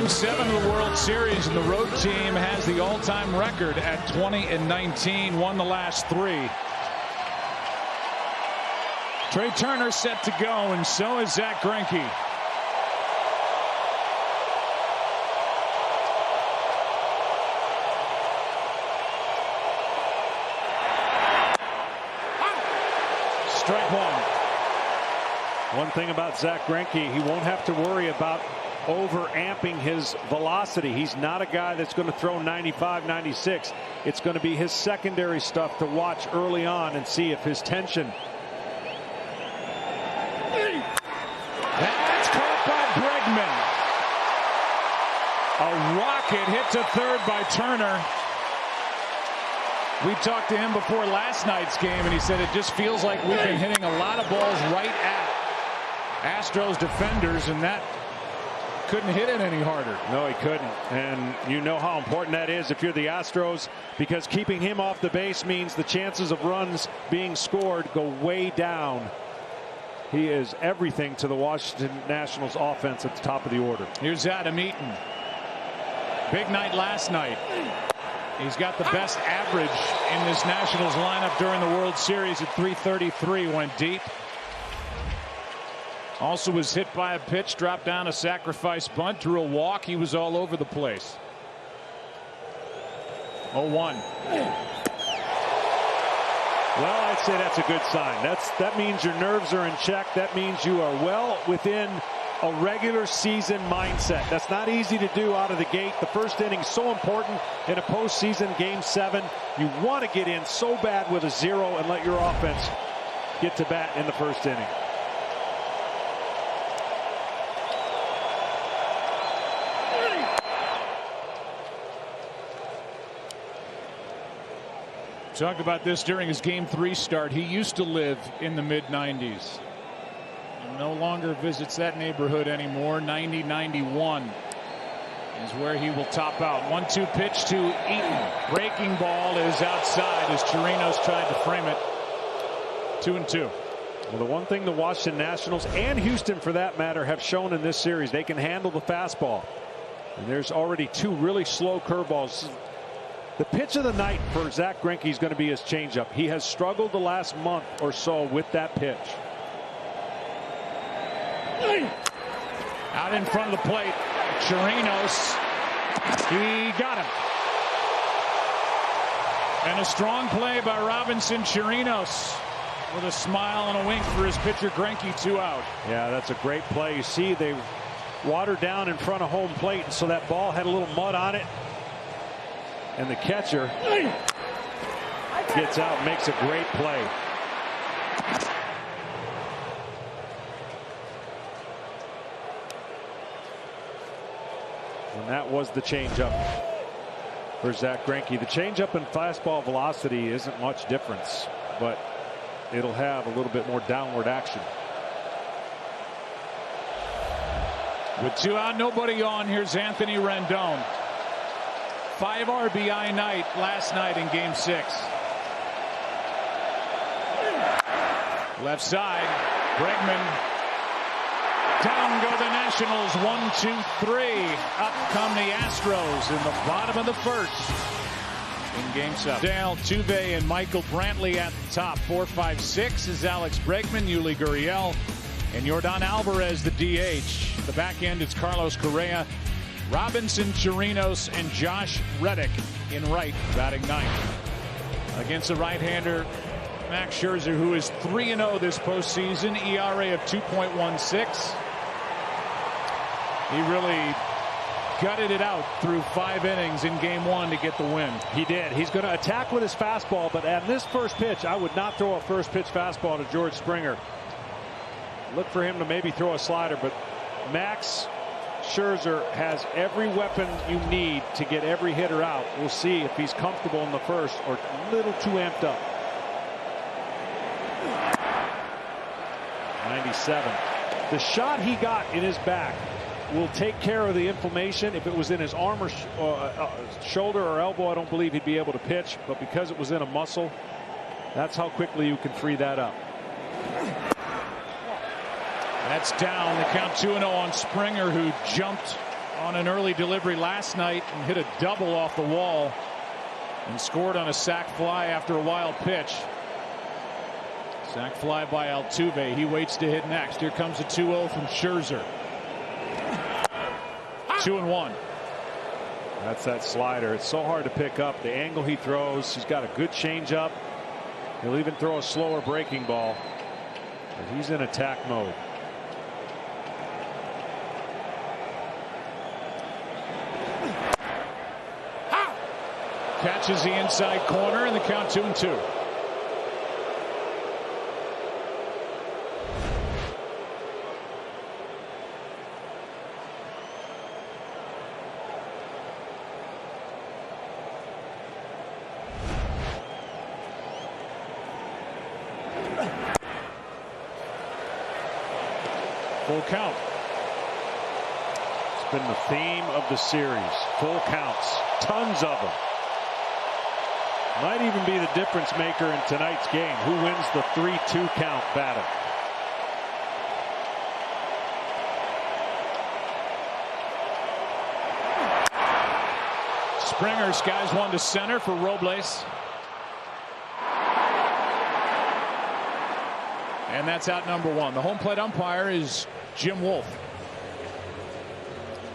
Game 7 of the World Series, and the road team has the all-time record at 20-19, won the last 3. Trey Turner set to go, and so is Zach Greinke. Strike one. One thing about Zach Greinke, he won't have to worry about over-amping his velocity. He's not a guy that's going to throw 95, 96. It's going to be his secondary stuff to watch early on and see if his tension. That's caught by Bregman. A rocket hit to third by Turner. We talked to him before last night's game, and he said it just feels like we've been hitting a lot of balls right at Astros defenders, and that couldn't hit it any harder. No, he couldn't. And you know how important that is if you're the Astros, because keeping him off the base means the chances of runs being scored go way down. He is everything to the Washington Nationals offense at the top of the order. Here's Adam Eaton. Big night last night. He's got the best average in this Nationals lineup during the World Series at 333. Went deep. Also was hit by a pitch, dropped down a sacrifice bunt, drew a walk. He was all over the place. 0-1. Well, I'd say that's a good sign. That means your nerves are in check. That means you are well within a regular season mindset. That's not easy to do out of the gate. The first inning is so important in a postseason Game 7. You want to get in so bad with a 0 and let your offense get to bat in the first inning. Talked about this during his Game 3 start. He used to live in the mid-90s. No longer visits that neighborhood anymore. 90-91 is where he will top out. 1-2 pitch to Eaton. Breaking ball is outside as Chirinos tried to frame it. 2-2. Well, the one thing the Washington Nationals and Houston, for that matter, have shown in this series, they can handle the fastball. And there's already 2 really slow curveballs. The pitch of the night for Zach Greinke is going to be his changeup. He has struggled the last month or so with that pitch. Out in front of the plate, Chirinos. He got him. And a strong play by Robinson Chirinos with a smile and a wink for his pitcher Greinke. 2 out. Yeah, that's a great play. You see, they watered down in front of home plate, and so that ball had a little mud on it. And the catcher gets out and makes a great play. And that was the changeup for Zach Greinke. The changeup and fastball velocity isn't much difference, but it'll have a little bit more downward action. With 2 out, nobody on, here's Anthony Rendon. 5 RBI night last night in Game 6. Left side, Bregman. Down go the Nationals. 1, 2, 3. Up come the Astros in the bottom of the first in Game 7. Dale Tuve and Michael Brantley at the top. 4, 5, 6 is Alex Bregman, Yuli Gurriel, and Yordan Alvarez, the DH. The back end, it's Carlos Correa, Robinson Chirinos, and Josh Reddick in right, batting 9th. Against the right-hander, Max Scherzer, who is 3-0 this postseason, ERA of 2.16. He really gutted it out through 5 innings in Game 1 to get the win. He did. He's going to attack with his fastball, but at this first pitch, I would not throw a first pitch fastball to George Springer. Look for him to maybe throw a slider, but Max Scherzer has every weapon you need to get every hitter out. We'll see if he's comfortable in the first or a little too amped up. 97. The shot he got in his back will take care of the inflammation. If it was in his arm or shoulder or elbow, I don't believe he'd be able to pitch, but because it was in a muscle, that's how quickly you can free that up. That's down. The count 2-0 on Springer, who jumped on an early delivery last night and hit a double off the wall and scored on a sac fly after a wild pitch. Sac fly by Altuve. He waits to hit next. Here comes a 2-0 from Scherzer. 2-1. That's that slider. It's so hard to pick up. The angle he throws, he's got a good changeup. He'll even throw a slower breaking ball. But he's in attack mode. Catches the inside corner and the count 2-2. Full count. It's been the theme of the series. Full counts. Tons of them. Might even be the difference maker in tonight's game. Who wins the 3-2 count battle? Springer skies one to center for Robles. And that's out number one. The home plate umpire is Jim Wolf.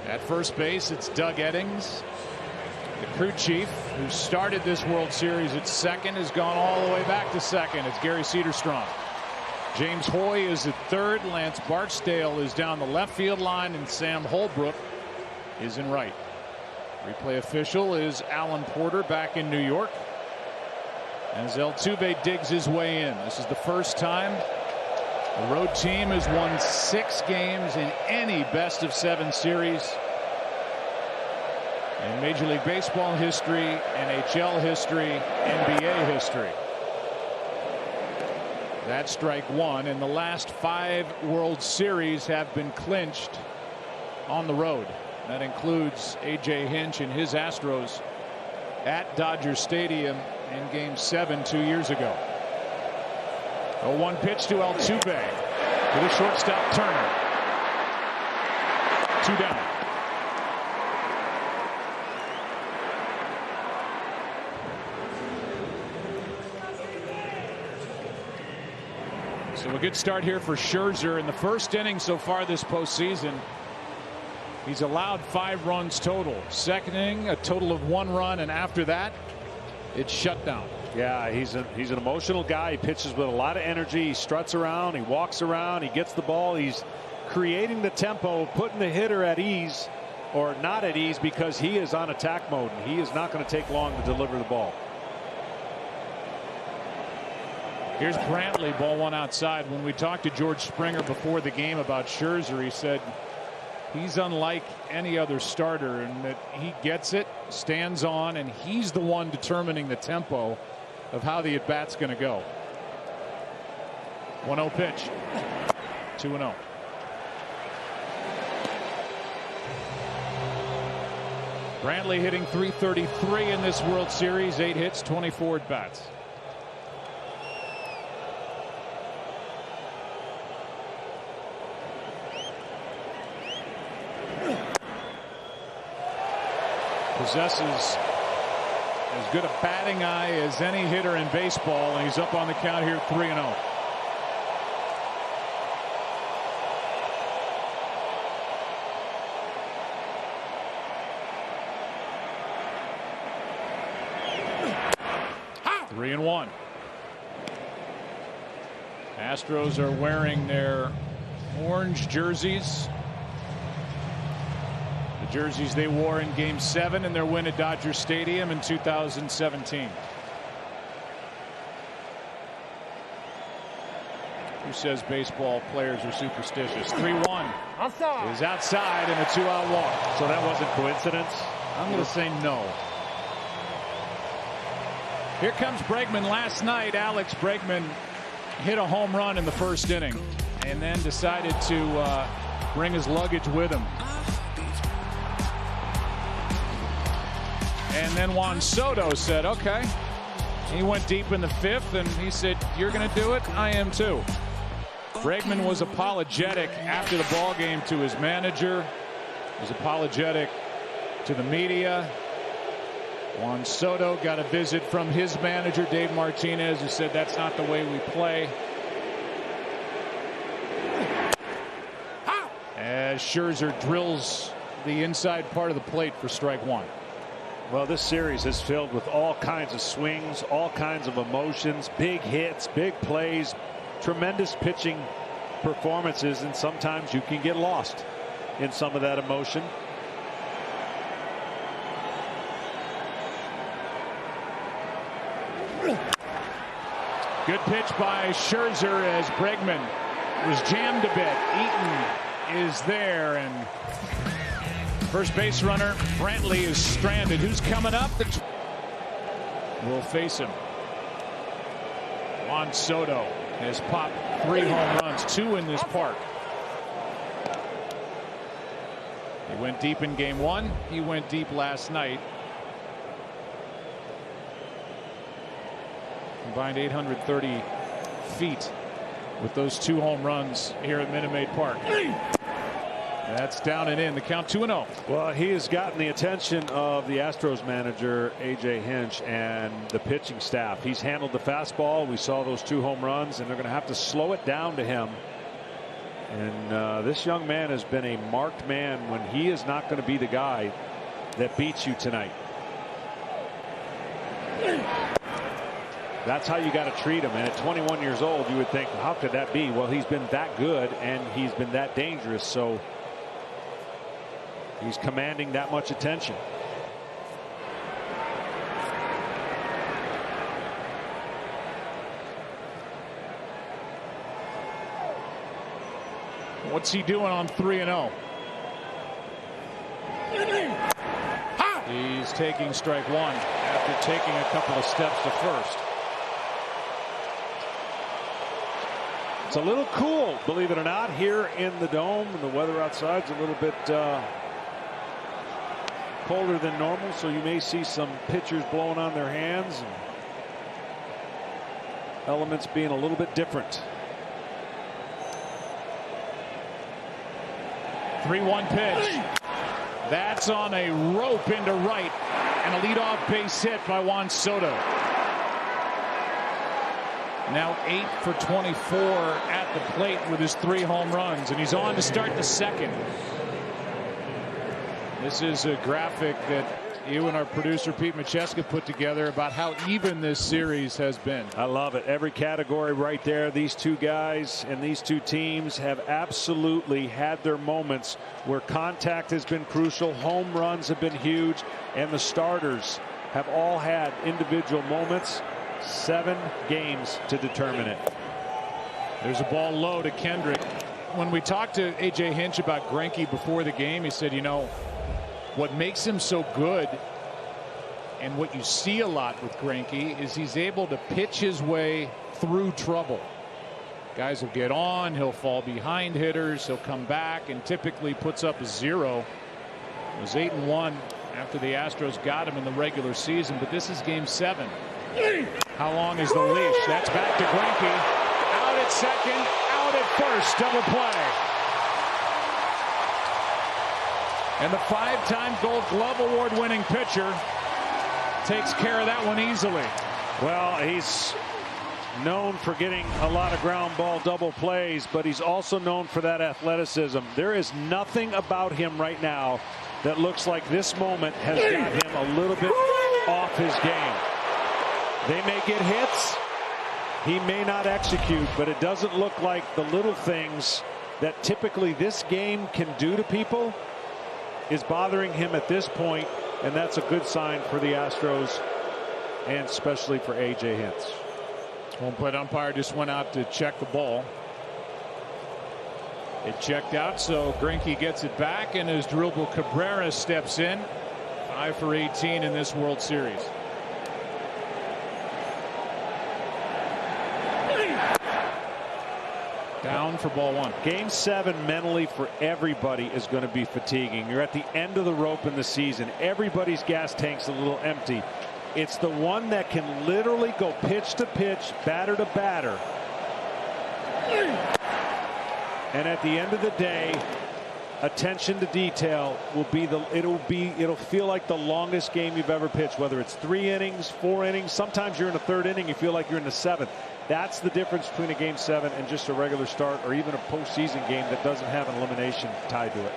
At first base, it's Doug Eddings. The crew chief, who started this World Series at second, has gone all the way back to second. It's Gary Cederstrom. James Hoy is at third. Lance Barksdale is down the left field line, and Sam Holbrook is in right. Replay official is Alan Porter back in New York as Altuve digs his way in. This is the first time the road team has won 6 games in any best-of-7 series in Major League Baseball history, NHL history, NBA history. That's strike one, and the last 5 World Series have been clinched on the road. That includes A.J. Hinch and his Astros at Dodger Stadium in Game 7 2 years ago. A 1 pitch to Altuve to the shortstop Turner. 2 down. So a good start here for Scherzer in the first inning so far this postseason. He's allowed 5 runs total. Second inning, a total of 1 run, and after that, it's shut down. Yeah, he's an emotional guy. He pitches with a lot of energy. He struts around. He walks around. He gets the ball. He's creating the tempo, putting the hitter at ease or not at ease because he is on attack mode, and he is not going to take long to deliver the ball. Here's Brantley, ball 1 outside. When we talked to George Springer before the game about Scherzer, he said he's unlike any other starter in that he gets it, stands on, and he's the one determining the tempo of how the at-bat's going to go. 1-0 pitch. 2-0. Brantley hitting .333 in this World Series. 8 hits, 24 at-bats. Possesses as good a batting eye as any hitter in baseball, and he's up on the count here 3-0. Three and 1. Astros are wearing their orange jerseys. Jerseys they wore in Game 7 in their win at Dodger Stadium in 2017. Who says baseball players are superstitious? 3-1 is outside and a 2-out walk. So that wasn't coincidence? I'm going to say no. Here comes Bregman. Last night, Alex Bregman hit a home run in the first inning and then decided to bring his luggage with him. And then Juan Soto said, okay. He went deep in the 5th, and he said, you're going to do it? I am too. Bregman was apologetic after the ball game to his manager was apologetic to the media. Juan Soto got a visit from his manager, Dave Martinez, who said that's not the way we play. As Scherzer drills the inside part of the plate for strike one. Well, this series is filled with all kinds of swings, all kinds of emotions, big hits, big plays, tremendous pitching performances, and sometimes you can get lost in some of that emotion. Good pitch by Scherzer as Bregman was jammed a bit. Eaton is there, and first base runner Brantley is stranded. Who's coming up? Will face him. Juan Soto has popped 3 home runs, 2 in this park. He went deep in game 1. He went deep last night. Combined 830 feet with those 2 home runs here at Minute Maid Park. That's down and in. The count 2-0. Well, he has gotten the attention of the Astros manager, A.J. Hinch, and the pitching staff. He's handled the fastball. We saw those 2 home runs, and they're going to have to slow it down to him. And this young man has been a marked man when he is not going to be the guy that beats you tonight. That's how you got to treat him. And at 21 years old, you would think, how could that be? Well, he's been that good and he's been that dangerous. So he's commanding that much attention. What's he doing on 3-0? He's taking strike 1 after taking a couple of steps to first. It's a little cool, believe it or not, here in the dome. The weather outside's a little bit colder than normal, so you may see some pitchers blowing on their hands and elements being a little bit different. 3-1 pitch. That's on a rope into right, and a leadoff base hit by Juan Soto. Now 8 for 24 at the plate with his 3 home runs, and he's on to start the second. This is a graphic that you and our producer Pete Macheska put together about how even this series has been. I love it. Every category right there. These 2 guys and these 2 teams have absolutely had their moments where contact has been crucial, home runs have been huge, and the starters have all had individual moments. 7 games to determine it. There's a ball low to Kendrick. When we talked to A.J. Hinch about Greinke before the game, he said, you know, what makes him so good and what you see a lot with Greinke is he's able to pitch his way through trouble. Guys will get on, he'll fall behind hitters, he'll come back and typically puts up a 0. It was 8-1 after the Astros got him in the regular season, but this is game 7. How long is the leash? That's back to Greinke. Out at second, out at first, double play. And the 5-time Gold Glove Award winning pitcher takes care of that one easily. Well, he's known for getting a lot of ground ball double plays, but he's also known for that athleticism. There is nothing about him right now that looks like this moment has got him a little bit off his game. They may get hits, he may not execute, but it doesn't look like the little things that typically this game can do to people is bothering him at this point, and that's a good sign for the Astros and especially for A.J. Hinch. Home plate umpire just went out to check the ball. It checked out, so Greinke gets it back, and as Dribble Cabrera steps in, 5 for 18 in this World Series. Down for ball 1. Game 7 mentally for everybody is going to be fatiguing. You're at the end of the rope in the season. Everybody's gas tank's a little empty. It's the one that can literally go pitch to pitch, batter to batter. And at the end of the day, attention to detail will be it'll feel like the longest game you've ever pitched, whether it's 3 innings, 4 innings. Sometimes you're in the 3rd inning, you feel like you're in the 7th. That's the difference between a game 7 and just a regular start, or even a postseason game that doesn't have an elimination tied to it.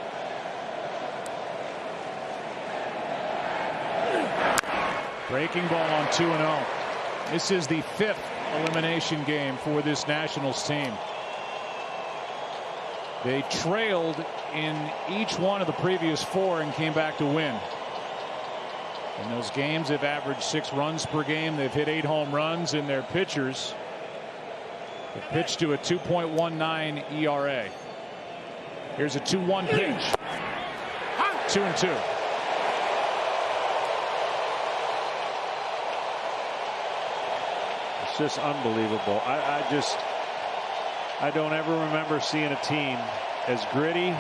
Breaking ball on 2-0. This is the 5th elimination game for this Nationals team. They trailed in each one of the previous 4 and came back to win. In those games, they've averaged 6 runs per game. They've hit 8 home runs, and their pitchers have pitched to a 2.19 ERA. Here's a 2-1 pitch. 2-2. It's just unbelievable. I don't ever remember seeing a team as gritty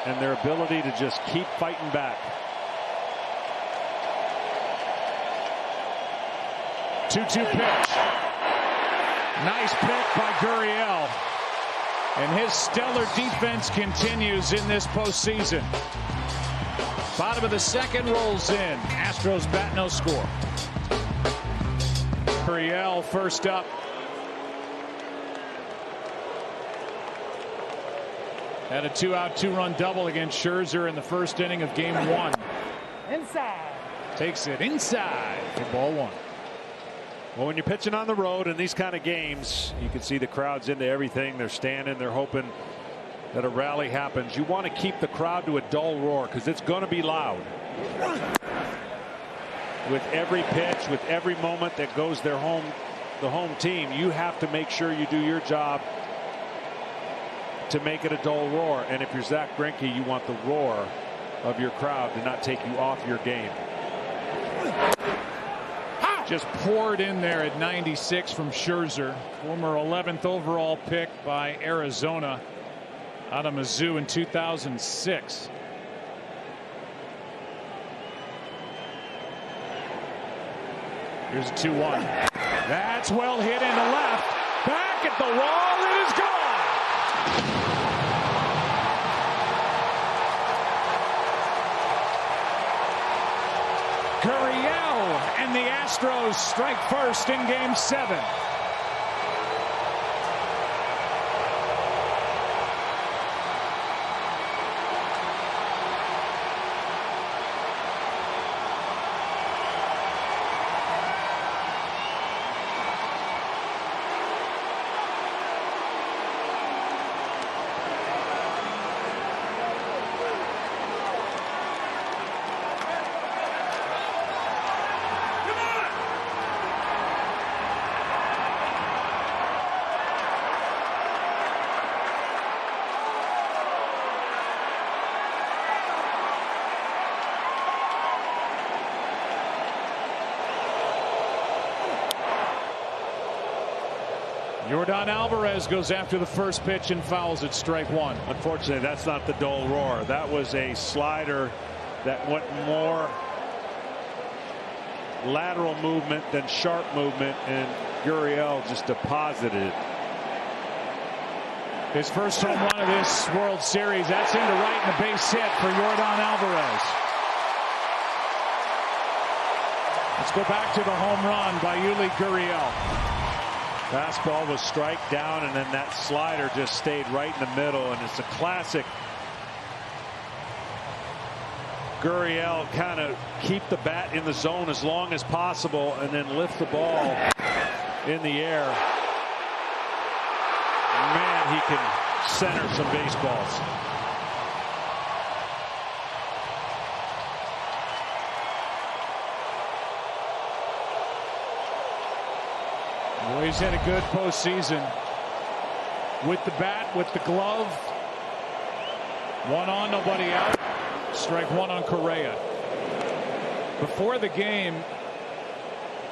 and their ability to just keep fighting back. 2-2 pitch. Nice pick by Gurriel. And his stellar defense continues in this postseason. Bottom of the 2nd rolls in. Astros bat no score. Gurriel first up. Had a 2-out, 2-run double against Scherzer in the 1st inning of game 1. Inside. Takes it inside for ball 1. Well, when you're pitching on the road in these kind of games, you can see the crowd's into everything. They're standing, they're hoping that a rally happens. You want to keep the crowd to a dull roar because it's going to be loud. With every pitch, with every moment that goes the home team, you have to make sure you do your job to make it a dull roar. And if you're Zach Greinke, you want the roar of your crowd to not take you off your game. Just poured in there at 96 from Scherzer, former 11th overall pick by Arizona out of Mizzou in 2006. Here's a 2-1. That's well hit into left. Back at the wall. It is gone. Gurriel and the Astros strike first in game 7. Yordan Alvarez goes after the first pitch and fouls it, strike 1. Unfortunately, that's not the dull roar. That was a slider that went more lateral movement than sharp movement, and Gurriel just deposited it. His first home run of this World Series. That's into right and a base hit for Yordan Alvarez. Let's go back to the home run by Yuli Gurriel. Fastball was strike down, and then that slider just stayed right in the middle, and it's a classic Gurriel kind of keep the bat in the zone as long as possible and then lift the ball in the air. Man, he can center some baseballs. Well, he's had a good postseason with the bat, with the glove. 1 on, nobody out. Strike 1 on Correa. Before the game,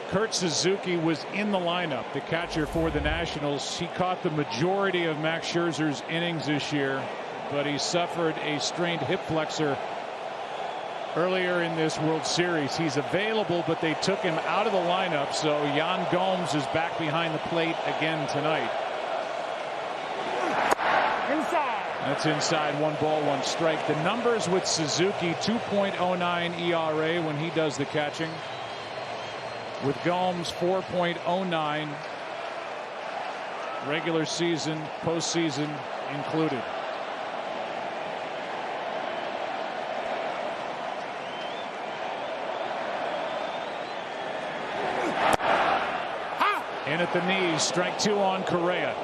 Kurt Suzuki was in the lineup, the catcher for the Nationals. He caught the majority of Max Scherzer's innings this year, but he suffered a strained hip flexor earlier in this World Series. He's available, but they took him out of the lineup, so Yan Gomes is back behind the plate again tonight. Inside. That's inside. 1 ball, 1 strike. The numbers with Suzuki: 2.09 ERA when he does the catching. With Gomes, 4.09. Regular season, postseason included. In at the knees, strike 2 on Correa.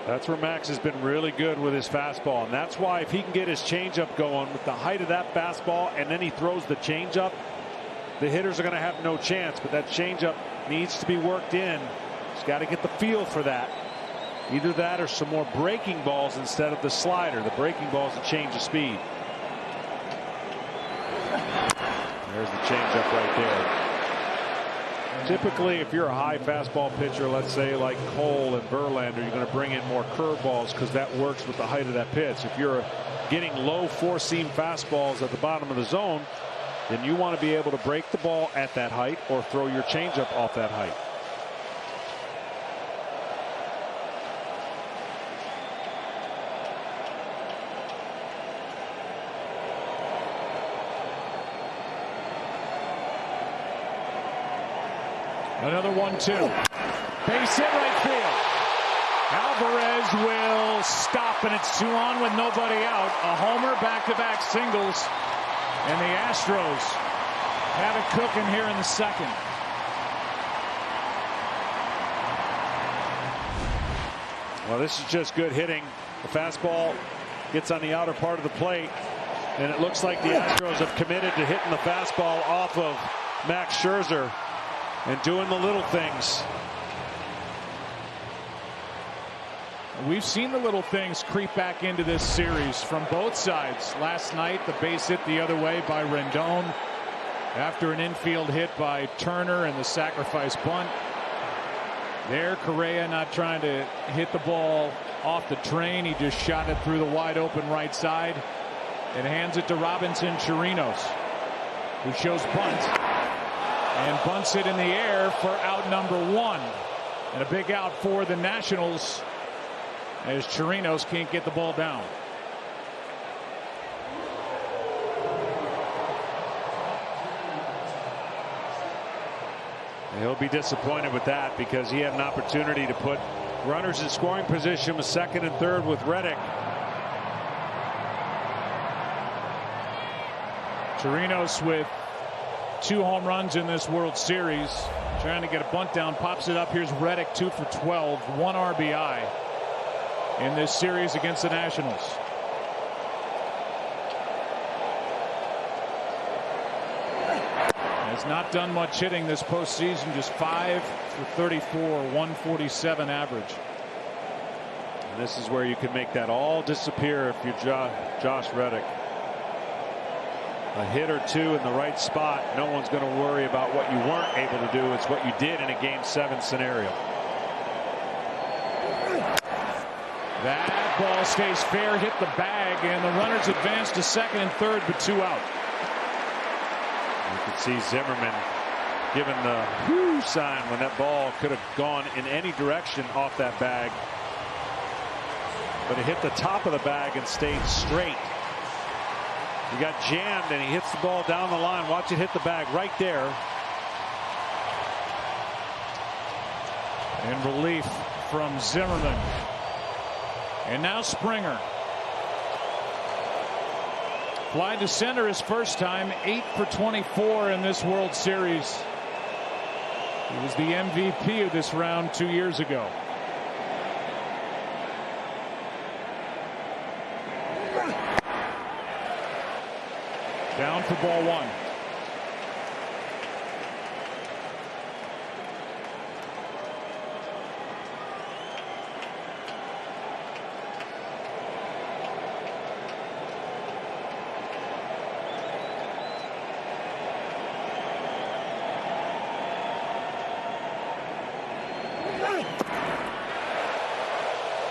That's where Max has been really good with his fastball, and that's why if he can get his changeup going with the height of that fastball and then he throws the changeup, the hitters are going to have no chance. But that changeup needs to be worked in. He's got to get the feel for that. Either that or some more breaking balls instead of the slider. The breaking balls a change of speed. There's the changeup right there. Typically, if you're a high fastball pitcher, let's say like Cole and Verlander, you're going to bring in more curveballs because that works with the height of that pitch. If you're getting low 4-seam fastballs at the bottom of the zone, then you want to be able to break the ball at that height or throw your changeup off that height. Another 1-2. Base hit right field. Alvarez will stop, and it's 2 on with nobody out. A homer, back-to-back singles, and the Astros have it cooking here in the second. Well, this is just good hitting. The fastball gets on the outer part of the plate, and it looks like the Astros have committed to hitting the fastball off of Max Scherzer and doing the little things. We've seen the little things creep back into this series from both sides. Last night, the base hit the other way by Rendon after an infield hit by Turner and the sacrifice bunt. There, Correa not trying to hit the ball off the train. He just shot it through the wide open right side and hands it to Robinson Chirinos, who shows bunt and bunts it in the air for out number 1. And a big out for the Nationals as Chirinos can't get the ball down. He'll be disappointed with that because he had an opportunity to put runners in scoring position with second and third with Reddick. Chirinos with 2 home runs in this World Series, trying to get a bunt down, pops it up. Here's Reddick, 2 for 12, 1 RBI in this series against the Nationals. Has not done much hitting this postseason, just 5 for 34, 147 average. And this is where you can make that all disappear if you're Josh Reddick. A hit or 2 in the right spot, no one's going to worry about what you weren't able to do. It's what you did in a Game 7 scenario. That ball stays fair, hit the bag, and the runners advance to second and third, but 2 out. You can see Zimmerman giving the whoo sign when that ball could have gone in any direction off that bag. But it hit the top of the bag and stayed straight. He got jammed and he hits the ball down the line. Watch it hit the bag right there. And relief from Zimmerman. And now Springer. Fly to center his first time, 8 for 24 in this World Series. He was the MVP of this round 2 years ago. Down for ball 1.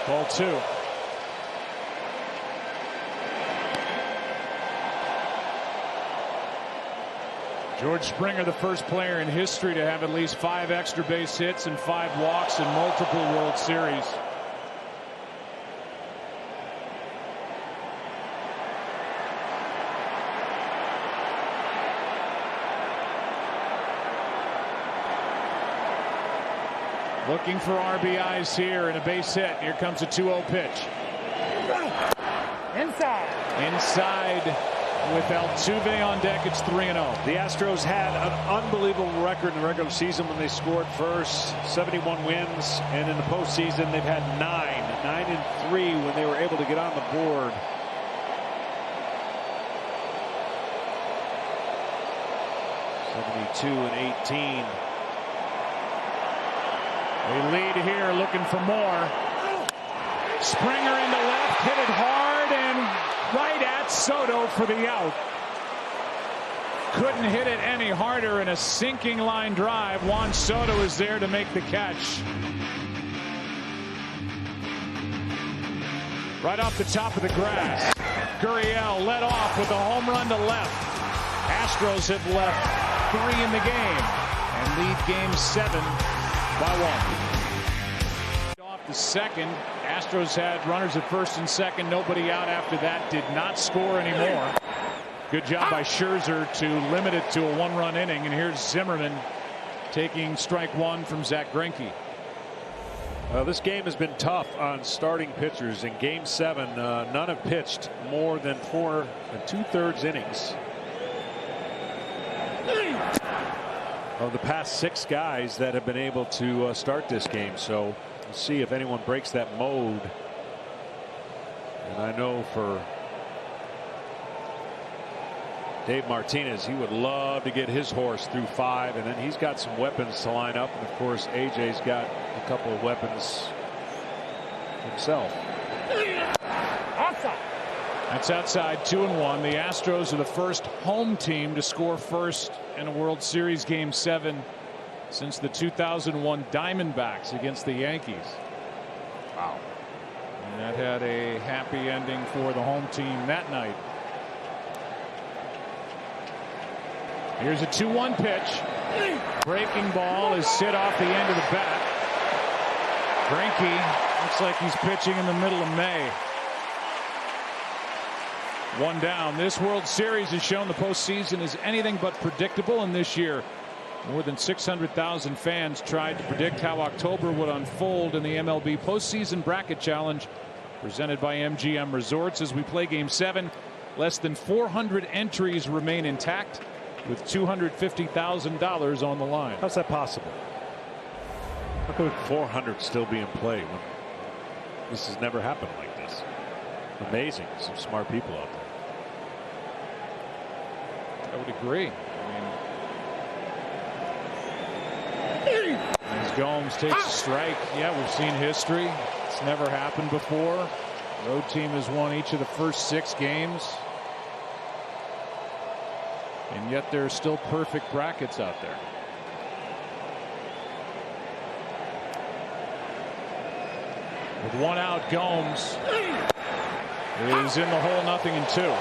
Ball 2. George Springer, the first player in history to have at least 5 extra base hits and 5 walks in multiple World Series. Looking for RBIs here and a base hit. Here comes a 2-0 pitch. Inside with Altuve on deck. It's 3-0. The Astros had an unbelievable record in the regular season when they scored first, 71 wins, and in the postseason they've had 9-3 when they were able to get on the board. (72-18). They lead here, looking for more. Springer into left, hit it hard and right at Soto for the out. Couldn't hit it any harder in a sinking line drive. Juan Soto is there to make the catch. Right off the top of the grass. Gurriel led off with a home run to left. Astros have left 3 in the game and lead game 7 by 1. Off the second. Astros had runners at first and second. Nobody out after that. Did not score anymore. Good job by Scherzer to limit it to a 1-run inning. And here's Zimmerman taking strike 1 from Zach Greinke. This game has been tough on starting pitchers. In game 7, none have pitched more than 4 2/3 innings. Of the past 6 guys that have been able to start this game. So we'll see if anyone breaks that mode. And I know for Dave Martinez, he would love to get his horse through 5, and then he's got some weapons to line up. And of course, AJ's got a couple of weapons himself. That's outside, 2-1. The Astros are the first home team to score first in a World Series game 7 since the 2001 Diamondbacks against the Yankees. Wow. And that had a happy ending for the home team that night. Here's a 2-1 pitch. Breaking ball is hit off the end of the bat. Greinke looks like he's pitching in the middle of May. 1 down. This World Series has shown the postseason is anything but predictable, and this year more than 600,000 fans tried to predict how October would unfold in the MLB postseason bracket challenge presented by MGM Resorts. As we play game 7, less than 400 entries remain intact with $250,000 on the line. How's that possible? How could 400 still be in play when this has never happened like this? Amazing. Some smart people out there. I would agree. I mean, as Gomes takes a strike, yeah, we've seen history. It's never happened before. Road team has won each of the first 6 games. And yet there are still perfect brackets out there. With 1 out, Gomes is in the hole, 0-2.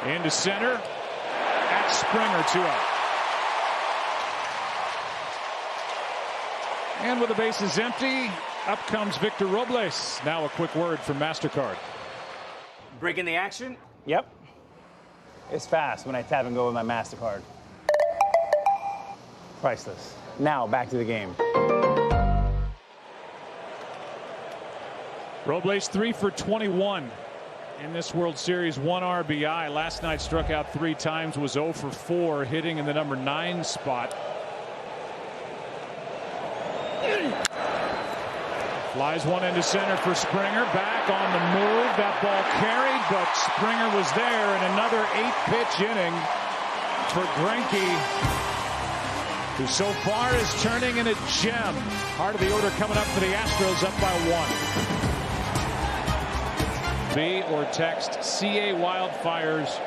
Into center at Springer, 2 out. And with the bases empty, up comes Victor Robles. Now a quick word from MasterCard. Breaking the action? Yep. It's fast when I tap and go with my MasterCard. Priceless. Now back to the game. Robles 3 for 21 in this World Series, 1 RBI. Last night struck out 3 times, was 0 for 4, hitting in the number 9 spot. Flies one into center for Springer. Back on the move. That ball carried, but Springer was there. And another 8-pitch inning for Greinke, who so far is turning in a gem. Heart of the order coming up for the Astros, up by 1. Be or text CA Wildfires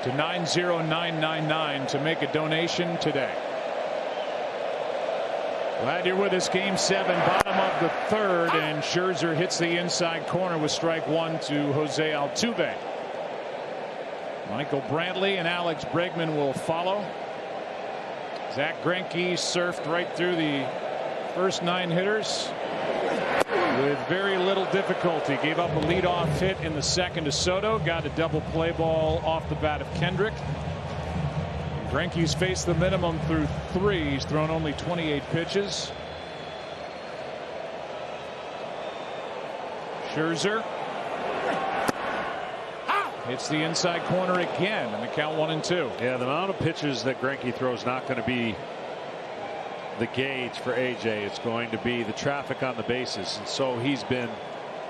to 90999 to make a donation today. Glad you're with us. Game 7, bottom of the 3rd, and Scherzer hits the inside corner with strike 1 to Jose Altuve. Michael Brantley and Alex Bregman will follow. Zach Greinke surfed right through the first 9 hitters with very little difficulty. Gave up a leadoff hit in the second to Soto. Got a double play ball off the bat of Kendrick. Greinke's faced the minimum through 3. He's thrown only 28 pitches. Scherzer hits the inside corner again, and the count 1-2. Yeah, the amount of pitches that Greinke throws not going to be the gauge for AJ. It's going to be the traffic on the bases, and so he's been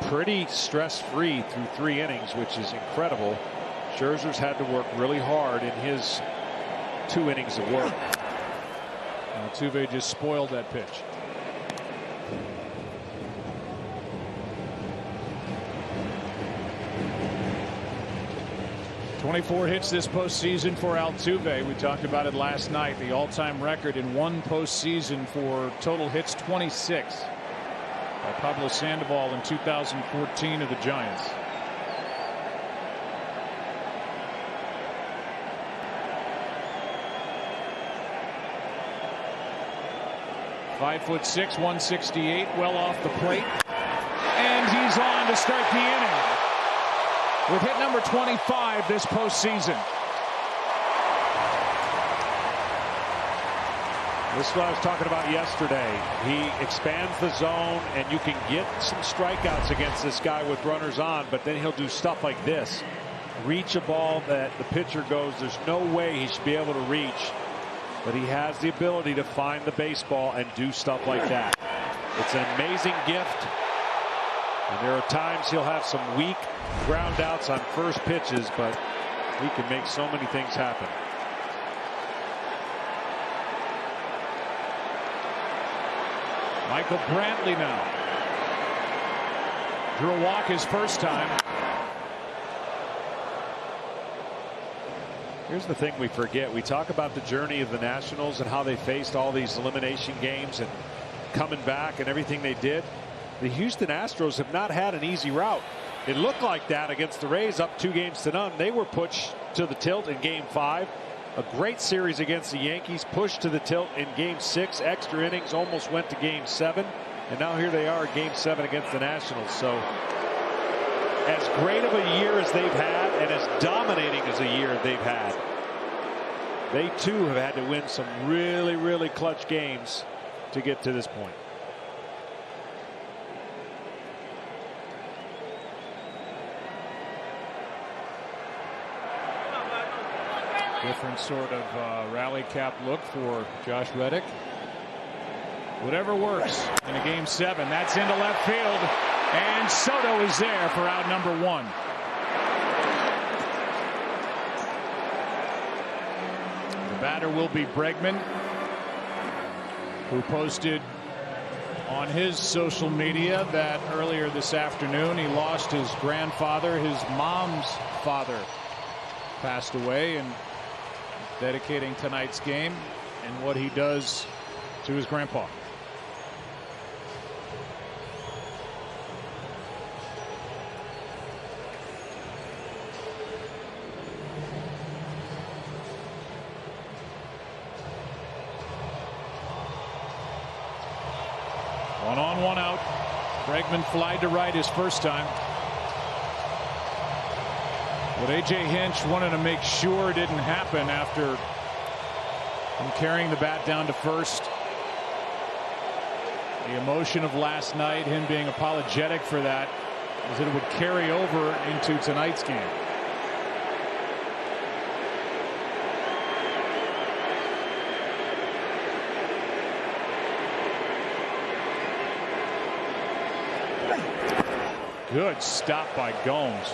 pretty stress-free through 3 innings, which is incredible. Scherzer's had to work really hard in his 2 innings of work. Altuve just spoiled that pitch. "24 hits this postseason for Altuve." We talked about it last night. The all-time record in one postseason for total hits, 26, by Pablo Sandoval in 2014 of the Giants. "5'6", 168, well off the plate, and he's on to start the inning with hit number 25 this postseason. This is what I was talking about yesterday. He expands the zone, and you can get some strikeouts against this guy with runners on, but then he'll do stuff like this. Reach a ball that the pitcher goes, there's no way he should be able to reach, but he has the ability to find the baseball and do stuff like that. It's an amazing gift, and there are times he'll have some weak ground outs on first pitches, but he can make so many things happen. Michael Brantley now. Drew a walk his first time. Here's the thing we forget. We talk about the journey of the Nationals and how they faced all these elimination games and coming back and everything they did. The Houston Astros have not had an easy route. It looked like that against the Rays, up 2-0. They were pushed to the tilt in Game 5. A great series against the Yankees, pushed to the tilt in Game 6. Extra innings, almost went to Game 7. And now here they are, Game 7 against the Nationals. So as great of a year as they've had, and as dominating as a year they've had, they too have had to win some really, really clutch games to get to this point. Different sort of rally cap look for Josh Reddick. Whatever works in a Game 7. That's into left field, and Soto is there for out number 1. The batter will be Bregman, who posted on his social media that earlier this afternoon he lost his grandfather. His mom's father passed away, and dedicating tonight's game and what he does to his grandpa. One on, one out. Bregman flied to right his first time. What A.J. Hinch wanted to make sure didn't happen after him carrying the bat down to first. The emotion of last night, him being apologetic for that, was that it would carry over into tonight's game. Good stop by Gomes.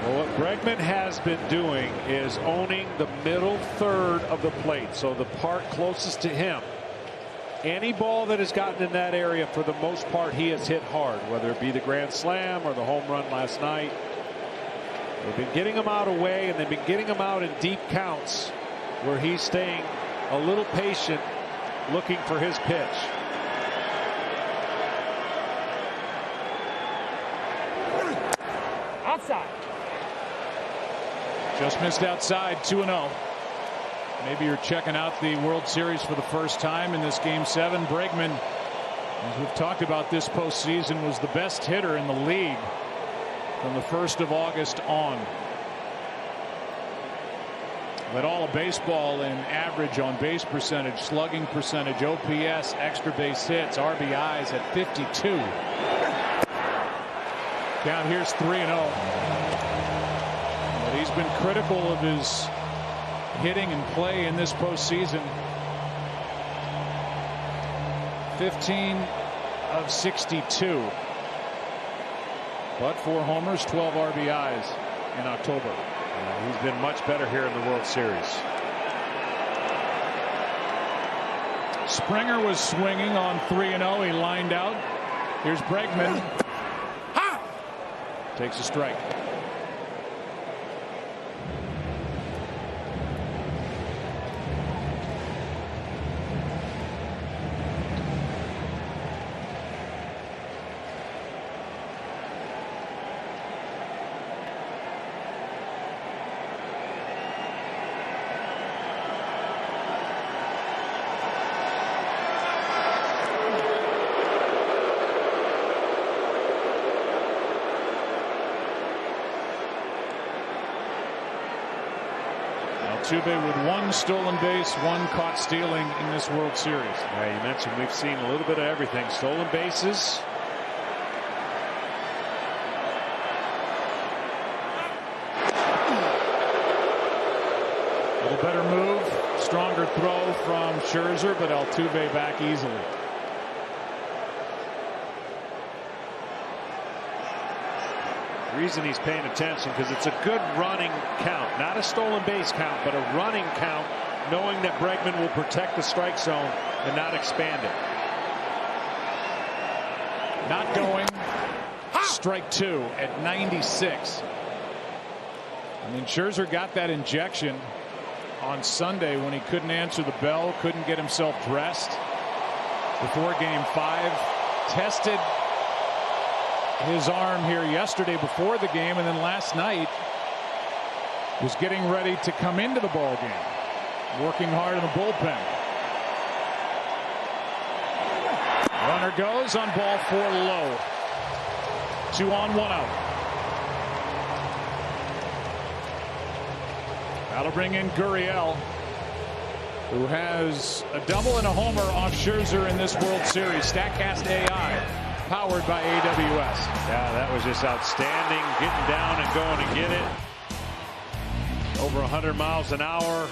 Well, what Bregman has been doing is owning the middle third of the plate, so the part closest to him. Any ball that has gotten in that area, for the most part, he has hit hard, whether it be the grand slam or the home run last night. They've been getting him out away, and they've been getting him out in deep counts where he's staying a little patient, looking for his pitch. Outside. Just missed outside, 2-0. Maybe you're checking out the World Series for the first time in this Game 7. Bregman, as we've talked about this postseason, was the best hitter in the league from the 1st of August on. Led all of baseball in average on base percentage, slugging percentage, OPS, extra base hits, RBIs at 52. Count here's 3-0. But he's been critical of his hitting and play in this postseason. 15 of 62. But 4 homers, 12 RBIs in October. He's been much better here in the World Series. Springer was swinging on 3-0. He lined out. Here's Bregman. Takes a strike. Altuve with 1 stolen base, 1 caught stealing in this World Series. Yeah, you mentioned we've seen a little bit of everything. Stolen bases. A little better move, stronger throw from Scherzer, but Altuve back easily. The reason he's paying attention because it's a good running count, not a stolen base count, but a running count, knowing that Bregman will protect the strike zone and not expand it. Not going. Strike 2 at 96. I mean, Scherzer got that injection on Sunday when he couldn't answer the bell, couldn't get himself dressed before Game 5. Tested his arm here yesterday before the game, and then last night was getting ready to come into the ball game, working hard in the bullpen. Runner goes on ball 4 low. 2 on, 1 out. That'll bring in Gurriel, who has a double and a homer off Scherzer in this World Series. Statcast AI, powered by AWS. Yeah, that was just outstanding. Getting down and going to get it. Over 100 miles an hour.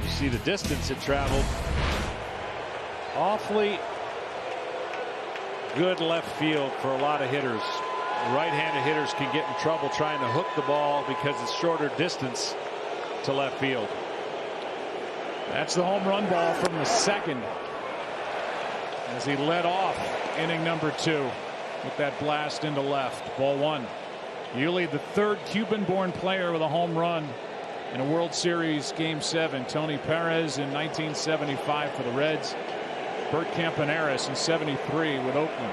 You see the distance it traveled. Awfully good left field for a lot of hitters. Right-handed hitters can get in trouble trying to hook the ball because it's shorter distance to left field. That's the home run ball from the second, as he led off inning number 2 with that blast into left. Ball 1. Yuli, the 3rd Cuban-born player with a home run in a World Series Game 7. Tony Perez in 1975 for the Reds. Bert Campaneris in 73 with Oakland.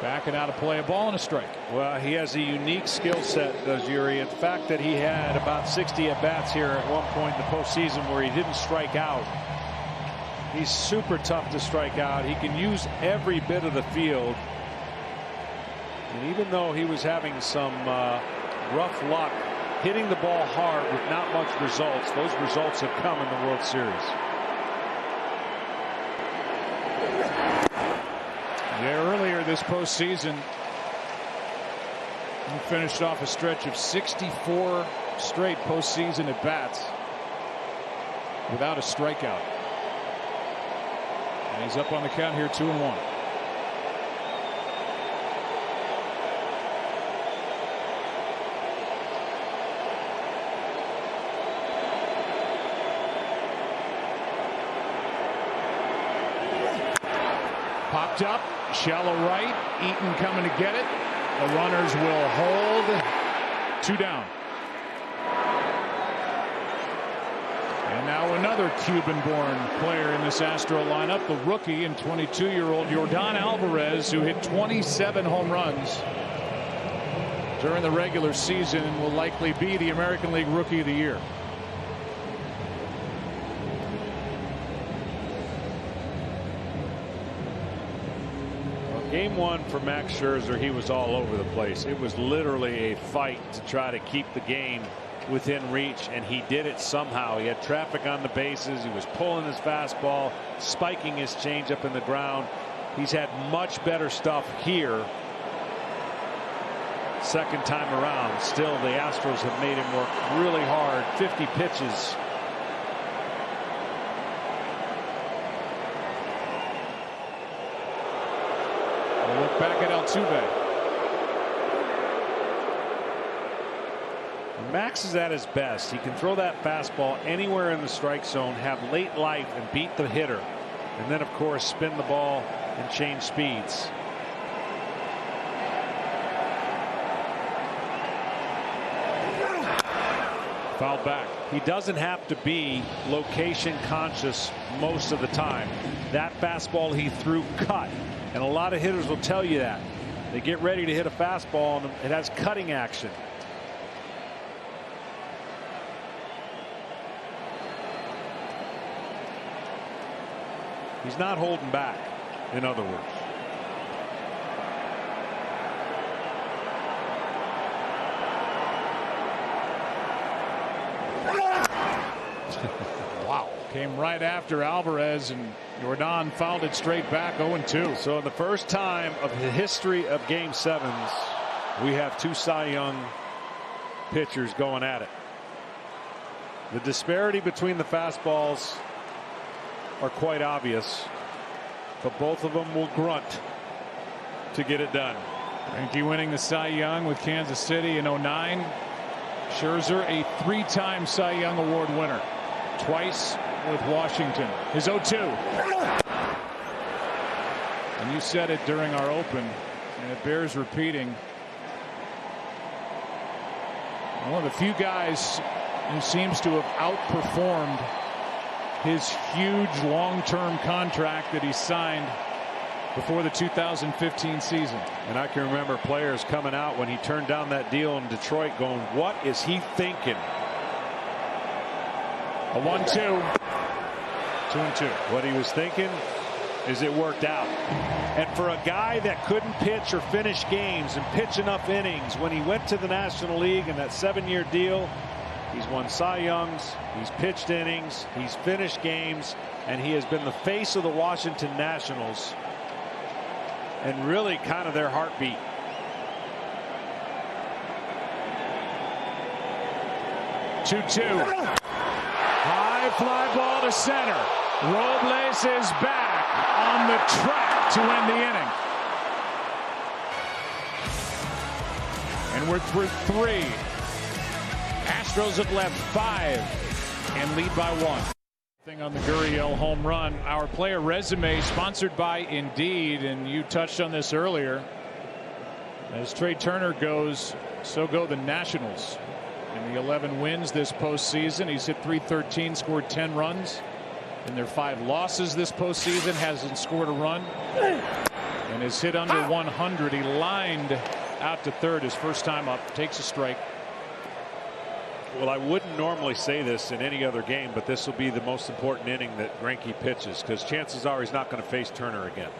Backing out of play, a ball and a strike. Well, he has a unique skill set, does Yuri. In fact, that he had about 60 at-bats here at one point in the postseason where he didn't strike out. He's super tough to strike out. He can use every bit of the field. And even though he was having some rough luck hitting the ball hard with not much results, those results have come in the World Series. Yeah, earlier this postseason, he finished off a stretch of 64 straight postseason at bats without a strikeout. And he's up on the count here, 2-1. Popped up, shallow right. Eaton coming to get it. The runners will hold. 2 down. And And now another Cuban-born player in this Astro lineup, the rookie and 22-year-old Yordan Alvarez, who hit 27 home runs during the regular season and will likely be the American League Rookie of the Year. Game one for Max Scherzer, he was all over the place. It was literally a fight to try to keep the game within reach, and he did it somehow. He had traffic on the bases. He was pulling his fastball, spiking his changeup in the ground. He's had much better stuff here. Second time around, still the Astros have made him work really hard. 50 pitches. We'll look back at Altuve. Max is at his best. He can throw that fastball anywhere in the strike zone, have late life, and beat the hitter. And then, of course, spin the ball and change speeds. Foul back. He doesn't have to be location conscious most of the time. That fastball he threw cut. And a lot of hitters will tell you that. They get ready to hit a fastball and it has cutting action. He's not holding back, in other words. Wow. Came right after Alvarez, and Yordan fouled it straight back. 0-2. So in the first time of the history of Game 7s, we have two Cy Young pitchers going at it. The disparity between the fastballs are quite obvious, but both of them will grunt to get it done. Greinke winning the Cy Young with Kansas City in 09. Scherzer, a three-time Cy Young Award winner, twice with Washington. His 0-2. And you said it during our open, and it bears repeating. One of the few guys who seems to have outperformed his huge long-term contract that he signed before the 2015 season. And I can remember players coming out when he turned down that deal in Detroit going, what is he thinking? A 1-2. 2-2. What he was thinking is it worked out. And for a guy that couldn't pitch or finish games and pitch enough innings, when he went to the National League in that 7-year deal, he's won Cy Youngs, he's pitched innings, he's finished games, and he has been the face of the Washington Nationals and really kind of their heartbeat. High fly ball to center. Robles is back on the track to end the inning. And we're through 3. Astros have left 5 and lead by 1. Thing on the Gurriel home run. Our player resume sponsored by Indeed, and you touched on this earlier. As Trey Turner goes, so go the Nationals. In the 11 wins this postseason, he's hit .313, scored 10 runs. In their 5 losses this postseason, hasn't scored a run, and has hit under 100. He lined out to third his first time up, takes a strike. Well, I wouldn't normally say this in any other game, but this will be the most important inning that Greinke pitches, because chances are he's not going to face Turner again.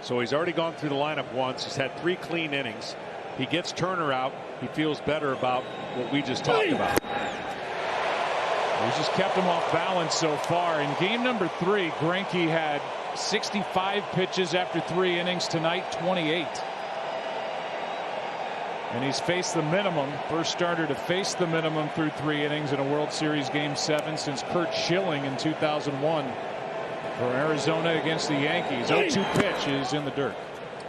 So he's already gone through the lineup once. He's had 3 clean innings. He gets Turner out. He feels better about what we just talked about. He's just kept him off balance so far. In game number 3, Greinke had 65 pitches after 3 innings. Tonight, 28. And he's faced the minimum. First starter to face the minimum through 3 innings in a World Series Game 7 since Curt Schilling in 2001 for Arizona against the Yankees. 0-2 pitch is in the dirt.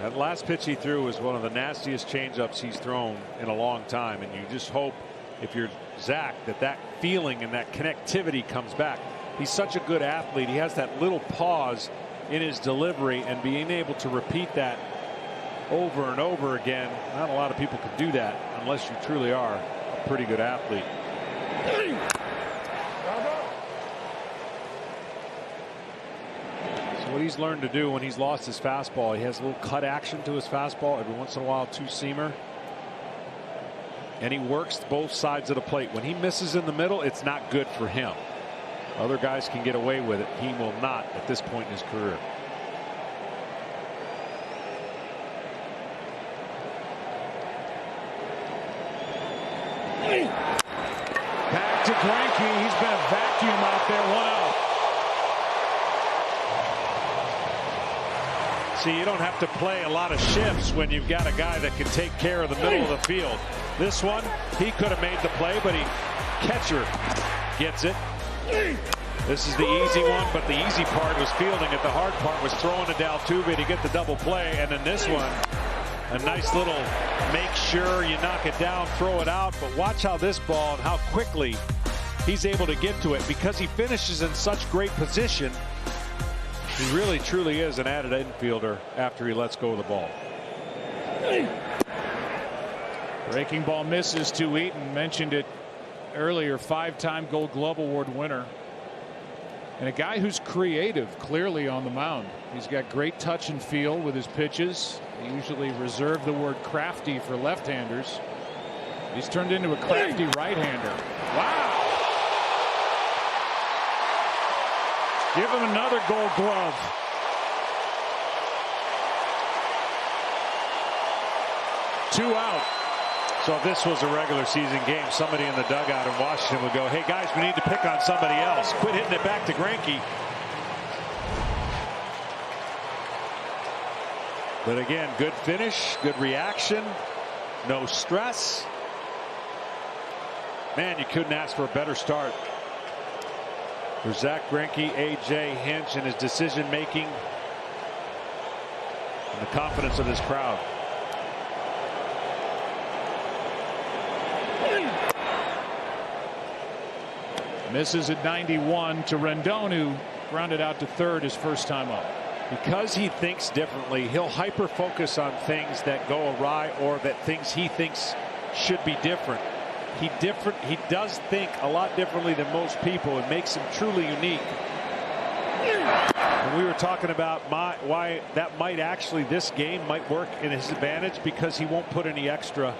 That last pitch he threw was one of the nastiest changeups he's thrown in a long time, and you just hope, if you're Zach, that feeling and that connectivity comes back. He's such a good athlete. He has that little pause in his delivery, and being able to repeat that over and over again, not a lot of people can do that unless you truly are a pretty good athlete. what he's learned to do when he's lost his fastball. He has a little cut action to his fastball, every once in a while two-seamer. And he works both sides of the plate. When he misses in the middle, it's not good for him. Other guys can get away with it. He will not at this point in his career. Back to Greinke. He's been a vacuum out there. 1 out. See, you don't have to play a lot of shifts when you've got a guy that can take care of the middle of the field. This one, he could have made the play, but catcher gets it. This is the easy one, but the easy part was fielding it. The hard part was throwing to Altuve to get the double play. And then this one, a nice little make sure you knock it down, throw it out. But watch how this ball and how quickly he's able to get to it, because he finishes in such great position. He really truly is an added infielder after he lets go of the ball. Breaking ball misses to Eaton. Mentioned it earlier. 5-time Gold Glove Award winner. And a guy who's creative, clearly on the mound. He's got great touch and feel with his pitches. They usually reserve the word crafty for left-handers. He's turned into a crafty right-hander. Wow. Give him another Gold Glove. Two out. So if this was a regular season game, somebody in the dugout in Washington would go, hey guys, we need to pick on somebody else. Quit hitting it back to Greinke. But again, good finish, good reaction, no stress. Man, you couldn't ask for a better start for Zack Greinke, A.J. Hinch, and his decision making and the confidence of this crowd. Misses at 91 to Rendon, who grounded out to third his first time up. Because he thinks differently, he'll hyper focus on things that go awry or that things he thinks should be different. He does think a lot differently than most people. It makes him truly unique. And we were talking about why that might actually, this game might work in his advantage, because he won't put any extra.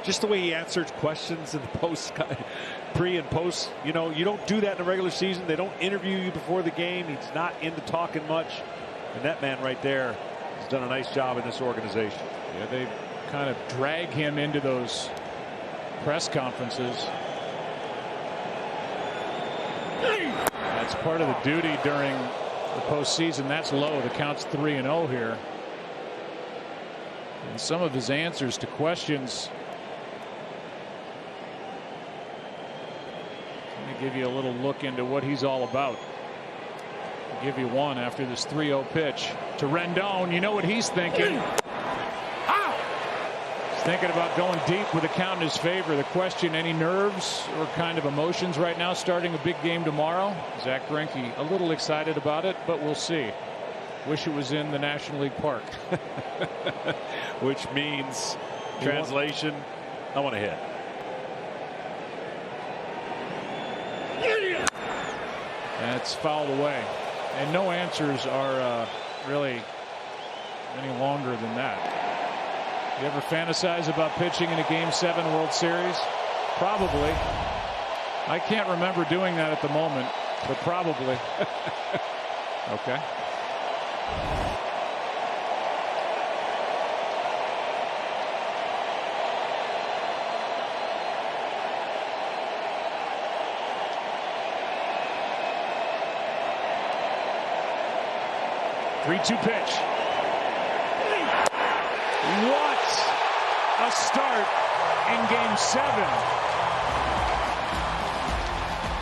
Just the way he answers questions in the post, pre and post. You know, you don't do that in the regular season. They don't interview you before the game. He's not into talking much. And that man right there has done a nice job in this organization. Yeah, they kind of drag him into those press conferences. That's part of the duty during the postseason. That's low. The count's 3-0 here. And some of his answers to questions. Let me give you a little look into what he's all about. I'll give you one after this 3-0 pitch to Rendon. You know what he's thinking. Thinking about going deep with a count in his favor. The question, any nerves or kind of emotions right now starting a big game tomorrow? Zack Greinke a little excited about it, but we'll see. Wish it was in the National League Park. Which means, translation, I want to hit. That's fouled away. And no answers are really any longer than that. You ever fantasize about pitching in a Game 7 World Series? Probably. I can't remember doing that at the moment, but probably. Okay. Three-two pitch. What a start in Game 7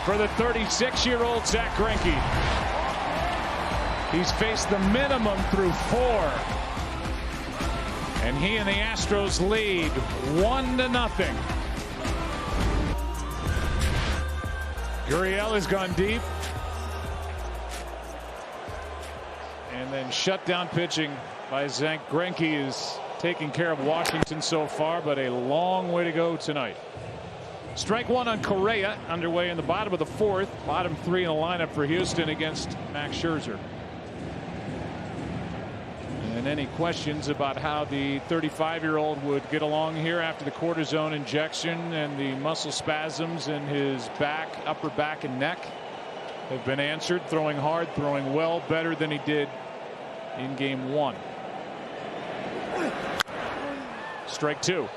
for the 36-year-old Zack Greinke. He's faced the minimum through 4. And he and the Astros lead 1-0. Gurriel has gone deep. And then shutdown pitching by Zack Greinke is taking care of Washington so far, but a long way to go tonight. Strike one on Correa, underway in the bottom of the 4th. Bottom 3 in the lineup for Houston against Max Scherzer. And any questions about how the 35-year-old would get along here after the cortisone injection and the muscle spasms in his back, upper back and neck have been answered. Throwing hard, throwing well, better than he did in game 1. Strike 2.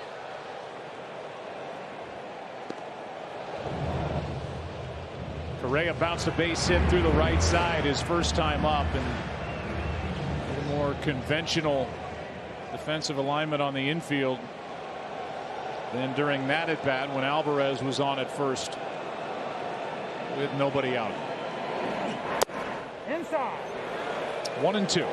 Correa bounced a base hit through the right side his first time up, and a little more conventional defensive alignment on the infield than during that at bat when Alvarez was on at first with nobody out. Inside. 1-2.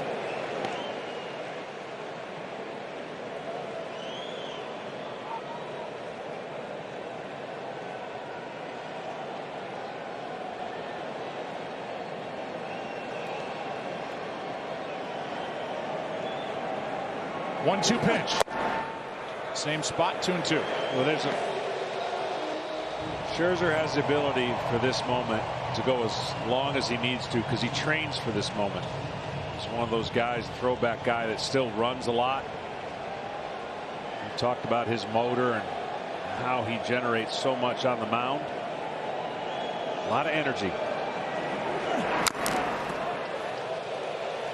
One-two pitch. Same spot, 2-2. Well, Scherzer has the ability for this moment to go as long as he needs to because he trains for this moment. He's one of those guys, throwback guy that still runs a lot. We talked about his motor and how he generates so much on the mound. A lot of energy.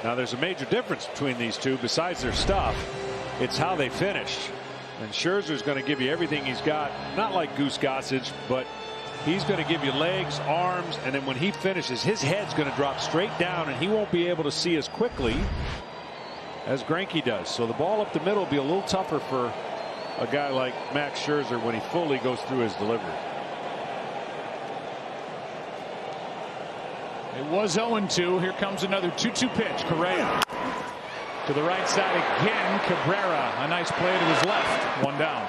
Now there's a major difference between these two besides their stuff. It's how they finish. And Scherzer's going to give you everything he's got. Not like Goose Gossage, but he's going to give you legs, arms, and then when he finishes, his head's going to drop straight down, and he won't be able to see as quickly as Greinke does. So the ball up the middle will be a little tougher for a guy like Max Scherzer when he fully goes through his delivery. It was 0-2. Here comes another 2-2 pitch. Correa to the right side again. Cabrera, a nice play to his left. One down.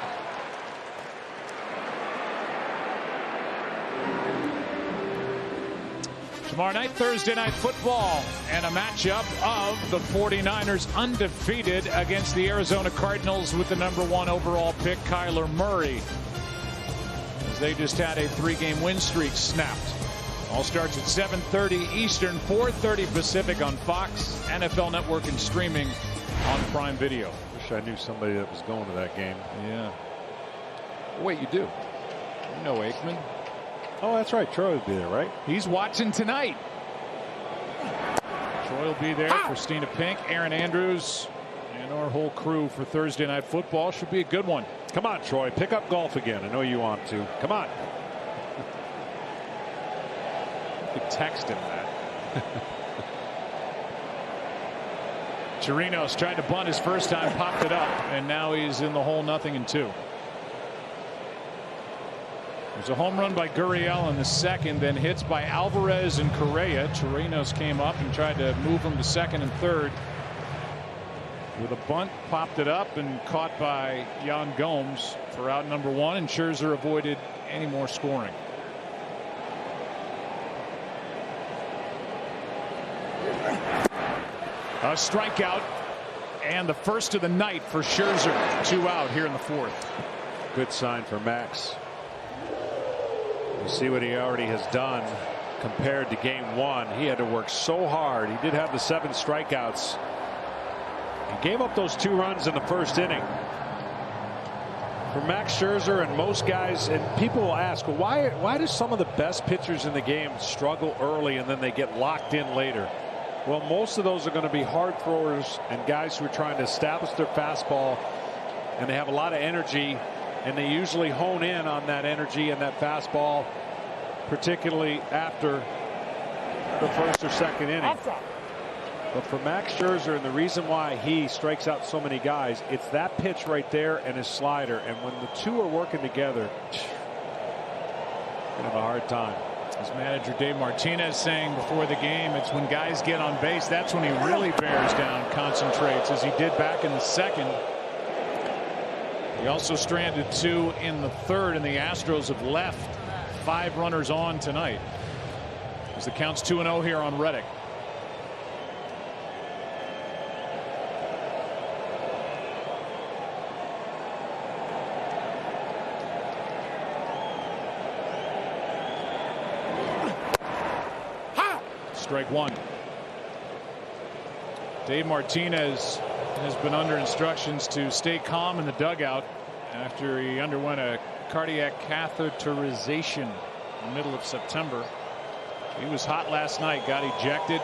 Tomorrow night, Thursday Night Football, and a matchup of the 49ers undefeated against the Arizona Cardinals with the #1 overall pick, Kyler Murray, as they just had a 3-game win streak snapped. All starts at 7:30 Eastern, 4:30 Pacific on Fox, NFL Network, and streaming on Prime Video. Wish I knew somebody that was going to that game. Yeah. Wait, you do? You know Aikman. Oh, that's right. Troy would be there, right? He's watching tonight. Troy will be there. Christina Pink, Aaron Andrews, and our whole crew for Thursday Night Football. Should be a good one. Come on, Troy. Pick up golf again. I know you want to. Come on. You could text him that. Chirinos tried to bunt his first time, popped it up, and now he's in the hole, 0-2. There's a home run by Gurriel in the second, then hits by Alvarez and Correa. Chirinos came up and tried to move him to second and third with a bunt, popped it up, and caught by Yan Gomes for out #1, and Scherzer avoided any more scoring. A strikeout, and the first of the night for Scherzer. 2 out here in the 4th. Good sign for Max. You see what he already has done compared to game 1. He had to work so hard. He did have the 7 strikeouts. He gave up those 2 runs in the first inning. For Max Scherzer and most guys, and people will ask, why do some of the best pitchers in the game struggle early and then they get locked in later? Well, most of those are going to be hard throwers and guys who are trying to establish their fastball, and they have a lot of energy, and they usually hone in on that energy and that fastball, particularly after the first or second inning. But for Max Scherzer, and the reason why he strikes out so many guys, it's that pitch right there and his slider, and when the two are working together, they have a hard time. His manager Dave Martinez saying before the game, it's when guys get on base, that's when he really bears down, concentrates, as he did back in the second. He also stranded 2 in the 3rd, and the Astros have left 5 runners on tonight, as the count's 2-0 here on Reddick. Strike 1. Dave Martinez has been under instructions to stay calm in the dugout after he underwent a cardiac catheterization in the middle of September. He was hot last night, got ejected,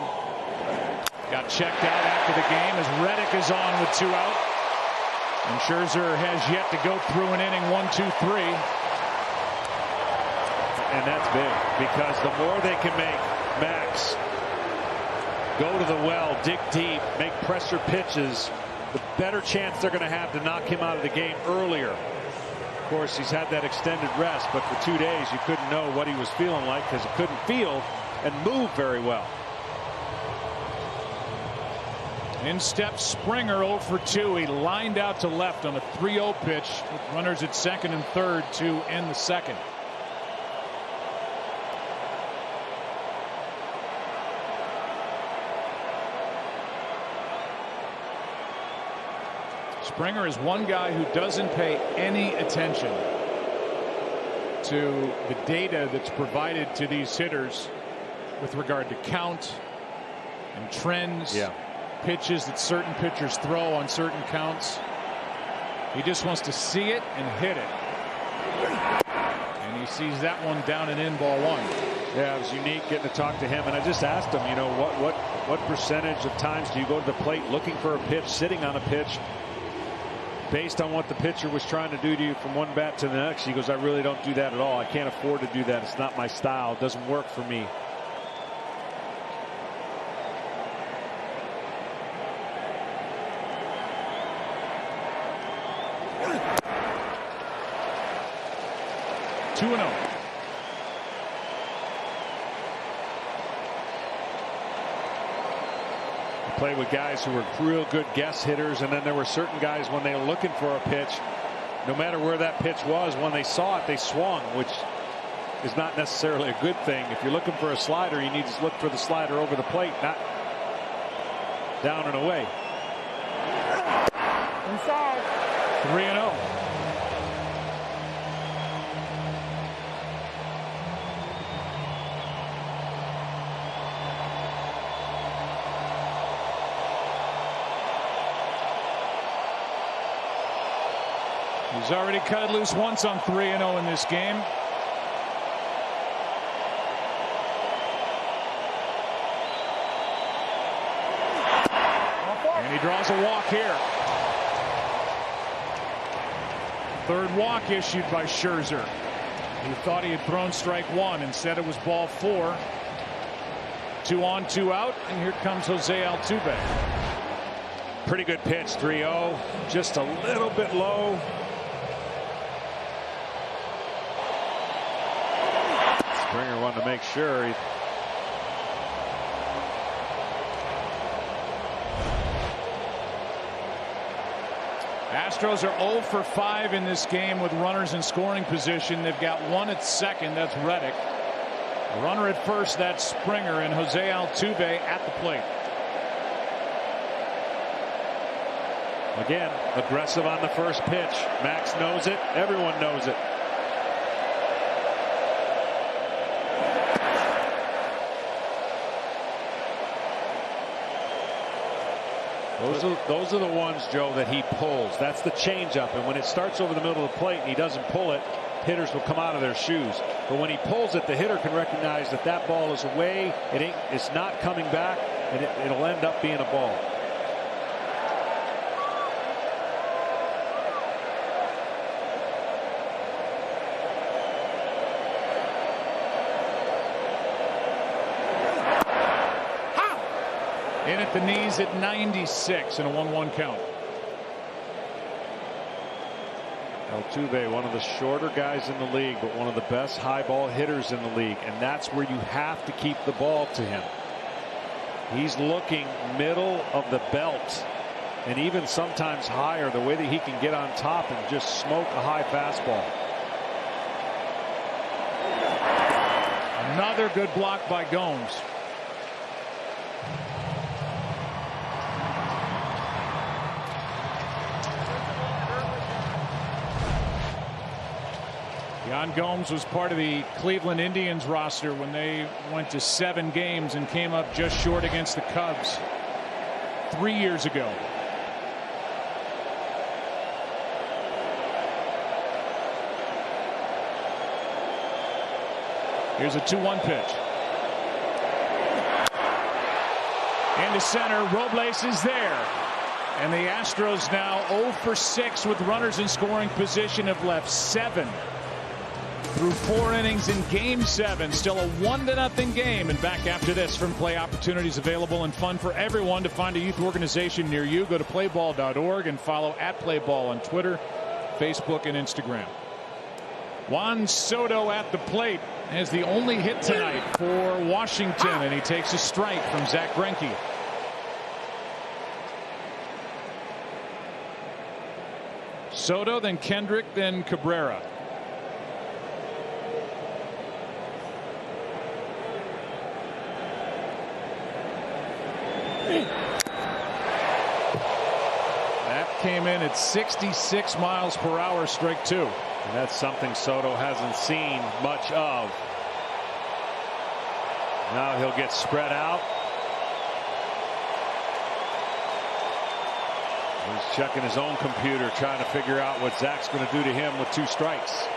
got checked out after the game as Reddick is on with 2 out. And Scherzer has yet to go through an inning. 1, 2, 3. And that's big, because the more they can make Max go to the well, dig deep, make pressure pitches, the better chance they're going to have to knock him out of the game earlier. Of course, he's had that extended rest, but for 2 days you couldn't know what he was feeling like because he couldn't feel and move very well. In steps Springer, 0 for 2. He lined out to left on a 3-0 pitch with runners at second and third to end the second. Springer is one guy who doesn't pay any attention to the data that's provided to these hitters with regard to count and trends. Pitches that certain pitchers throw on certain counts. He just wants to see it and hit it. And he sees that one down and in, ball 1. Yeah, it was unique getting to talk to him, and I just asked him, you know, what percentage of times do you go to the plate looking for a pitch, sitting on a pitch, based on what the pitcher was trying to do to you from one bat to the next? He goes, I really don't do that at all. I can't afford to do that. It's not my style. It doesn't work for me. Play with guys who were real good guess hitters, and then there were certain guys when they were looking for a pitch, no matter where that pitch was, when they saw it, they swung, which is not necessarily a good thing. If you're looking for a slider, you need to look for the slider over the plate, not down and away. Inside. 3-0. He's already cut it loose once on 3-0 in this game. And he draws a walk here. Third walk issued by Scherzer. He thought he had thrown strike 1. Instead, it was ball 4. 2 on, 2 out. And here comes Jose Altuve. Pretty good pitch, 3-0. Just a little bit low. Springer wanted to make sure. Astros are 0 for 5 in this game with runners in scoring position. They've got one at second. That's Reddick. A runner at first. That's Springer, and Jose Altuve at the plate. Again, aggressive on the first pitch. Max knows it. Everyone knows it. Those are the ones, Joe, that he pulls. That's the changeup, and when it starts over the middle of the plate and he doesn't pull it, hitters will come out of their shoes. But when he pulls it, the hitter can recognize that that ball is away. It's not coming back, and it'll end up being a ball. In at the knees at 96 and a 1-1 count. Altuve, one of the shorter guys in the league, but one of the best high ball hitters in the league, and that's where you have to keep the ball to him. He's looking middle of the belt and even sometimes higher, the way that he can get on top and just smoke a high fastball. Another good block by Gomes. Yan Gomes was part of the Cleveland Indians roster when they went to 7 games and came up just short against the Cubs 3 years ago. Here's a 2-1 pitch. Into center. Robles is there. And the Astros now 0 for 6 with runners in scoring position, have left 7 through 4 innings in Game 7. Still a 1-0 game. And back after this from play opportunities available and fun for everyone. To find a youth organization near you, go to playball.org and follow @playball on Twitter, Facebook, and Instagram. Juan Soto at the plate has the only hit tonight for Washington, and he takes a strike from Zach Greinke. Soto, then Kendrick, then Cabrera. That came in at 66 miles per hour, strike 2. And that's something Soto hasn't seen much of. Now he'll get spread out. He's checking his own computer, trying to figure out what Zach's going to do to him with 2 strikes.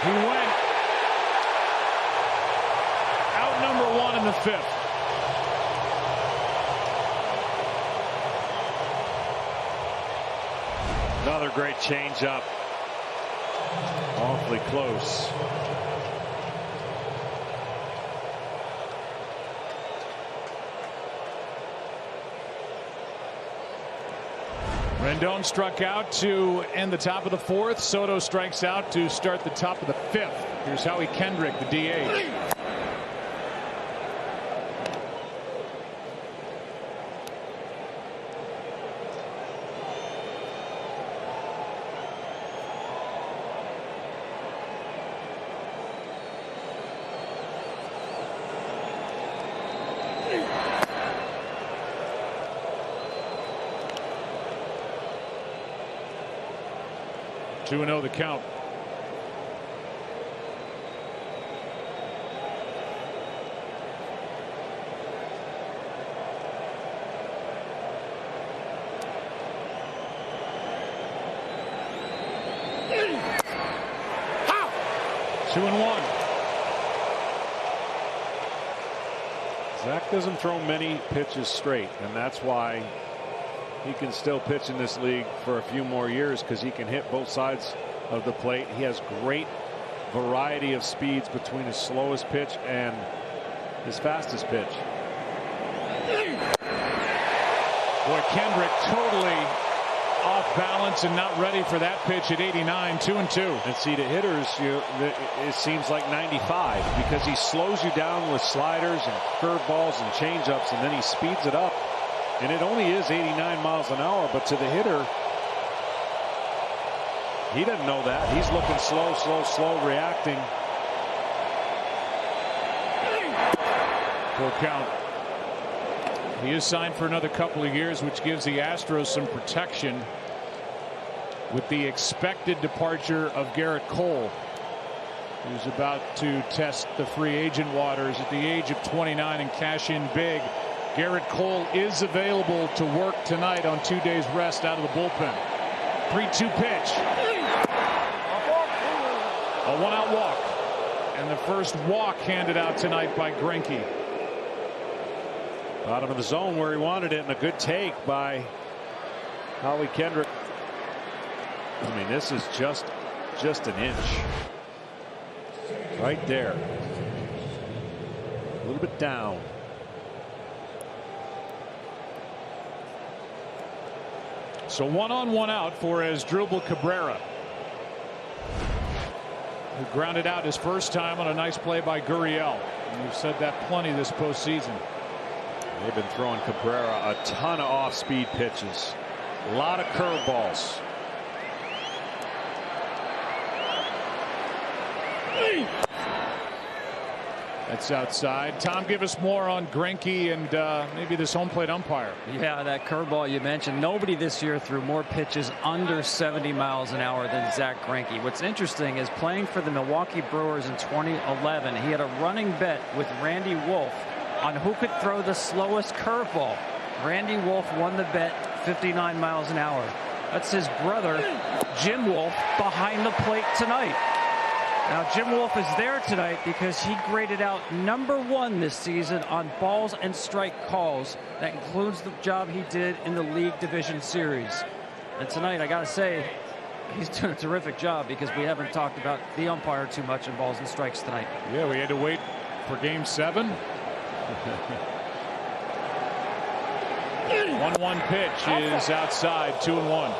He went out number 1 in the 5th. Another great changeup. Awfully close. Rendon struck out to end the top of the 4th. Soto strikes out to start the top of the 5th. Here's Howie Kendrick, the DH. Two 2-0 the count. How? 2-1. Zach doesn't throw many pitches straight, and that's why he can still pitch in this league for a few more years, because he can hit both sides of the plate. He has great variety of speeds between his slowest pitch and his fastest pitch. Boy, Kendrick totally off balance and not ready for that pitch at 89. 2-2. And see, to hitters, it seems like 95, because he slows you down with sliders and curveballs and changeups, and then he speeds it up. And it only is 89 miles an hour, but to the hitter, he doesn't know that. He's looking slow, reacting. Full count. He is signed for another couple of years, which gives the Astros some protection with the expected departure of Garrett Cole, who's about to test the free agent waters at the age of 29 and cash in big. Garrett Cole is available to work tonight on 2 days rest out of the bullpen. 3-2 pitch. A 1-out walk. And the first walk handed out tonight by Greinke. Bottom of the zone where he wanted it, and a good take by Howie Kendrick. I mean, this is just an inch. Right there. A little bit down. So 1 on 1 out for Asdrubal Cabrera, who grounded out his first time on a nice play by Gurriel. And we've said that plenty this postseason. They've been throwing Cabrera a ton of off-speed pitches. A lot of curveballs. That's outside. Tom, give us more on Greinke and maybe this home plate umpire. Yeah, that curveball you mentioned. Nobody this year threw more pitches under 70 miles an hour than Zack Greinke. What's interesting is playing for the Milwaukee Brewers in 2011, he had a running bet with Randy Wolf on who could throw the slowest curveball. Randy Wolf won the bet 59 miles an hour. That's his brother, Jim Wolf, behind the plate tonight. Now, Jim Wolf is there tonight because he graded out #1 this season on balls and strike calls. That includes the job he did in the League Division Series. And tonight, I got to say, he's doing a terrific job because we haven't talked about the umpire too much in balls and strikes tonight. Yeah, we had to wait for Game 7. 1-1 pitch is outside, 2-1.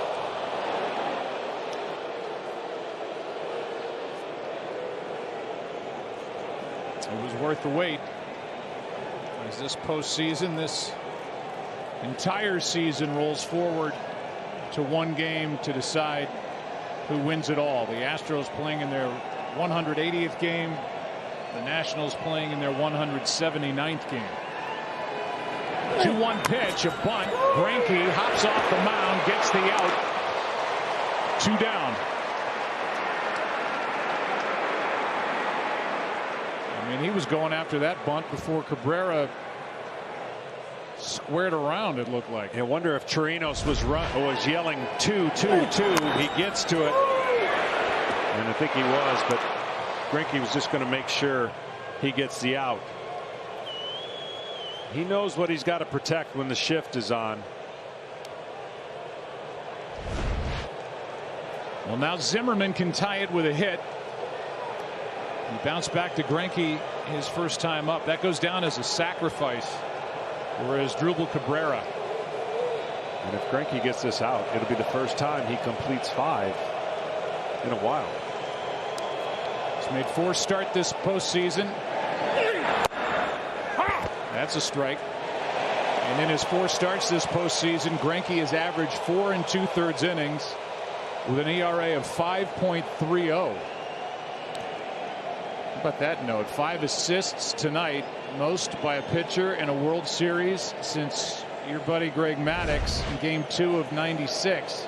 It was worth the wait. As this postseason, this entire season rolls forward to one game to decide who wins it all. The Astros playing in their 180th game. The Nationals playing in their 179th game. 2-1 pitch, a bunt. Greinke hops off the mound, gets the out. 2 down. I mean, he was going after that bunt before Cabrera squared around, it looked like. I wonder if Chirinos was yelling 2-2-2. He gets to it. And I think he was, but Greinke was just going to make sure he gets the out. He knows what he's got to protect when the shift is on. Well, now Zimmerman can tie it with a hit. He bounced back to Greinke his first time up. That goes down as a sacrifice. Whereas Drupal Cabrera. And if Greinke gets this out, it'll be the first time he completes 5 in a while. He's made 4 starts this postseason. That's a strike. And in his 4 starts this postseason, Greinke has averaged 4 2/3 innings with an ERA of 5.30. How about that note? 5 assists tonight, most by a pitcher in a World Series since your buddy Greg Maddux in Game 2 of '96.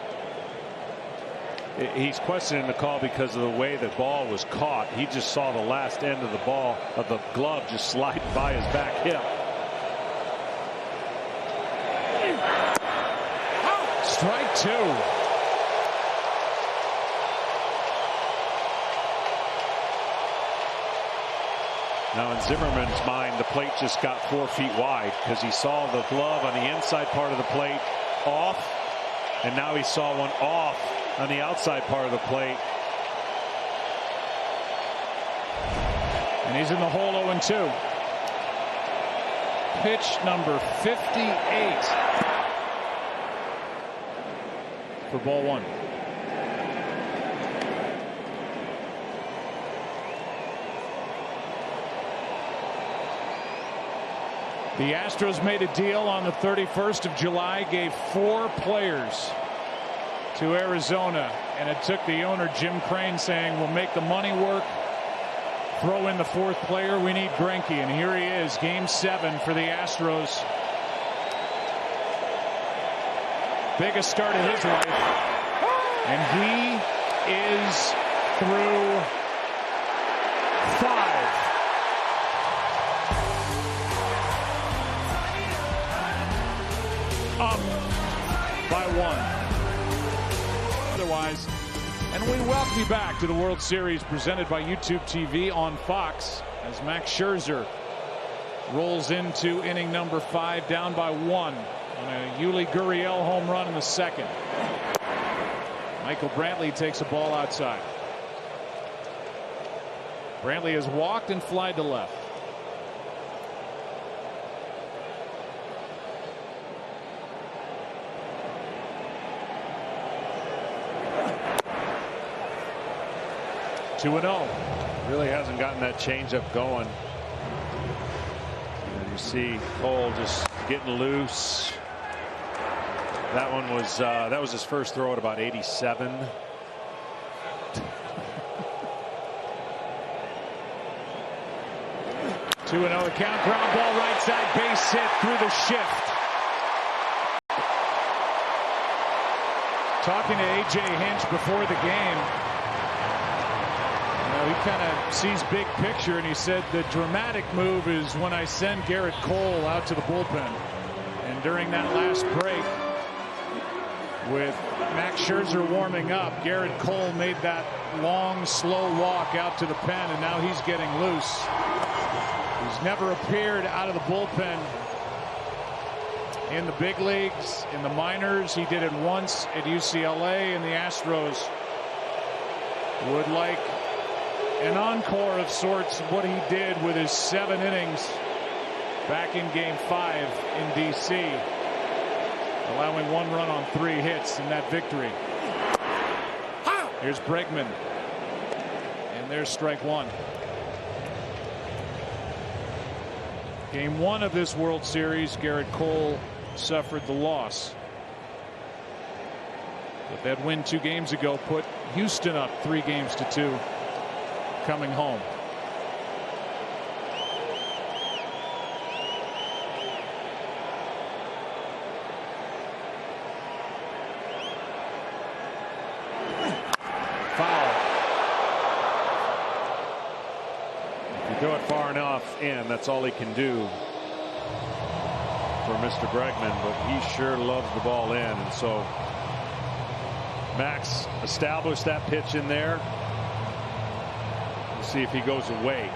He's questioning the call because of the way the ball was caught. He just saw the last end of the ball, of the glove, just slide by his back hip. Strike 2. Now in Zimmerman's mind, the plate just got 4 feet wide because he saw the glove on the inside part of the plate off, and now he saw one off on the outside part of the plate. And he's in the hole 0-2. Pitch number 58 for ball 1. The Astros made a deal on the 31st of July, gave 4 players to Arizona, and it took the owner, Jim Crane, saying, we'll make the money work. Throw in the 4th player. We need Greinke. And here he is, Game 7 for the Astros. Biggest start of his life. And he is through 5. Up by 1. Otherwise, and we welcome you back to the World Series presented by YouTube TV on Fox as Max Scherzer rolls into inning number 5 down by 1 on a Yuli Gurriel home run in the 2nd. Michael Brantley takes a ball outside. Brantley has walked and flied to left. (2-0). Really hasn't gotten that changeup going. And you see Cole just getting loose. That one was that was his first throw at about 87. 2-0 count. Ground ball right side, base hit through the shift. Talking to A.J. Hinch before the game, he kind of sees big picture, and he said the dramatic move is when I send Garrett Cole out to the bullpen. And during that last break, with Max Scherzer warming up, Garrett Cole made that long, slow walk out to the pen, and now he's getting loose. He's never appeared out of the bullpen in the big leagues, in the minors. He did it once at UCLA, and the Astros would like an encore of sorts of what he did with his 7 innings back in Game 5 in D.C., allowing 1 run on 3 hits in that victory. Here's Bregman, and there's strike 1. Game 1 of this World Series, Garrett Cole suffered the loss. But that win 2 games ago put Houston up 3-2 coming home. Foul. If you throw it far enough in, that's all he can do for Mr. Bregman, but he sure loves the ball in, and so Max established that pitch in there. We'll see if he goes away.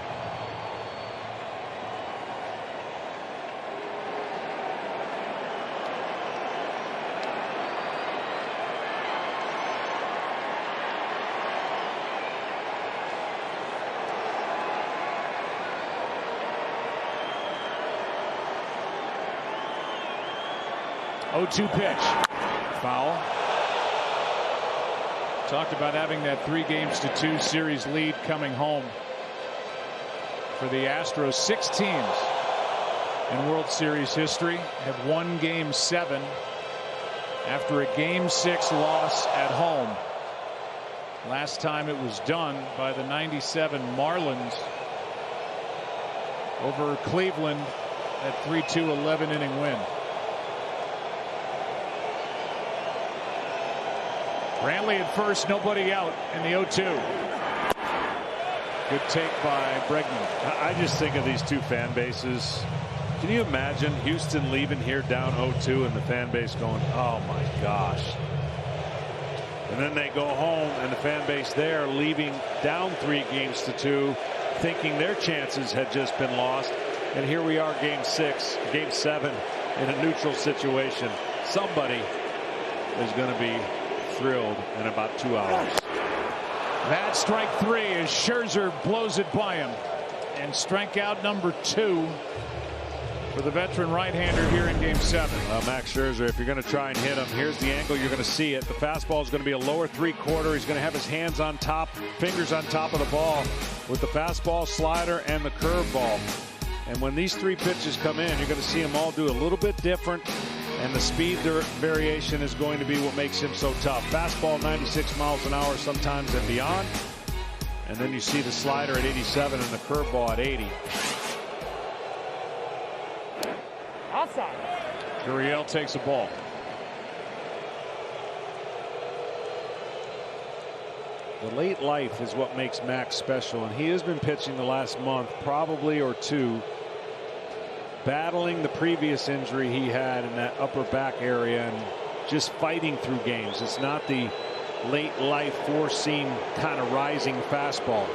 Oh-2 pitch. Foul. Talked about having that 3-2 series lead coming home for the Astros. 6 teams in World Series history have won Game 7 after a Game 6 loss at home. Last time it was done by the '97 Marlins over Cleveland, that 3-2 11-inning win. Brantley at first, nobody out in the 0-2. Good take by Bregman. I just think of these 2 fan bases. Can you imagine Houston leaving here down 0-2 and the fan base going, oh my gosh. And then they go home and the fan base there leaving down 3-2, thinking their chances had just been lost. And here we are, Game 7 in a neutral situation. Somebody is going to be thrilled in about 2 hours. That's strike 3 as Scherzer blows it by him. And strikeout number 2 for the veteran right-hander here in Game 7. Max Scherzer, if you're going to try and hit him, here's the angle you're going to see it. The fastball is going to be a lower 3/4. He's going to have his hands on top, fingers on top of the ball with the fastball, slider, and the curveball. And when these 3 pitches come in, you're going to see them all do a little bit different. And the speed variation is going to be what makes him so tough. Fastball 96 miles an hour sometimes and beyond. And then you see the slider at 87 and the curveball at 80. Outside. Gurriel takes a ball. The late life is what makes Max special, and he has been pitching the last month, probably or 2, battling the previous injury he had in that upper back area and just fighting through games. It's not the late life four-seam kind of rising fastball.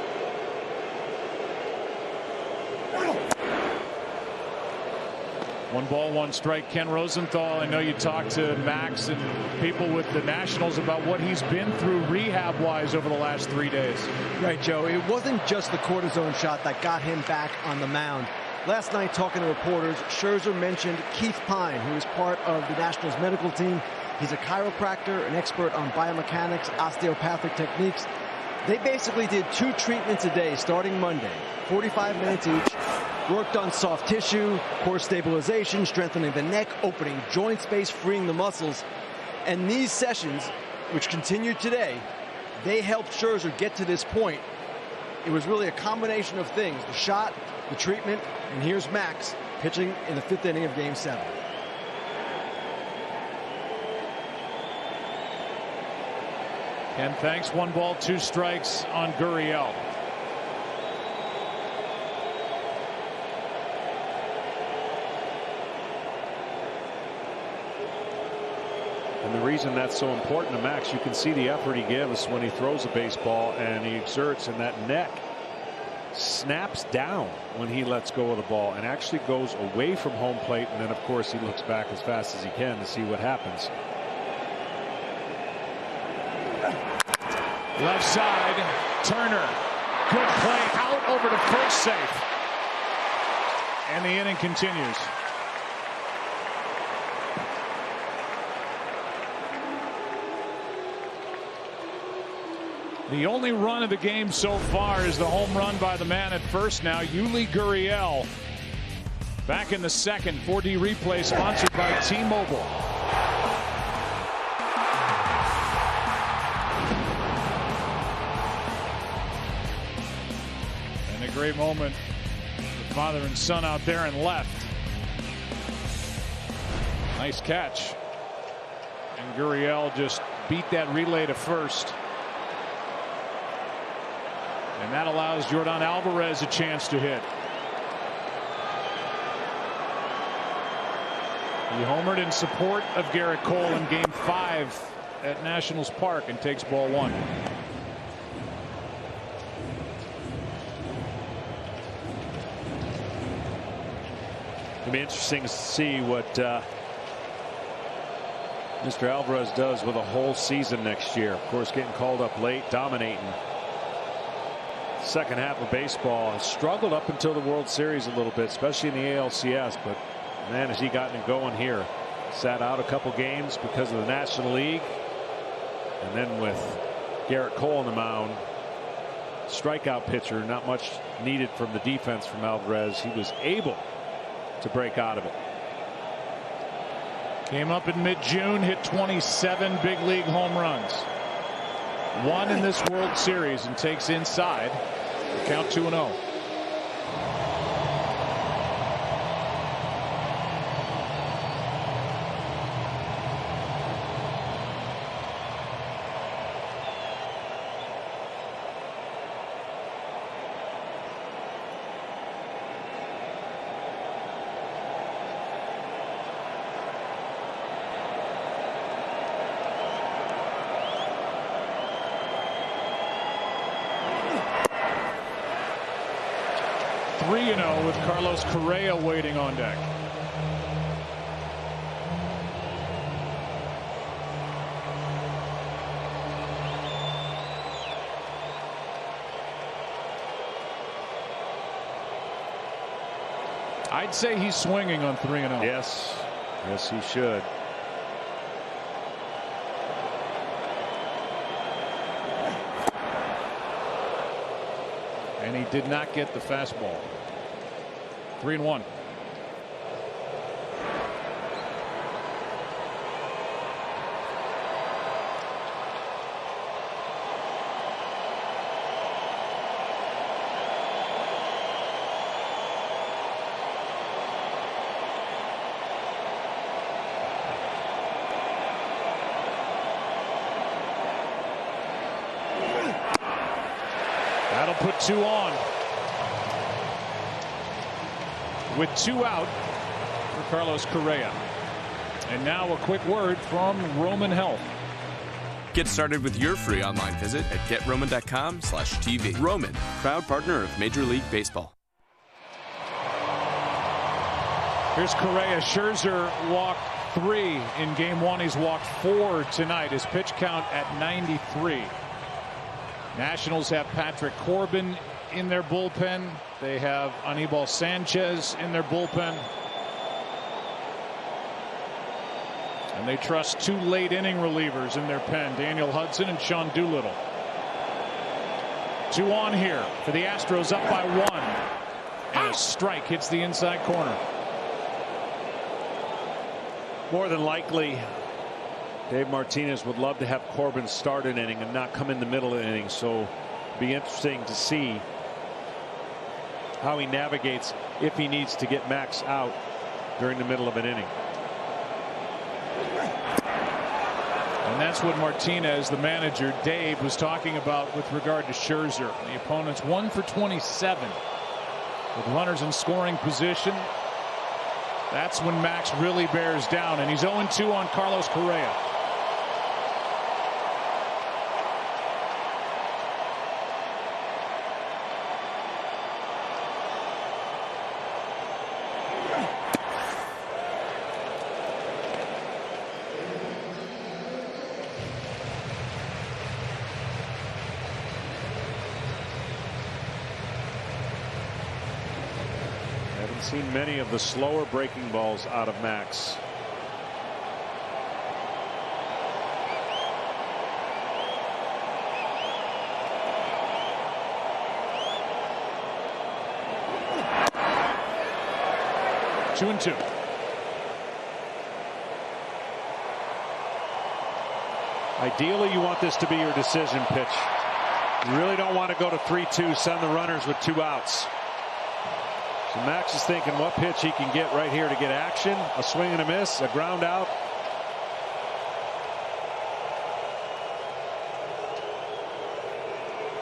One ball, 1 strike. Ken Rosenthal, I know you talked to Max and people with the Nationals about what he's been through rehab-wise over the last 3 days. Right, Joe. It wasn't just the cortisone shot that got him back on the mound. Last night, talking to reporters, Scherzer mentioned Keith Pine, who is part of the Nationals medical team. He's a chiropractor, an expert on biomechanics, osteopathic techniques. They basically did 2 treatments a day starting Monday, 45 minutes each. Worked on soft tissue, core stabilization, strengthening the neck, opening joint space, freeing the muscles. And these sessions, which continued today, they helped Scherzer get to this point. It was really a combination of things. The shot, the treatment, and here's Max pitching in the 5th inning of Game 7. And thanks, 1 ball, 2 strikes on Gurriel. And the reason that's so important to Max, you can see the effort he gives when he throws a baseball, and he exerts, and that neck snaps down when he lets go of the ball and actually goes away from home plate. And then, of course, he looks back as fast as he can to see what happens. Left side, Turner. Good play out over to first, safe. And the inning continues. The only run of the game so far is the home run by the man at first now, Yuli Gurriel. Back in the second, 4D replay sponsored by T-Mobile. And a great moment. The father and son out there and left. Nice catch. And Gurriel just beat that relay to first. And that allows Jordan Alvarez a chance to hit. He homered in support of Garrett Cole in Game 5 at Nationals Park and takes ball 1. It'll be interesting to see what Mr. Alvarez does with a whole season next year. Of course, getting called up late, dominating. Second half of baseball, has struggled up until the World Series a little bit, especially in the ALCS, but man, has he gotten it going here. Sat out a couple games because of the National League, and then with Garrett Cole on the mound, strikeout pitcher, not much needed from the defense from Alvarez. He was able to break out of it. Came up in mid-June, hit 27 big league home runs. 1 in this World Series, and takes inside. Count 2-0. With Carlos Correa waiting on deck. I'd say he's swinging on 3-0. Yes, yes, he should. And he did not get the fastball. 3-1. That'll put 2 on. With 2 out for Carlos Correa. And now a quick word from Roman Health. Get started with your free online visit at GetRoman.com/TV. Roman, proud partner of Major League Baseball. Here's Correa. Scherzer walked 3 in Game 1. He's walked 4 tonight. His pitch count at 93. Nationals have Patrick Corbin in their bullpen. They have Anibal Sanchez in their bullpen. And they trust 2 late inning relievers in their pen, Daniel Hudson and Sean Doolittle. 2 on here for the Astros, up by 1. And a strike hits the inside corner. More than likely, Dave Martinez would love to have Corbin start an inning and not come in the middle of the inning. So it'll be interesting to see how he navigates if he needs to get Max out during the middle of an inning. And that's what Martinez, the manager, Dave, was talking about with regard to Scherzer. The opponent's 1 for 27 with runners in scoring position. That's when Max really bears down, and he's 0-2 on Carlos Correa. Seen many of the slower breaking balls out of Max. Two and two. Ideally, you want this to be your decision pitch. You really don't want to go to 3-2, send the runners with 2 outs. So Max is thinking what pitch he can get right here to get action. A swing and a miss, a ground out.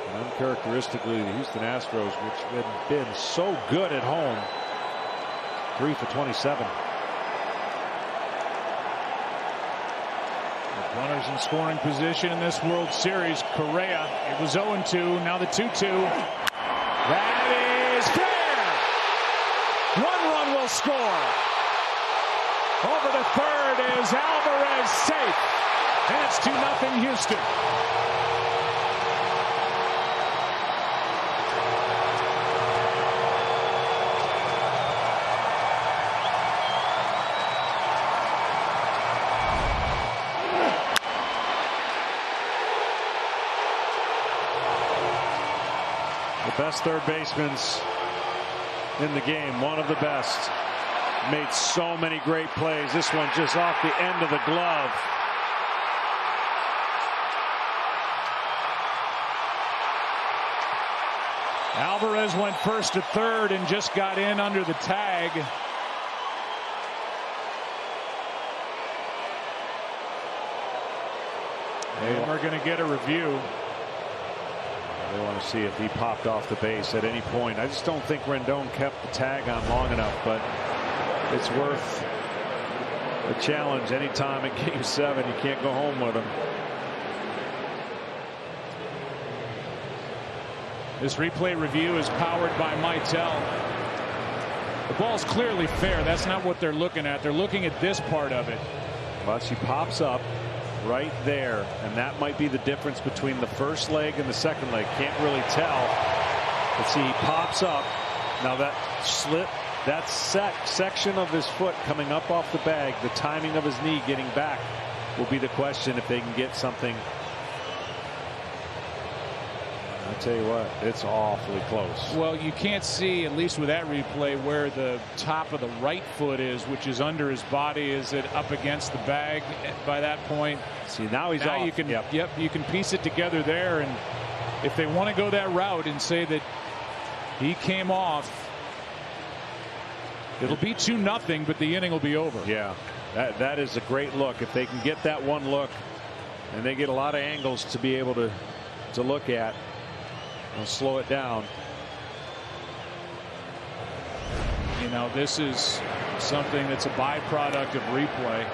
And uncharacteristically, the Houston Astros, which had been so good at home, 3 for 27. With runners in scoring position in this World Series, Correa, it was 0-2, now the 2-2. That is fair. 1 run will score. Over to third is Alvarez, safe. And it's 2-0 Houston. The best third baseman's in the game, one of the best. Made so many great plays. This one just off the end of the glove. Alvarez went first to third and just got in under the tag. And we're going to get a review. They want to see if he popped off the base at any point. I just don't think Rendon kept the tag on long enough, but it's worth a challenge anytime in Game 7. You can't go home with him. This replay review is powered by Mitel. The ball's clearly fair. That's not what they're looking at. They're looking at this part of it. Well, she pops up right there, and that might be the difference between the first leg and the second leg. Can't really tell. But see, he pops up. Now that slip, that section of his foot coming up off the bag, the timing of his knee getting back will be the question if they can get something. I'll tell you what, it's awfully close. Well, you can't see, at least with that replay, where the top of the right foot is, which is under his body. Is it up against the bag by that point? See, now he's off. You can, yep, you can piece it together there. And if they want to go that route and say that he came off, it'll be 2-0, but the inning will be over. Yeah, that is a great look. If they can get that one look, and they get a lot of angles to be able to look at, they'll slow it down. You know, this is something that's a byproduct of replay.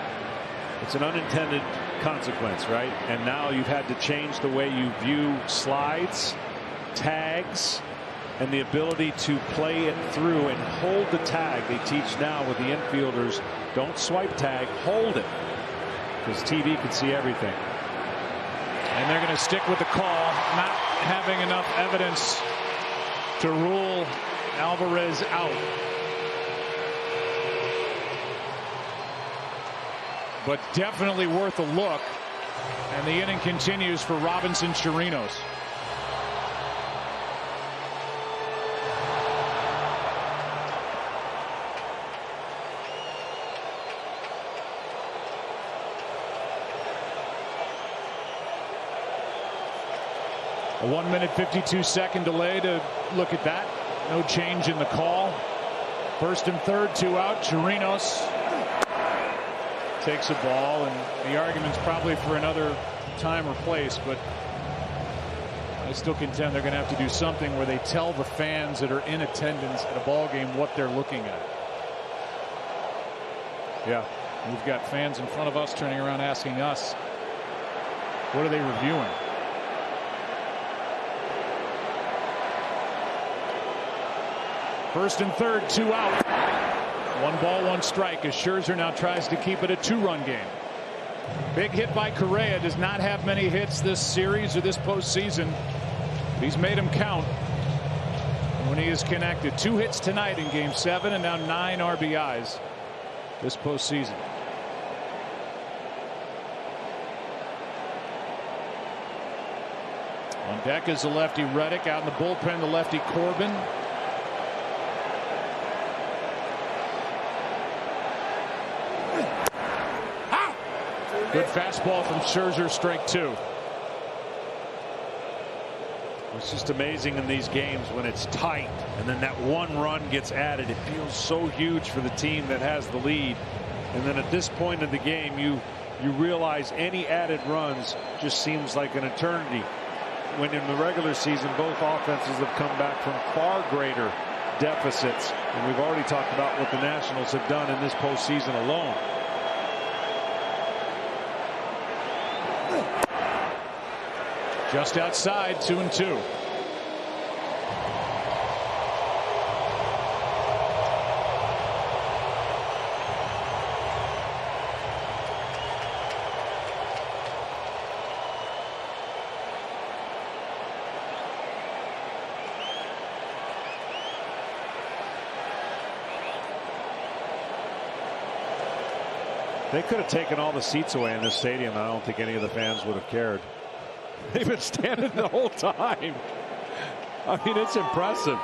It's an unintended consequence, right? And now you've had to change the way you view slides, tags, and the ability to play it through and hold the tag. They teach now with the infielders, don't swipe tag, hold it, because TV can see everything. And they're going to stick with the call, not having enough evidence to rule Alvarez out. But definitely worth a look. And the inning continues for Robinson Chirinos. A 1-minute 52-second delay to look at that No change in the call. First and third, 2 out. Chirinos takes a ball, and the argument's probably for another time or place, but I still contend they're going to have to do something where they tell the fans that are in attendance at a ball game what they're looking at. Yeah, we've got fans in front of us turning around asking us, what are they reviewing? First and third, 2 out. 1 ball, 1 strike as Scherzer now tries to keep it a 2-run game. Big hit by Correa. Does not have many hits this series or this postseason. He's made them count when he is connected. 2 hits tonight in Game 7 and now 9 RBIs this postseason. On deck is the lefty Reddick. Out in the bullpen, the lefty Corbin. Good fastball from Scherzer, strike 2. It's just amazing in these games when it's tight and then that 1 run gets added. It feels so huge for the team that has the lead. And then at this point in the game, you realize any added runs just seems like an eternity. When in the regular season, both offenses have come back from far greater deficits. And we've already talked about what the Nationals have done in this postseason alone. Just outside, 2-2. They could have taken all the seats away in this stadium. I don't think any of the fans would have cared. They've been standing the whole time. I mean, it's impressive.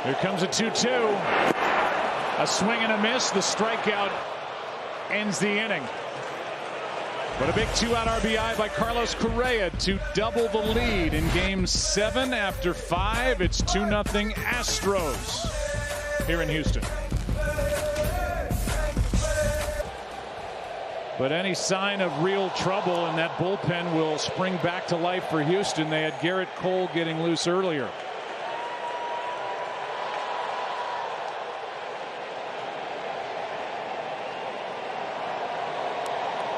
Here comes a 2-2. A swing and a miss. The strikeout ends the inning. But a big 2-out RBI by Carlos Correa to double the lead in Game 7 after 5. It's 2-0 Astros here in Houston. But any sign of real trouble in that bullpen will spring back to life for Houston. They had Garrett Cole getting loose earlier.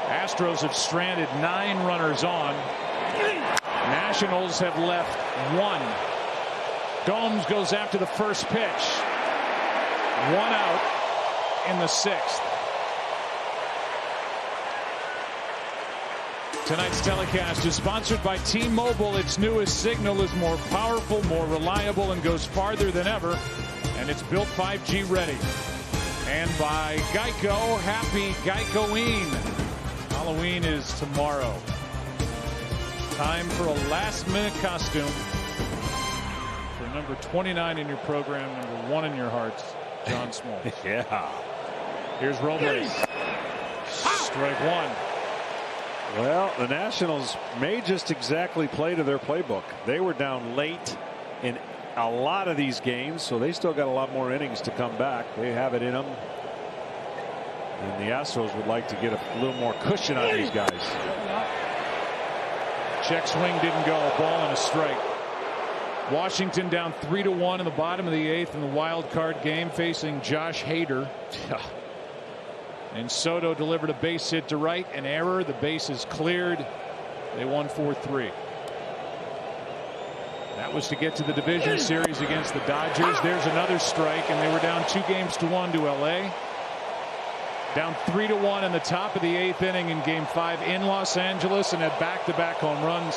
Astros have stranded 9 runners on. Nationals have left 1. Gomes goes after the first pitch. 1 out in the 6th. Tonight's telecast is sponsored by T-Mobile. Its newest signal is more powerful, more reliable, and goes farther than ever. And it's built 5G ready. And by Geico, happy Geicoing. Halloween is tomorrow. Time for a last-minute costume for number 29 in your program, number 1 in your hearts, John Small. Yeah. Here's Robles. Strike 1. Well, the Nationals may just exactly play to their playbook. They were down late in a lot of these games, so they still got a lot more innings to come back. They have it in them. And the Astros would like to get a little more cushion on these guys. Check swing didn't go. A ball and a strike. Washington down 3-1 in the bottom of the 8th in the wild card game, facing Josh Hader. And Soto delivered a base hit to right, an error. The base is cleared. They won 4-3. That was to get to the division series against the Dodgers. There's another strike, and they were down 2-1 to LA. Down 3-1 in the top of the 8th inning in Game 5 in Los Angeles, and had back-to-back home runs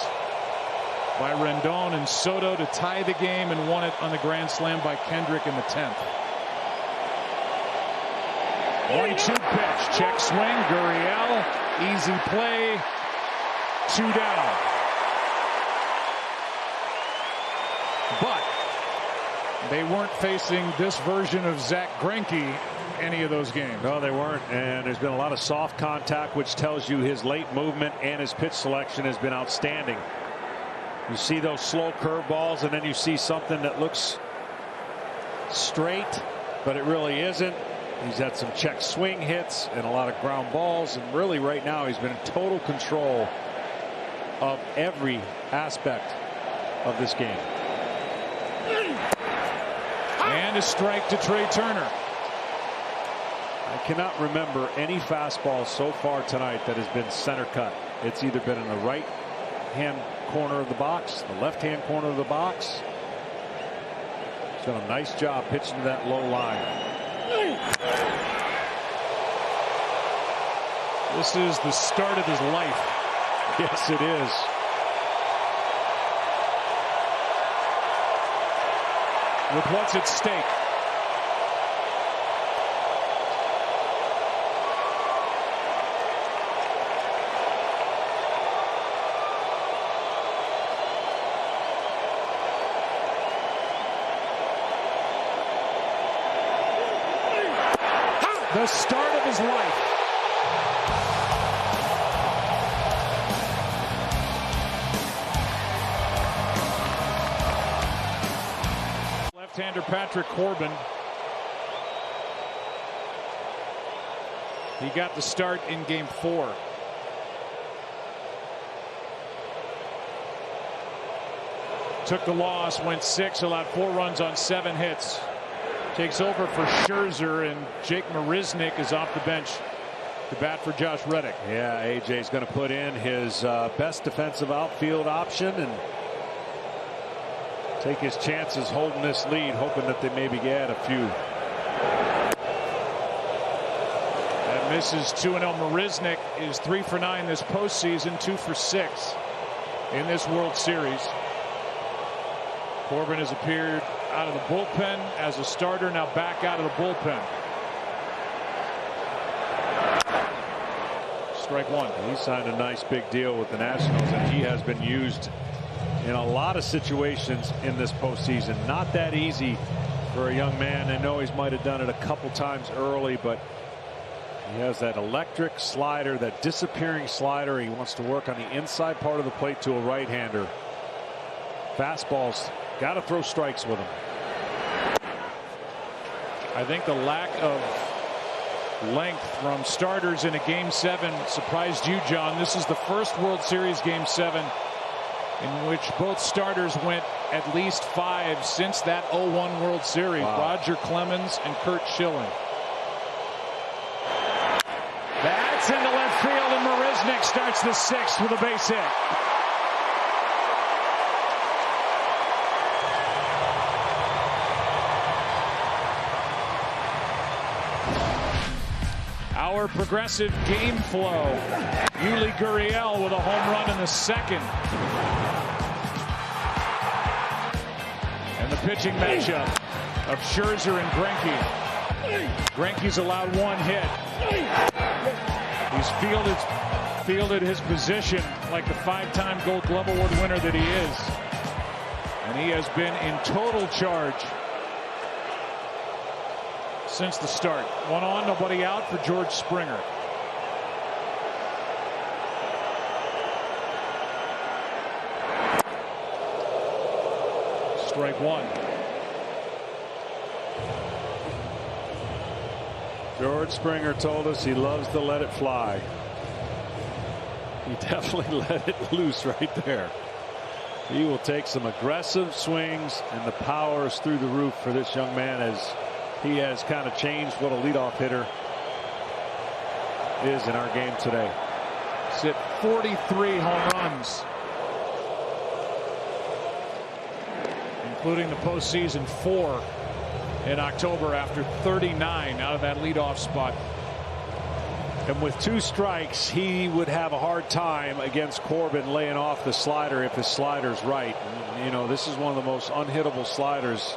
by Rendon and Soto to tie the game, and won it on the grand slam by Kendrick in the 10th. 1-2 pitch. Check swing. Gurriel. Easy play. 2 down. But they weren't facing this version of Zach Greinke any of those games. No, they weren't. And there's been a lot of soft contact, which tells you his late movement and his pitch selection has been outstanding. You see those slow curveballs, and then you see something that looks straight, but it really isn't. He's had some check swing hits and a lot of ground balls, and really right now he's been in total control of every aspect of this game. And a strike to Trey Turner. I cannot remember any fastball so far tonight that has been center cut. It's either been in the right hand corner of the box, the left hand corner of the box. He's done a nice job pitching to that low line. This is the start of his life. Yes, it is. With what's at stake. The start of his life. Left-hander Patrick Corbin. He got the start in game 4. Took the loss, went 6, allowed 4 runs on 7 hits. Takes over for Scherzer, and Jake Marisnick is off the bench to bat for Josh Reddick. Yeah, AJ's going to put in his best defensive outfield option and take his chances holding this lead, hoping that they maybe add a few. That misses 2-0. Marisnick is 3 for 9 this postseason, 2 for 6 in this World Series. Corbin has appeared out of the bullpen as a starter, now back out of the bullpen. Strike 1. He signed a nice big deal with the Nationals, and he has been used in a lot of situations in this postseason. Not that easy for a young man. I know he might have done it a couple times early, but he has that electric slider, that disappearing slider. He wants to work on the inside part of the plate to a right-hander. Fastballs, got to throw strikes with him. I think the lack of length from starters in a game 7 surprised you, John. This is the first World Series game 7 in which both starters went at least 5 since that 0-1 World Series. Wow. Roger Clemens and Curt Schilling. That's into left field, and Marisnick starts the 6th with a base hit. Our progressive game flow. Yuli Gurriel with a home run in the 2nd. And the pitching matchup of Scherzer and Greinke. Greinke's allowed 1 hit. He's fielded his position like the 5-time Gold Glove Award winner that he is. And he has been in total charge since the start. 1 on, nobody out for George Springer. Strike 1. George Springer told us he loves to let it fly. He definitely let it loose right there. He will take some aggressive swings, and the power is through the roof for this young man as he has kind of changed what a leadoff hitter is in our game today. He's hit 43 home runs, including the postseason 4 in October after 39 out of that leadoff spot. And with 2 strikes, he would have a hard time against Corbin laying off the slider if his slider's right. And, you know, this is one of the most unhittable sliders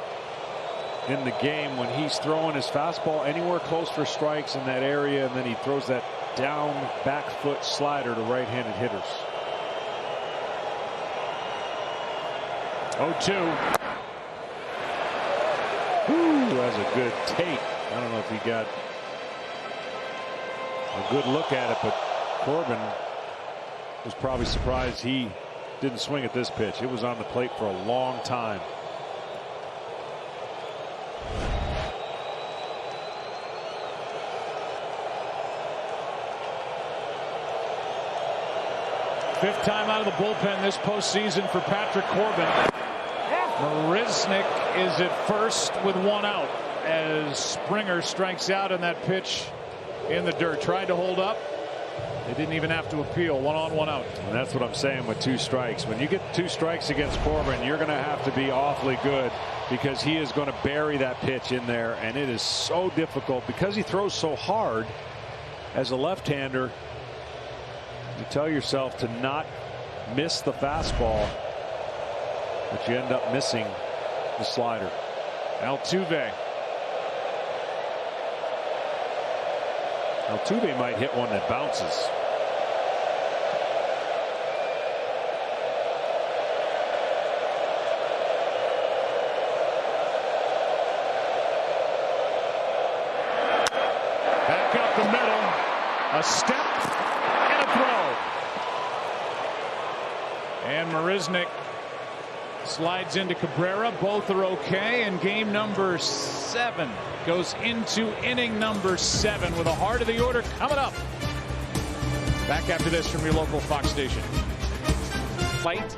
in the game. When he's throwing his fastball anywhere close for strikes in that area, and then he throws that down back foot slider to right-handed hitters. 0-2. Ooh, that's a good take. I don't know if he got a good look at it, but Corbin was probably surprised he didn't swing at this pitch. It was on the plate for a long time. Fifth time out of the bullpen this postseason for Patrick Corbin. Marisnick is at first with one out as Springer strikes out on that pitch in the dirt. Tried to hold up. They didn't even have to appeal. 1 on, 1 out. And that's what I'm saying with 2 strikes. When you get 2 strikes against Corbin, you're going to have to be awfully good, because he is going to bury that pitch in there, and it is so difficult because he throws so hard as a left-hander. You tell yourself to not miss the fastball, but you end up missing the slider. Altuve. Altuve might hit one that bounces. Back up the middle. A step and a throw. And Marisnick slides into Cabrera. Both are okay. And game number 7 goes into inning number 7 with a heart of the order coming up. Back after this from your local Fox station. Fight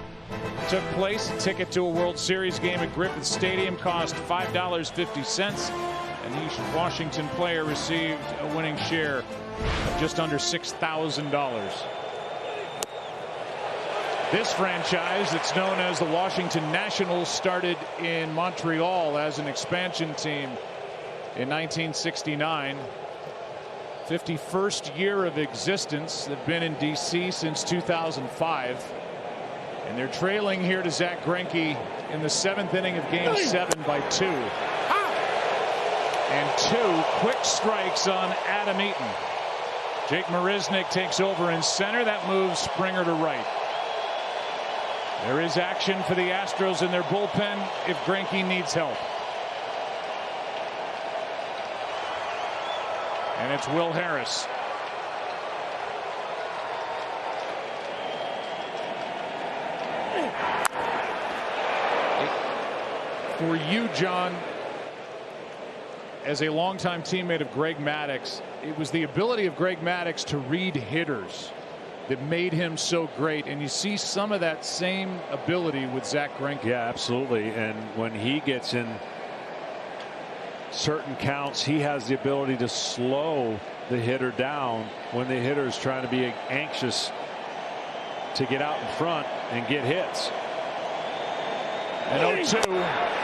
took place. A ticket to a World Series game at Griffith Stadium cost $5.50. And each Washington player received a winning share of just under $6,000. This franchise, that's known as the Washington Nationals, started in Montreal as an expansion team in 1969. 51st year of existence. They've been in D.C. since 2005. And they're trailing here to Zach Greinke in the 7th inning of Game 7 by 2. And 2 quick strikes on Adam Eaton. Jake Marisnick takes over in center. That moves Springer to right. There is action for the Astros in their bullpen if Greinke needs help. And it's Will Harris. For you, John, as a longtime teammate of Greg Maddux, it was the ability of Greg Maddux to read hitters that made him so great, and you see some of that same ability with Zach Greinke. Yeah, absolutely. And when he gets in certain counts, he has the ability to slow the hitter down when the hitter is trying to be anxious to get out in front and get hits. And 0-2.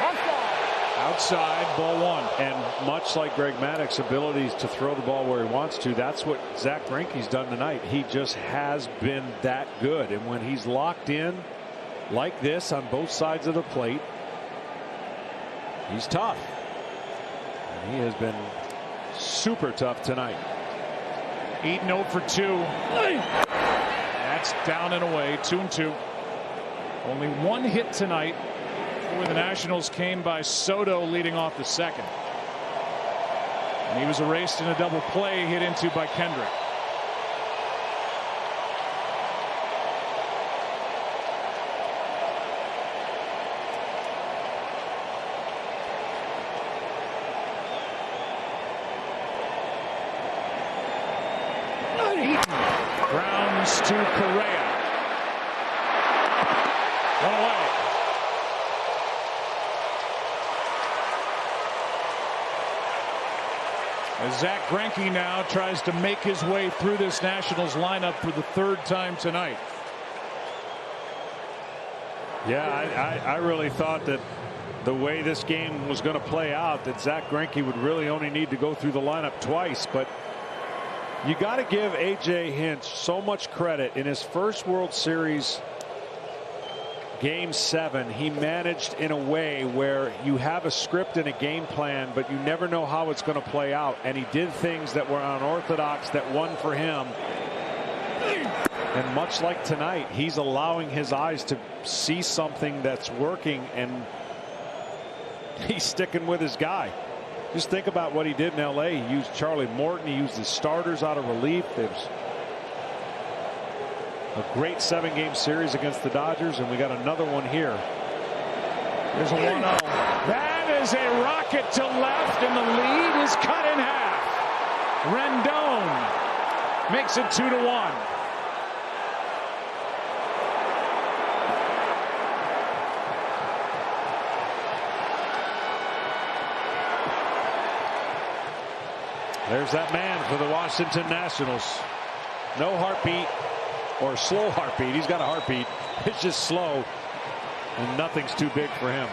Outside, ball 1. And much like Greg Maddux' abilities to throw the ball where he wants to, that's what Zach Greinke's done tonight. He just has been that good. And when he's locked in like this on both sides of the plate, he's tough. And he has been super tough tonight. Eaton 0 for 2. That's down and away. 2-2. Only 1 hit tonight for the Nationals came by Soto leading off the 2nd. And he was erased in a double play hit into by Kendrick. Grounds to Correa. 1 away. As Zach Greinke now tries to make his way through this Nationals lineup for the 3rd time tonight. Yeah, I really thought that the way this game was going to play out, that Zach Greinke would really only need to go through the lineup twice. But you got to give A.J. Hinch so much credit. In his first World Series Game 7, he managed in a way where you have a script and a game plan, but you never know how it's going to play out. And he did things that were unorthodox that won for him. And much like tonight, he's allowing his eyes to see something that's working, and he's sticking with his guy. Just think about what he did in L.A. He used Charlie Morton. He used his starters out of relief. There's a great 7-game series against the Dodgers, and we got another one here. There's a 1-0. That is a rocket to left, and the lead is cut in half. Rendon makes it 2-1. There's that man for the Washington Nationals. No heartbeat, or slow heartbeat. He's got a heartbeat. It's just slow, and nothing's too big for him.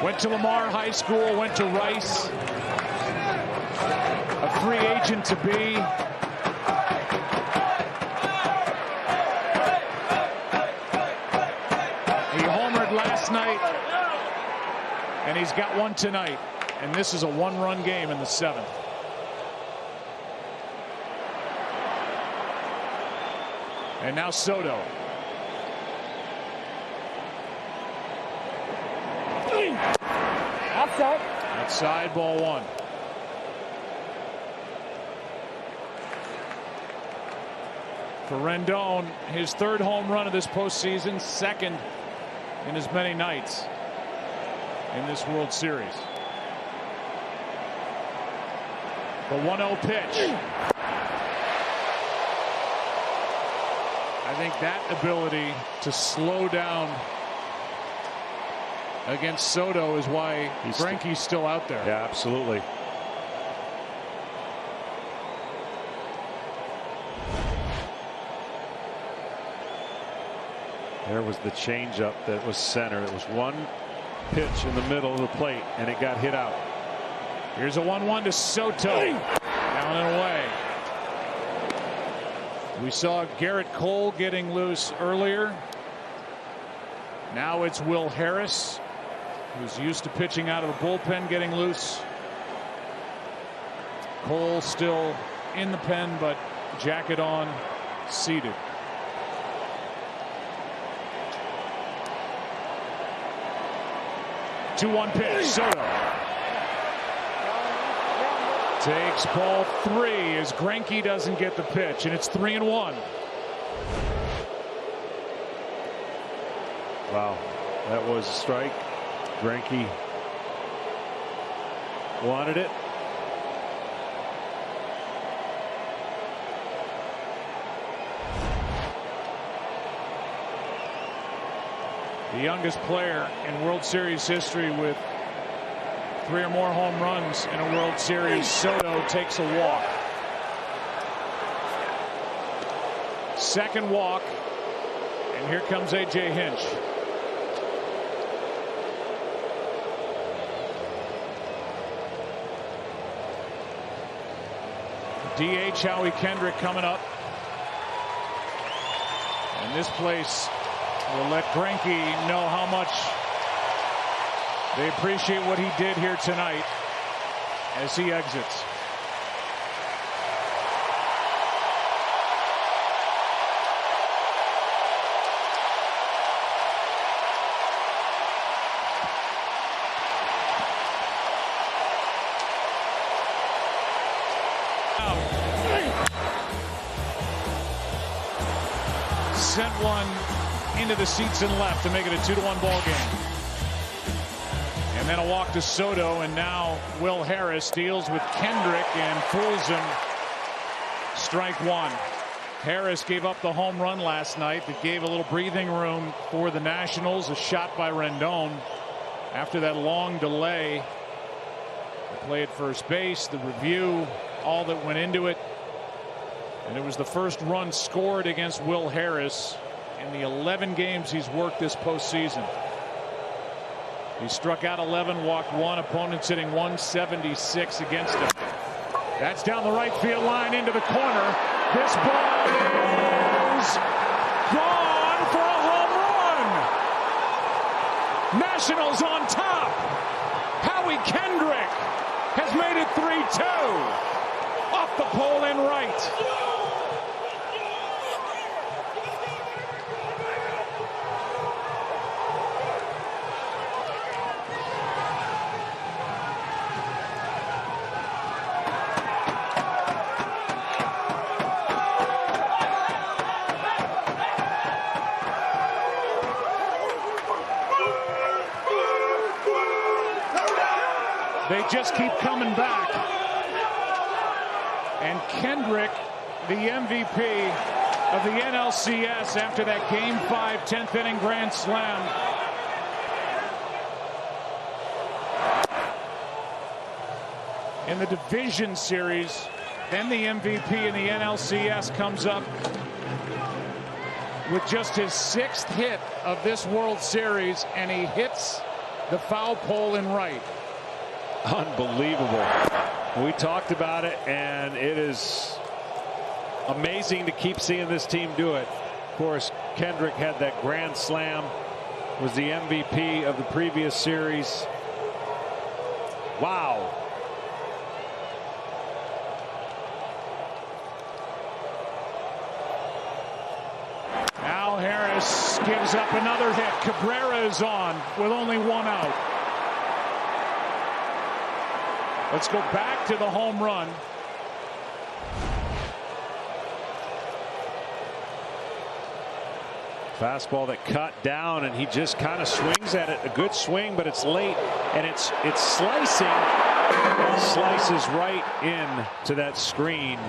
Went to Lamar High School, went to Rice. A free agent to be. He homered last night, and he's got one tonight. And this is a 1-run game in the 7th. And now Soto. Outside. Outside, ball 1. For Rendon, his 3rd home run of this postseason, 2nd in as many nights in this World Series. The 1-0 pitch. I think that ability to slow down against Soto is why Greinke's still out there. Yeah, absolutely. There was the changeup that was center. It was one pitch in the middle of the plate, and it got hit out. Here's a 1-1 to Soto. Down and away. We saw Garrett Cole getting loose earlier. Now it's Will Harris, who's used to pitching out of the bullpen, getting loose. Cole still in the pen, but jacket on, seated. Two-one pitch. Soto takes ball 3 as Greinke doesn't get the pitch, and it's 3-1. Wow, that was a strike. Greinke wanted it. The youngest player in World Series history with 3 or more home runs in a World Series. Soto takes a walk. Second walk, and here comes A.J. Hinch. DH Howie Kendrick coming up. And this place will let Greinke know how much they appreciate what he did here tonight as he exits. Sent one into the seats and left to make it a 2-1 ball game. And then a walk to Soto, and now Will Harris deals with Kendrick and fools him. Strike 1. Harris gave up the home run last night that gave a little breathing room for the Nationals. A shot by Rendon after that long delay. The play at first base, the review, all that went into it. And it was the first run scored against Will Harris in the 11 games he's worked this postseason. He struck out 11, walked 1. Opponents hitting 176 against him. That's down the right field line into the corner. This ball is gone for a home run. Nationals on top. Howie Kendrick has made it 3-2. Off the pole in right. They just keep coming back. And Kendrick, the MVP of the NLCS after that Game 5 10th inning grand slam. In the division series, then the MVP in the NLCS comes up with just his 6th hit of this World Series, and he hits the foul pole in right. Unbelievable. We talked about it, and it is amazing to keep seeing this team do it. Of course, Kendrick had that grand slam, was the MVP of the previous series. Wow. Al Harris gives up another hit. Cabrera is on with only 1 out. Let's go back to the home run. Fastball that cut down, and he just kind of swings at it. A good swing, but it's late, and it's slicing. Slices right in to that screen.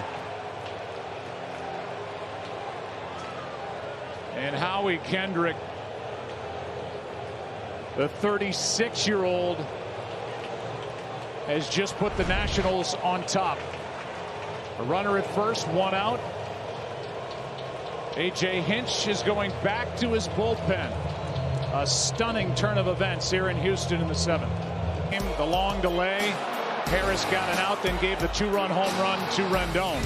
And Howie Kendrick, the 36-year-old, has just put the Nationals on top. A runner at first, 1 out. A.J. Hinch is going back to his bullpen. A stunning turn of events here in Houston in the 7th. The long delay. Harris got an out, then gave the 2-run home run to Rendon.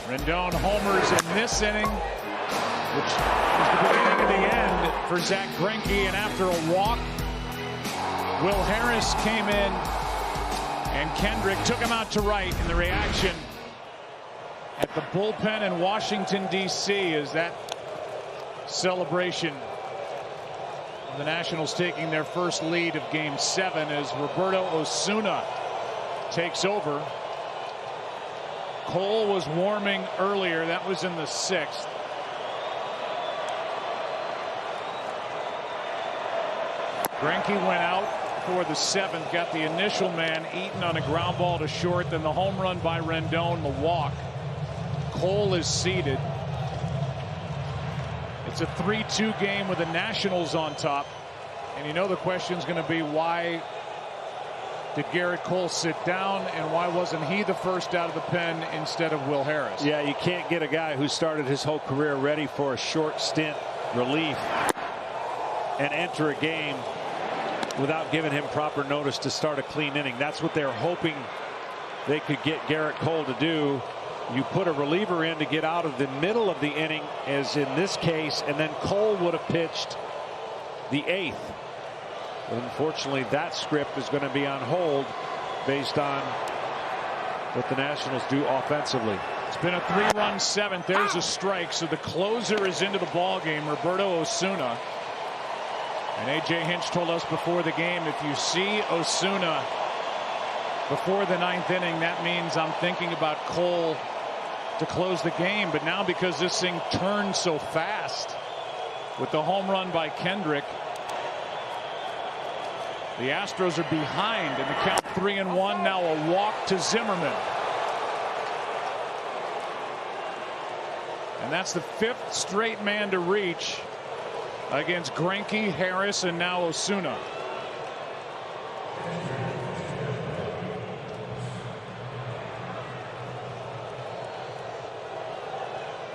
Rendon homers in this inning, which is the beginning of the end for Zack Greinke. And after a walk, Will Harris came in, and Kendrick took him out to right. In the reaction at the bullpen in Washington, D.C. is that celebration of the Nationals taking their first lead of Game 7 as Roberto Osuna takes over. Cole was warming earlier. That was in the 6th. Greinke went out for the 7th, got the initial man eaten on a ground ball to short, then the home run by Rendon, the walk. Cole is seated. It's a 3-2 game with the Nationals on top. And you know the question's going to be, why did Garrett Cole sit down, and why wasn't he the first out of the pen instead of Will Harris? Yeah, you can't get a guy who started his whole career ready for a short stint relief and enter a game without giving him proper notice to start a clean inning. That's what they're hoping they could get Garrett Cole to do. You put a reliever in to get out of the middle of the inning, as in this case, and then Cole would have pitched the 8th. But unfortunately, that script is going to be on hold based on what the Nationals do offensively. It's been a 3-run 7th. There's a strike, so the closer is into the ball game, Roberto Osuna. And A.J. Hinch told us before the game, if you see Osuna before the 9th inning, that means I'm thinking about Cole to close the game. But now, because this thing turned so fast with the home run by Kendrick, the Astros are behind in the count 3-1. Now a walk to Zimmerman. And that's the 5th straight man to reach against Greinke, Harris, and now Osuna.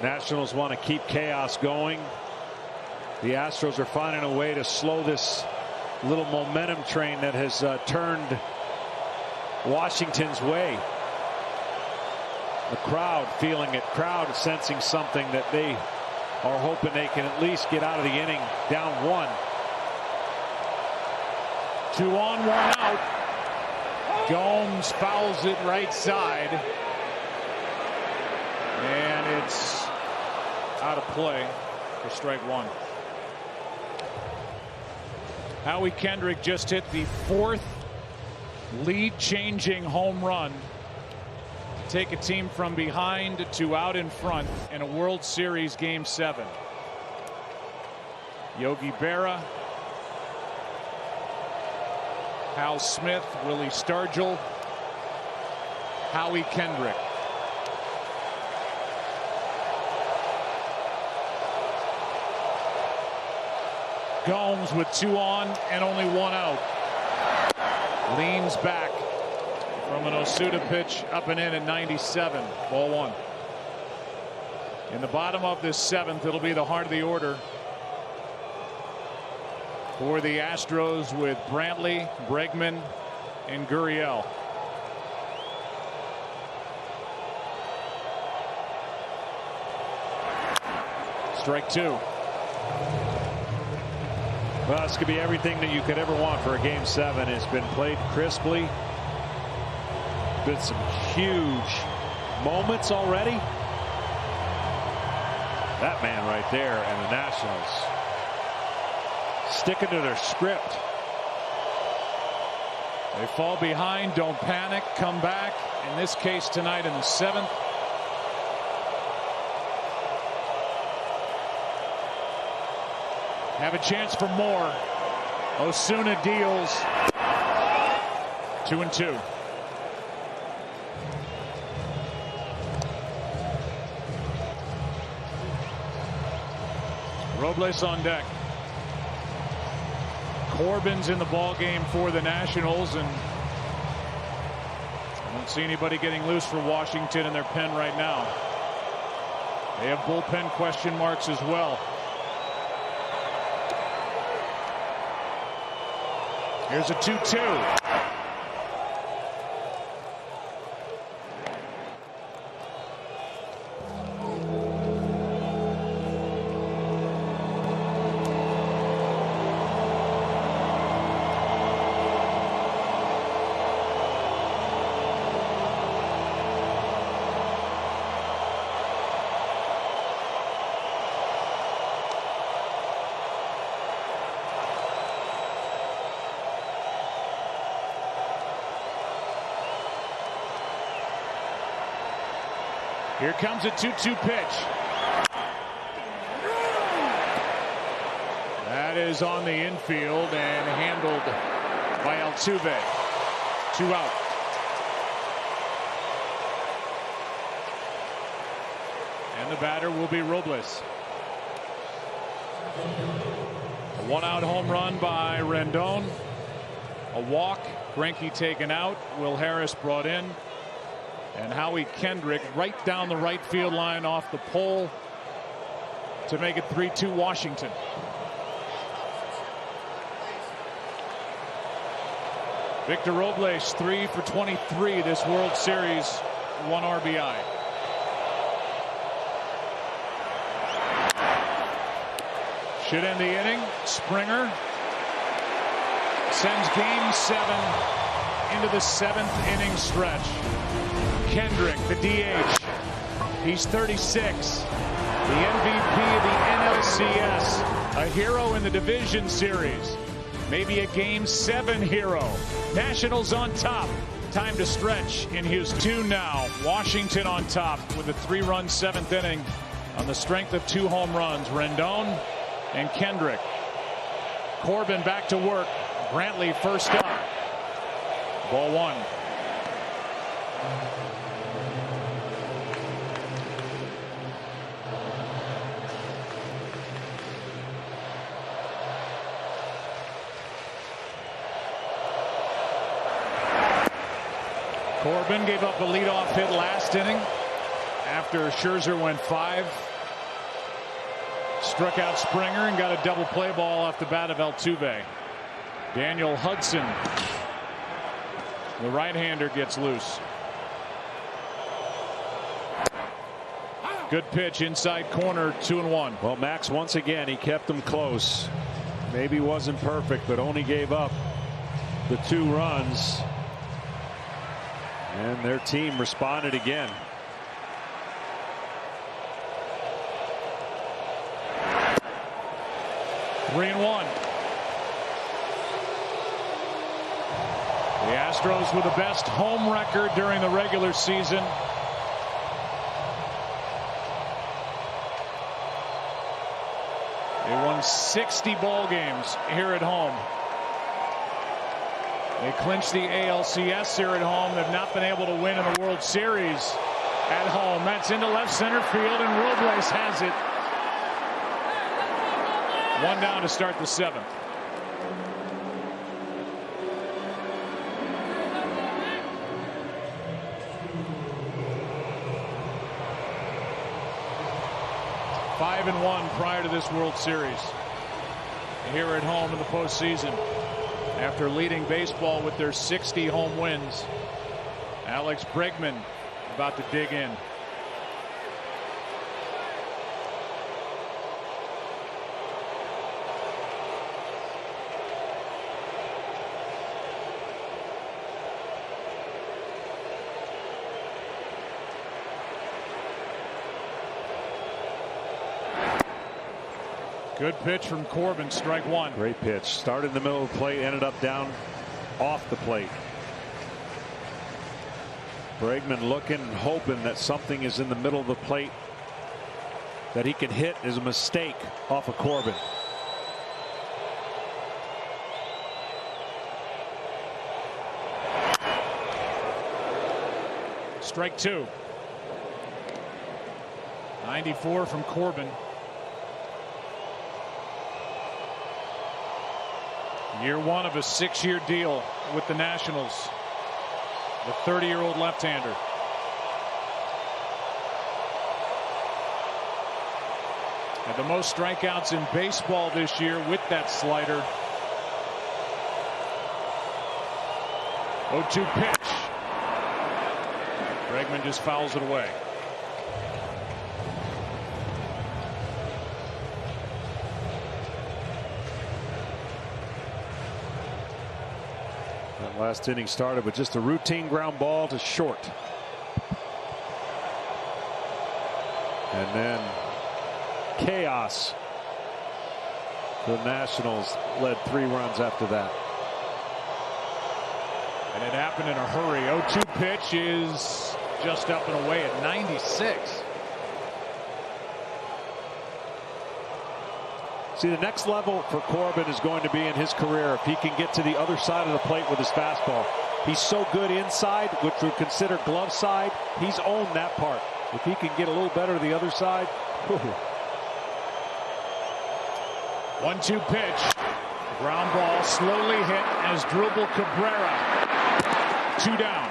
Nationals want to keep chaos going. The Astros are finding a way to slow this little momentum train that has turned Washington's way. The crowd feeling it, crowd sensing something that they are hoping they can at least get out of the inning down 1. 2 on, 1 out. Gomes fouls it right side. And it's out of play for strike 1. Howie Kendrick just hit the 4th lead-changing home run to take a team from behind to out in front in a World Series Game 7. Yogi Berra Hal Smith, Willie Stargell, Howie Kendrick. Gomes with 2 on and only 1 out. Leans back from an Osuda pitch up and in at 97. Ball 1. In the bottom of this 7th, it'll be the heart of the order for the Astros with Brantley, Bregman, and Gurriel. Strike 2. Well, this could be everything that you could ever want for a Game 7. It's been played crisply. Been some huge moments already. That man right there and the Nationals sticking to their script. They fall behind, don't panic, come back. In this case tonight in the 7th. Have a chance for more. Osuna deals. 2-2. Robles on deck. Corbin's in the ball game for the Nationals, and I don't see anybody getting loose for Washington in their pen right now. They have bullpen question marks as well. Here's a 2-2. Here comes a 2-2 pitch. That is on the infield and handled by Altuve. 2 out. And the batter will be Robles. A 1-out home run by Rendon. A walk. Greinke taken out. Will Harris brought in. And Howie Kendrick right down the right field line off the pole to make it 3-2 Washington. Victor Robles 3 for 23 this World Series, 1 RBI. Should end the inning. Springer sends Game 7 into the 7th inning stretch. Kendrick, the DH. He's 36. The MVP of the NLCS. A hero in the division series. Maybe a Game 7 hero. Nationals on top. Time to stretch in Houston. 2 now. Washington on top with a 3-run 7th inning on the strength of 2 home runs. Rendon and Kendrick. Corbin back to work. Brantley first up. Ball 1. Corbin gave up a leadoff hit last inning after Scherzer went 5. Struck out Springer and got a double play ball off the bat of Altuve. Daniel Hudson, the right-hander, gets loose. Good pitch inside corner, 2-1. Well, Max, once again, he kept them close. Maybe wasn't perfect, but only gave up the 2 runs. And their team responded again. Three and 1. The Astros with the best home record during the regular season. They won 60 ball games here at home. They clinched the ALCS here at home. They've not been able to win in the World Series at home. That's into left center field, and Robles has it. One down to start the seventh. Five and 1 prior to this World Series. Here at home in the postseason. After leading baseball with their 60 home wins, Alex Bregman about to dig in. Good pitch from Corbin, strike one. Great pitch. Started in the middle of the plate, ended up down off the plate. Bregman looking and hoping that something is in the middle of the plate that he can hit is a mistake off of Corbin. Strike two. 94 from Corbin. Year one of a 6-year deal with the Nationals. The 30-year-old left-hander. Had the most strikeouts in baseball this year with that slider. 0-2 pitch. Bregman just fouls it away. That last inning started with just a routine ground ball to short. And then chaos. The Nationals led 3 runs after that. And it happened in a hurry. 0-2 pitch is just up and away at 96. See, the next level for Corbin is going to be in his career if he can get to the other side of the plate with his fastball. He's so good inside, which we consider glove side. He's owned that part. If he can get a little better to the other side. 1-2 pitch. Ground ball slowly hit as Drupal Cabrera. 2 down.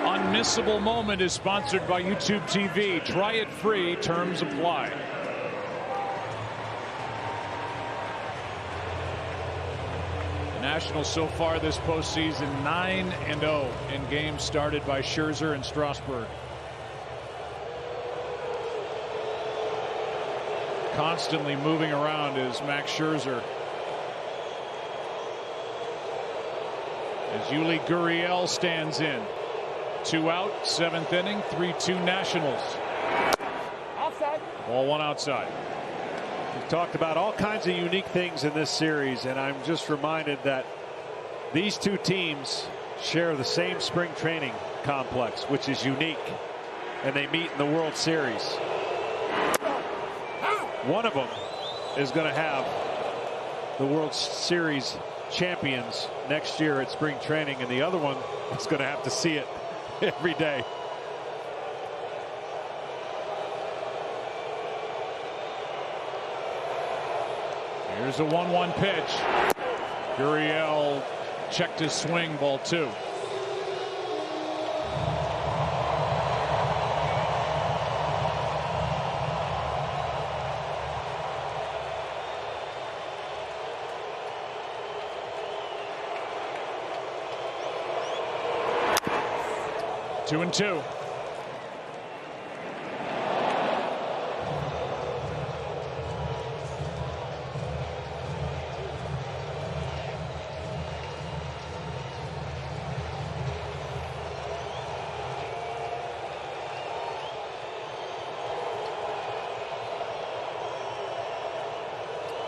Unmissable Moment is sponsored by YouTube TV. Try it free. Terms apply. The Nationals so far this postseason 9-0 in games started by Scherzer and Strasburg. Constantly moving around is Max Scherzer. As Yuli Gurriel stands in. 2 out, 7th inning, 3-2 Nationals. Outside. Ball 1 outside. We've talked about all kinds of unique things in this series, and I'm just reminded that these two teams share the same spring training complex, which is unique, and they meet in the World Series. One of them is going to have the World Series champions next year at spring training, and the other one is going to have to see it every day. Here's a 1-1 pitch. Gurriel checked his swing, ball 2. Two and 2.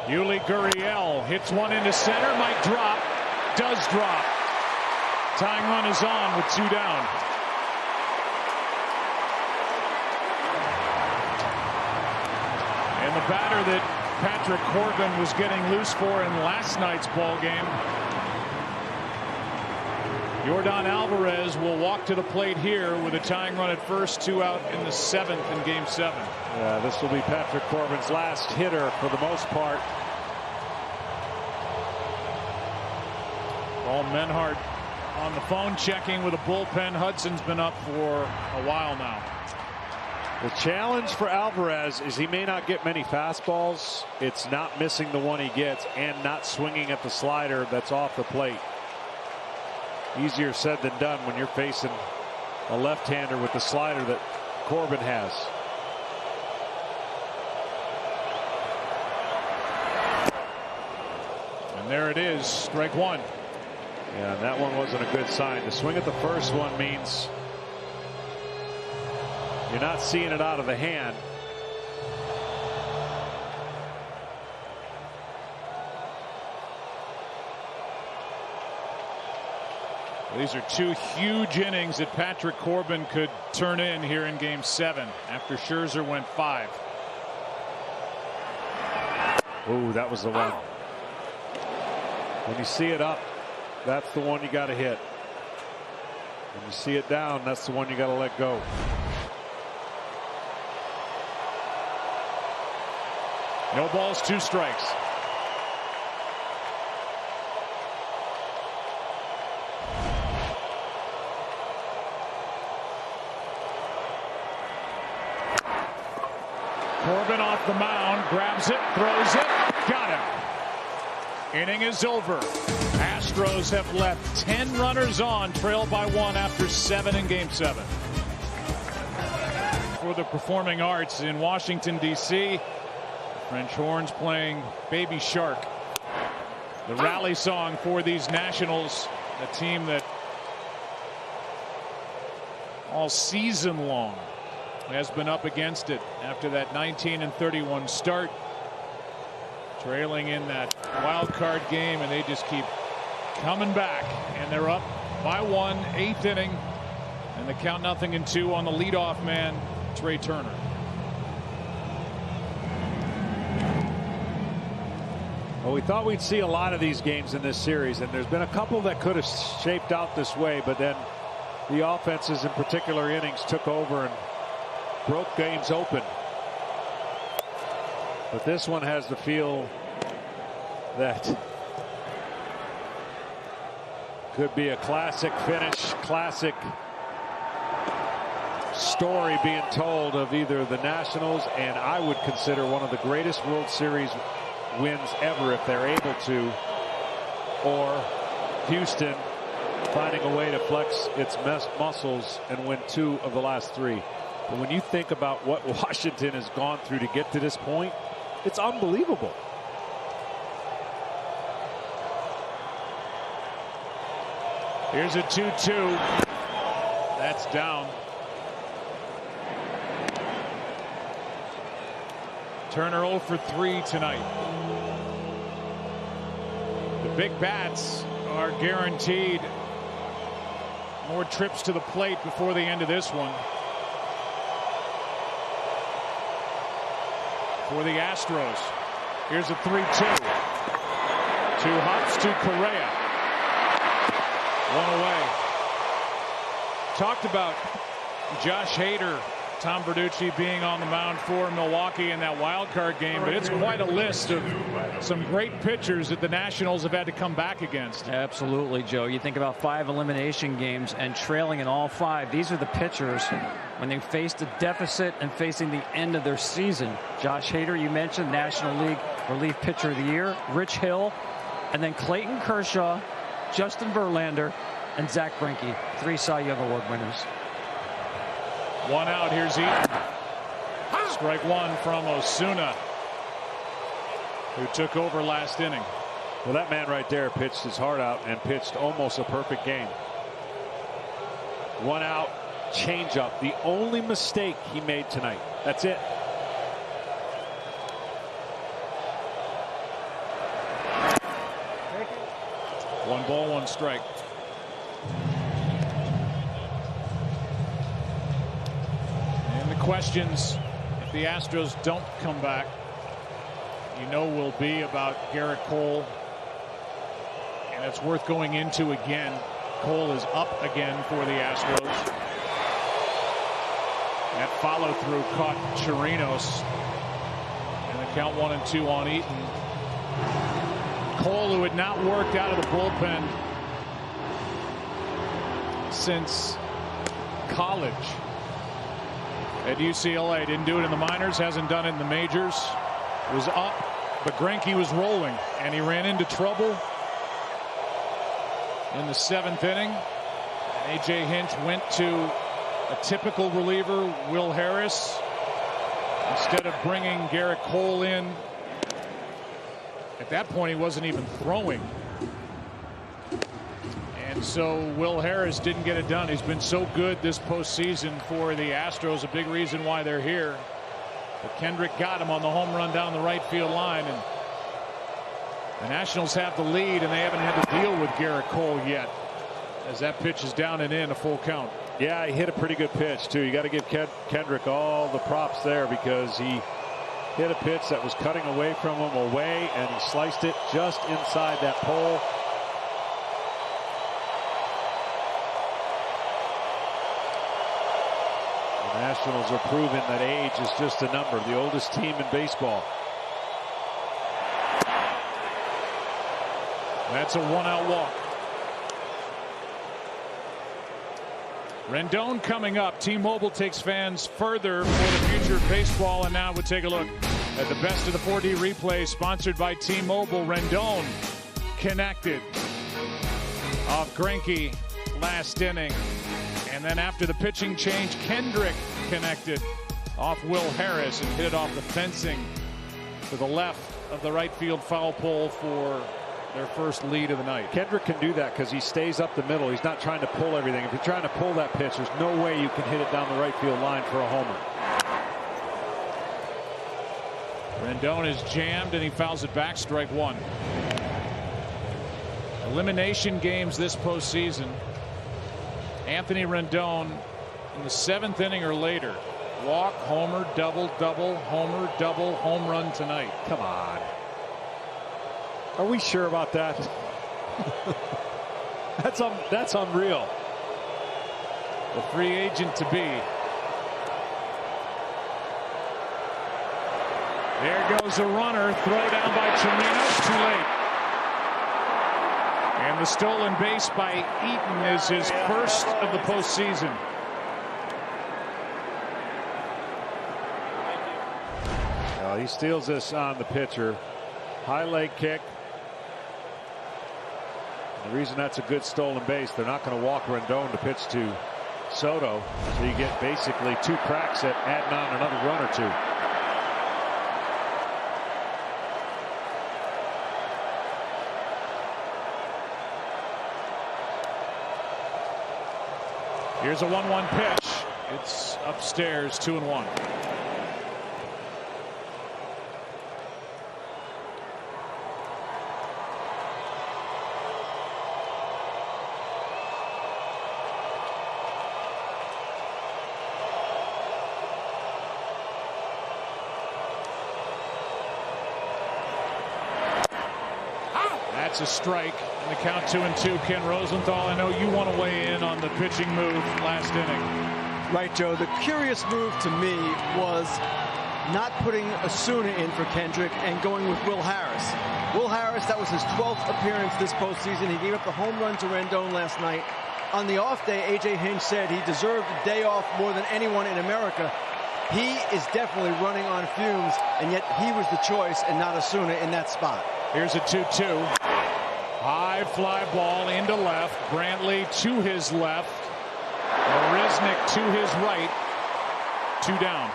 Yuli Gurriel hits one into center, might drop, does drop. Tying run is on with 2 down. And the batter that Patrick Corbin was getting loose for in last night's ball game. Yordan Alvarez will walk to the plate here with a tying run at first, 2 out in the 7th in Game 7. Yeah, this will be Patrick Corbin's last hitter for the most part. Paul Menhart on the phone checking with a bullpen. Hudson's been up for a while now. The challenge for Alvarez is he may not get many fastballs. It's not missing the one he gets and not swinging at the slider that's off the plate. Easier said than done when you're facing a left-hander with the slider that Corbin has. And there it is, strike one. Yeah, that one wasn't a good sign. To swing at the first one means you're not seeing it out of the hand. These are 2 huge innings that Patrick Corbin could turn in here in Game 7 after Scherzer went 5. Ooh, that was the one. When you see it up, that's the one you got to hit. When you see it down, that's the one you got to let go. No balls, 2 strikes. Corbin off the mound, grabs it, throws it, got him. Inning is over. Astros have left 10 runners on, trailed by 1 after 7 in Game 7. For the Performing Arts in Washington, D.C., French horns playing Baby Shark. The rally song for these Nationals, a team that all season long has been up against it after that 19-31 start, trailing in that wild card game, and they just keep coming back, and they're up by 1, 8th inning, and the count 0-2 on the leadoff man, Trey Turner. Well, we thought we'd see a lot of these games in this series, and there's been a couple that could have shaped out this way, but then the offenses in particular innings took over and broke games open. But this one has the feel that could be a classic finish, classic story being told of either the Nationals, and I would consider one of the greatest World Series wins ever if they're able to, or Houston finding a way to flex its muscles and win 2 of the last 3. But when you think about what Washington has gone through to get to this point, it's unbelievable. Here's a 2-2. That's down. Turner 0 for 3 tonight. The big bats are guaranteed more trips to the plate before the end of this one. For the Astros, here's a 3-2. 2 hops to Correa. 1 away. Talked about Josh Hader, Tom Verducci being on the mound for Milwaukee in that wild card game, but it's quite a list of some great pitchers that the Nationals have had to come back against. Absolutely, Joe. You think about 5 elimination games and trailing in all 5. These are the pitchers when they faced a deficit and facing the end of their season. Josh Hader, you mentioned, National League Relief Pitcher of the Year. Rich Hill, and then Clayton Kershaw, Justin Verlander, and Zach Greinke, 3 Cy Young Award winners. 1 out. Here's Eaton. Strike 1 from Osuna, who took over last inning. Well, that man right there pitched his heart out and pitched almost a perfect game. 1 out, changeup. The only mistake he made tonight. That's it. One ball, 1 strike. And the questions, if the Astros don't come back, will be about Garrett Cole. And it's worth going into again. Cole is up again for the Astros. That follow through caught Chirinos. And the count 1-2 on Eaton. Cole, who had not worked out of the bullpen since college at UCLA. Didn't do it in the minors, hasn't done it in the majors. Was up, but Greinke was rolling, and he ran into trouble in the 7th inning. And A.J. Hinch went to a typical reliever, Will Harris, instead of bringing Garrett Cole in. At that point, he wasn't even throwing. And so Will Harris didn't get it done. He's been so good this postseason for the Astros, a big reason why they're here. But Kendrick got him on the home run down the right field line. And the Nationals have the lead, and they haven't had to deal with Garrett Cole yet, as that pitch is down and in, a full count. Yeah, he hit a pretty good pitch, too. You got to give Kendrick all the props there, because he hit a pitch that was cutting away from him, and he sliced it just inside that pole. The Nationals are proving that age is just a number. The oldest team in baseball. That's a 1-out walk. Rendon coming up. T-Mobile takes fans further for the future of baseball. And now we'll take a look at the best of the 4D replay, sponsored by T-Mobile. Rendon connected off Greinke last inning. And then after the pitching change, Kendrick connected off Will Harris and hit it off the fencing to the left of the right field foul pole for their first lead of the night. Kendrick can do that because he stays up the middle. He's not trying to pull everything. If you're trying to pull that pitch, there's no way you can hit it down the right field line for a homer. Rendon is jammed, and he fouls it back. Strike one. Elimination games this postseason. Anthony Rendon in the 7th inning or later. Walk, homer, double, double, homer, double, home run tonight. Come on. Are we sure about that? That's unreal. The free agent to be. There goes a runner. Throw down by Chirinos. Too late. And the stolen base by Eaton is his first of the postseason. He steals this on the pitcher. High leg kick. The reason that's a good stolen base, they're not going to walk Rendon to pitch to Soto. So you get basically 2 cracks at adding on another run or 2. Here's a 1-1 pitch. It's upstairs, 2-1. That's a strike, and the count 2-2. Ken Rosenthal, I know you want to weigh in on the pitching move last inning. Right, Joe. The curious move to me was not putting Osuna in for Kendrick and going with Will Harris. Will Harris, that was his 12th appearance this postseason. He gave up the home run to Rendon last night. On the off day, A.J. Hinch said he deserved a day off more than anyone in America. He is definitely running on fumes, and yet he was the choice and not Osuna in that spot. Here's a 2-2. High fly ball into left. Brantley to his left. Marisnik to his right. 2 down.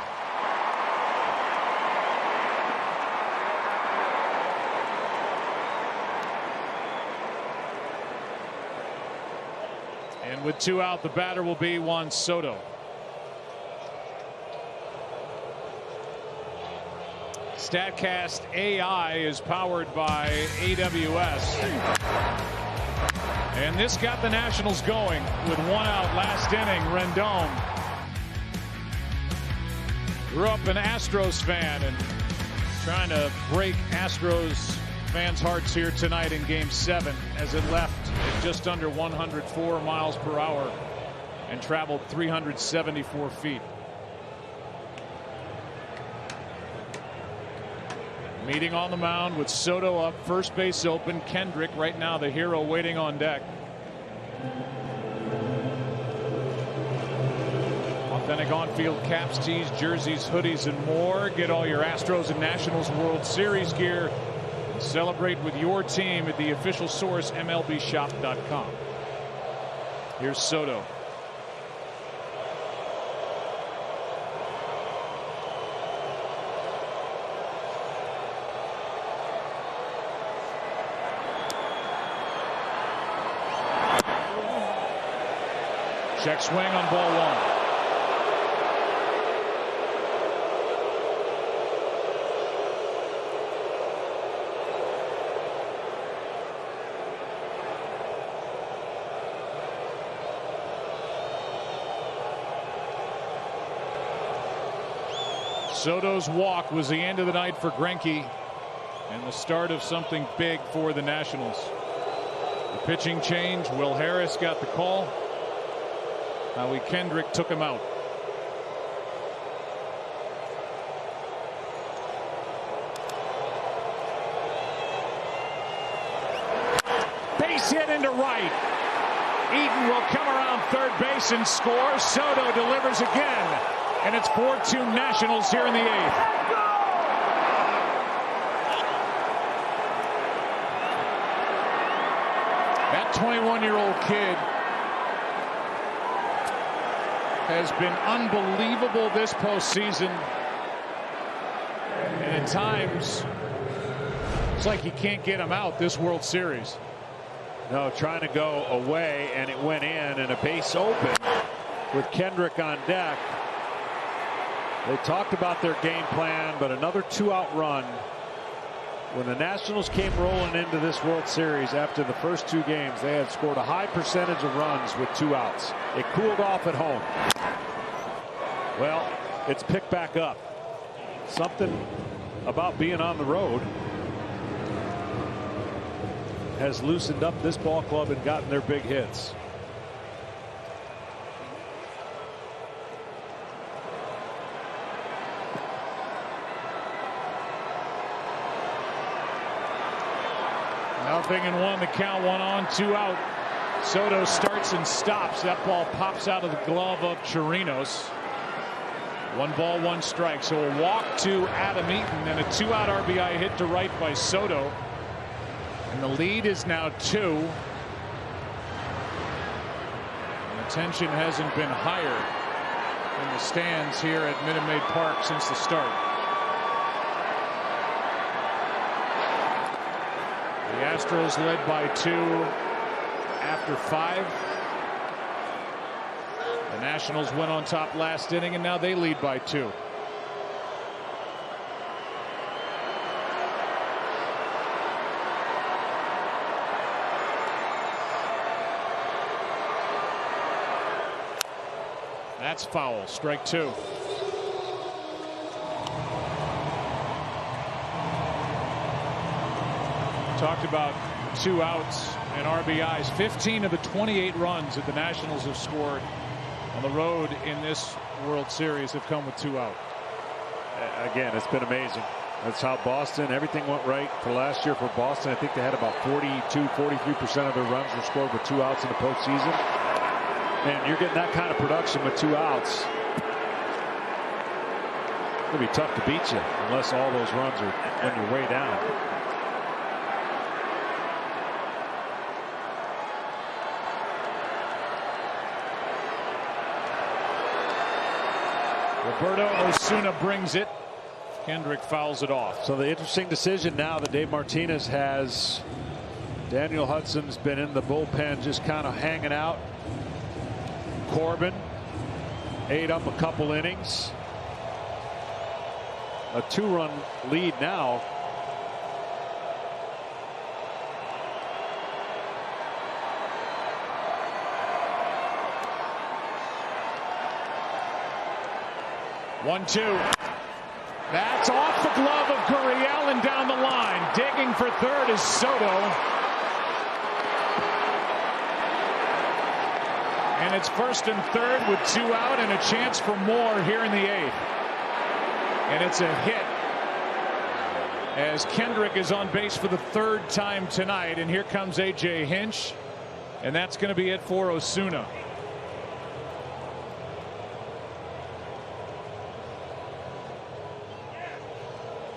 And with 2 out, the batter will be Juan Soto. StatCast AI is powered by AWS. And this got the Nationals going with 1 out last inning. Rendon grew up an Astros fan and Trying to break Astros fans' hearts here tonight in Game 7 as it left at just under 104 miles per hour and traveled 374 feet. Meeting on the mound with Soto up, first base open. Kendrick right now the hero waiting on deck. Authentic on-field caps, tees, jerseys, hoodies, and more. Get all your Astros and Nationals World Series gear. And celebrate with your team at the official source, MLBshop.com. Here's Soto. Check swing on ball 1. Soto's walk was the end of the night for Greinke and the start of something big for the Nationals. The pitching change. Will Harris got the call. Howie Kendrick took him out. Base hit into right. Eaton will come around third base and score. Soto delivers again. And it's 4-2 Nationals here in the 8th. That 21-year-old kid has been unbelievable this postseason. And at times, it's like he can't get him out this World Series. No, trying to go away, and it went in, and a base open with Kendrick on deck. They talked about their game plan, but another 2-out run. When the Nationals came rolling into this World Series after the first 2 games, they had scored a high percentage of runs with 2 outs. It cooled off at home. Well, it's picked back up. Something about being on the road has loosened up this ball club and gotten their big hits. Nothing in 1. The count, 1 on, 2 out. Soto starts and stops. That ball pops out of the glove of Chirinos. 1 ball, 1 strike. So a walk to Adam Eaton and a 2-out RBI hit to right by Soto. And the lead is now 2. And the tension hasn't been higher in the stands here at Minute Maid Park since the start. The Astros led by 2 after 5. The Nationals went on top last inning, and now they lead by 2. That's foul. Strike 2. Talked about 2 outs and RBIs. 15 of the 28 runs that the Nationals have scored on the road in this World Series have come with 2 out. Again, it's been amazing. That's how Boston, everything went right for last year for Boston. I think they had about 43% of their runs were scored with 2 outs in the postseason. And you're getting that kind of production with 2 outs. It'll be tough to beat you unless all those runs are when you're way down. Roberto Osuna brings it. Kendrick fouls it off. So the interesting decision now that Dave Martinez has. Daniel Hudson's been in the bullpen just kind of hanging out. Corbin ate up a couple innings. A 2-run lead now. One, 2. That's off the glove of Gurriel. digging for third is Soto. And it's first and third with 2 out and a chance for more here in the 8th. And it's a hit as Kendrick is on base for the 3rd time tonight. And here comes A.J. Hinch. And that's going to be it for Osuna.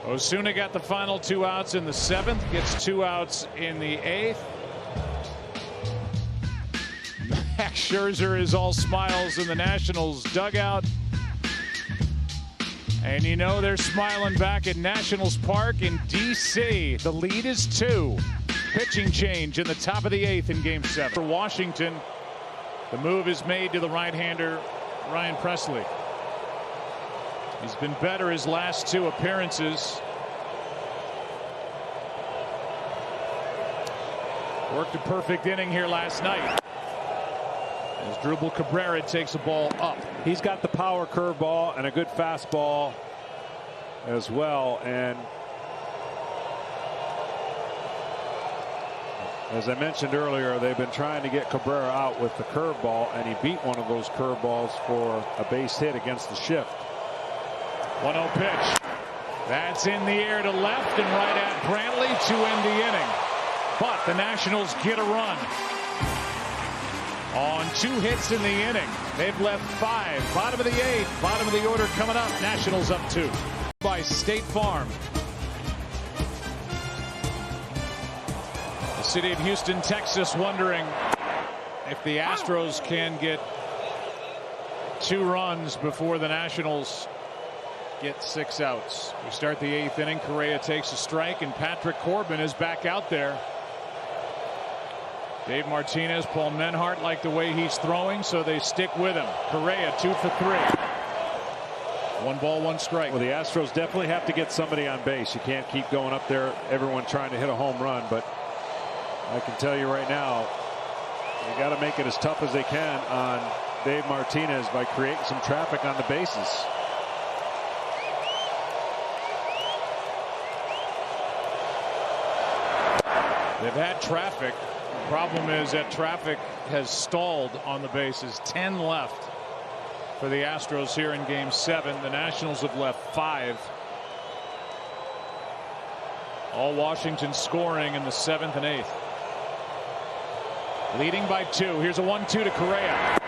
Osuna got the final 2 outs in the 7th, gets 2 outs in the 8th. Max Scherzer is all smiles in the Nationals dugout. And you know they're smiling back at Nationals Park in D.C. The lead is 2. Pitching change in the top of the 8th in Game 7. For Washington, the move is made to the right-hander, Ryan Presley. He's been better his last 2 appearances. Worked a perfect inning here last night. As Drupal Cabrera takes the ball up. He's got the power curveball and a good fastball as well. And as I mentioned earlier, they've been trying to get Cabrera out with the curveball, and he beat one of those curveballs for a base hit against the shift. 1-0 pitch. That's in the air to left and right at Brantley to end the inning. But the Nationals get a run on 2 hits in the inning. They've left 5. Bottom of the 8th. Bottom of the order coming up. Nationals up 2. By State Farm. The city of Houston, Texas, wondering if the Astros can get 2 runs before the Nationals get 6 outs. We start the 8th inning. Correa takes a strike, and Patrick Corbin is back out there. Dave Martinez, Paul Menhart like the way he's throwing, so they stick with him. Correa 2 for 3. 1 ball, 1 strike. Well, the Astros definitely have to get somebody on base. You can't keep going up there, everyone trying to hit a home run. But I can tell you right now, you got to make it as tough as they can on Dave Martinez by creating some traffic on the bases. They've had traffic. The problem is that traffic has stalled on the bases. 10 left for the Astros here in Game 7. The Nationals have left 5. All Washington scoring in the 7th and 8th. Leading by 2. Here's a 1-2 to Correa.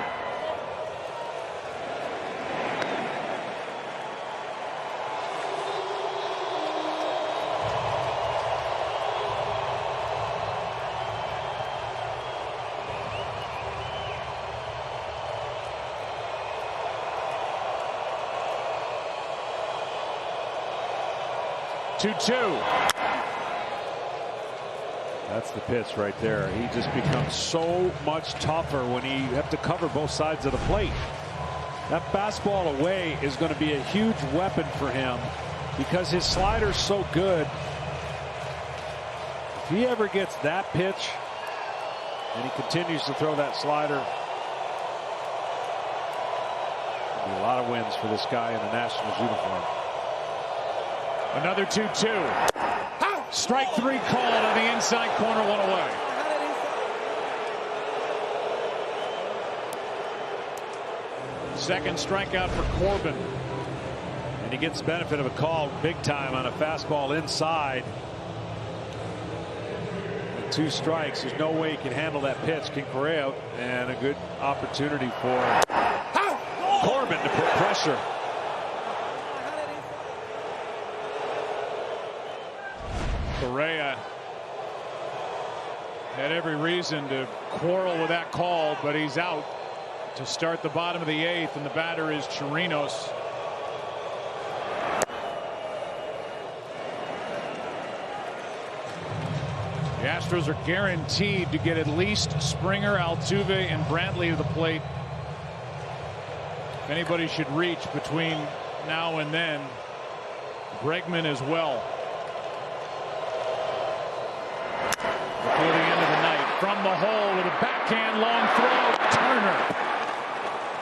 That's the pitch right there. He just becomes so much tougher when he have to cover both sides of the plate. That fastball away is going to be a huge weapon for him because his slider's so good. If he ever gets that pitch and he continues to throw that slider, there'll be a lot of wins for this guy in the Nationals uniform. Another 2-2. Strike 3 called on the inside corner, 1 away. Second strikeout for Corbin. And he gets the benefit of a call big time on a fastball inside. With 2 strikes, there's no way he can handle that pitch. Can Correa, and a good opportunity for Corbin to put pressure. Correa had every reason to quarrel with that call, but he's out to start the bottom of the 8th, and the batter is Chirinos. The Astros are guaranteed to get at least Springer, Altuve, and Brantley to the plate. If anybody should reach between now and then, Bregman as well. Before the end of the night, from the hole with a backhand long throw, Turner.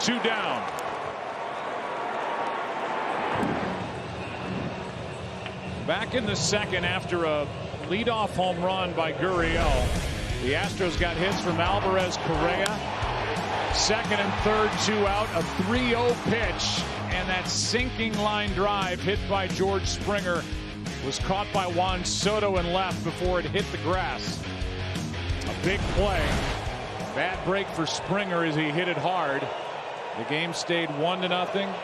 2 down. Back in the 2nd after a Leadoff home run by Gurriel. The Astros got hits from Alvarez, Correa. Second and third, 2 out. A 3-0 pitch. And that sinking line drive hit by George Springer was caught by Juan Soto and left before it hit the grass. A big play. Bad break for Springer as he hit it hard. The game stayed 1-0.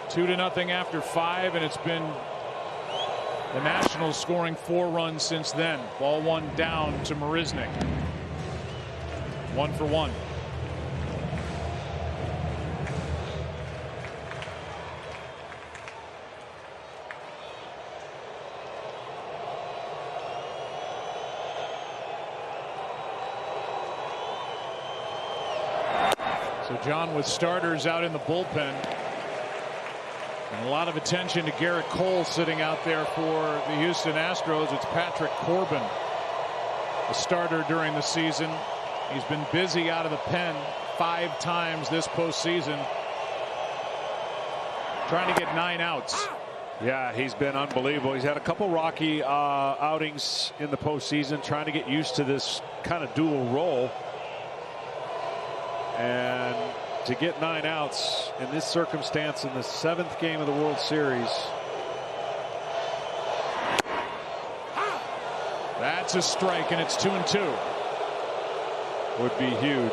2-0 after 5, and it's been the Nationals scoring 4 runs since then. Ball 1 down to Marisnik. 1 for 1. So John with starters out in the bullpen. And a lot of attention to Garrett Cole sitting out there for the Houston Astros. It's Patrick Corbin, a starter during the season. He's been busy out of the pen 5 times this postseason, trying to get 9 outs. Yeah, he's been unbelievable. He's had a couple rocky outings in the postseason, trying to get used to this kind of dual role. And to get 9 outs in this circumstance in the 7th game of the World Series. That's a strike, and it's 2-2. Would be huge.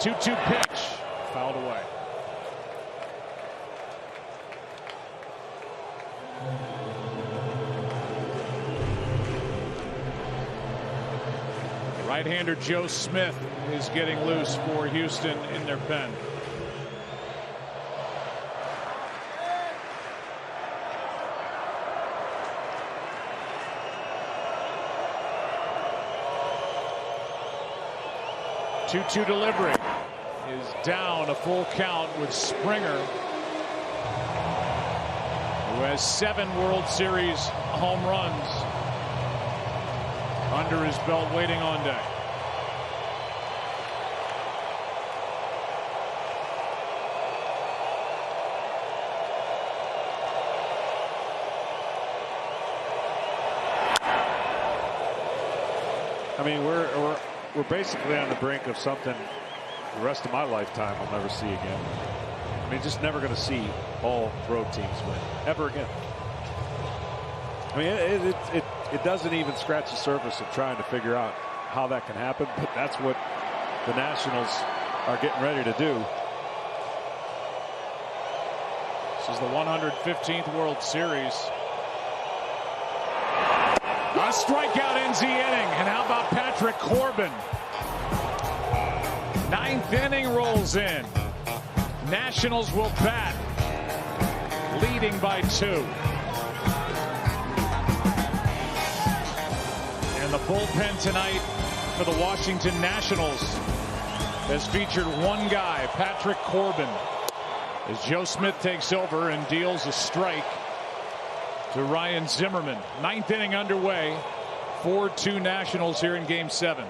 Two-two pitch, fouled away. Right-hander Joe Smith is getting loose for Houston in their pen. Two-two delivery is down, a full count with Springer, who has 7 World Series home runs under his belt, waiting on deck. I mean, we're basically on the brink of something the rest of my lifetime I'll never see again. I mean, just never going to see all road teams win ever again. I mean, it doesn't even scratch the surface of trying to figure out how that can happen, but that's what the Nationals are getting ready to do. This is the 115th World Series. A strikeout ends the inning. And how about Patrick Corbin? 9th inning rolls in. Nationals will bat, leading by 2. And the bullpen tonight for the Washington Nationals has featured one guy, Patrick Corbin, as Joe Smith takes over and deals a strike to Ryan Zimmerman. 9th inning underway. 4-2 Nationals here in Game 7.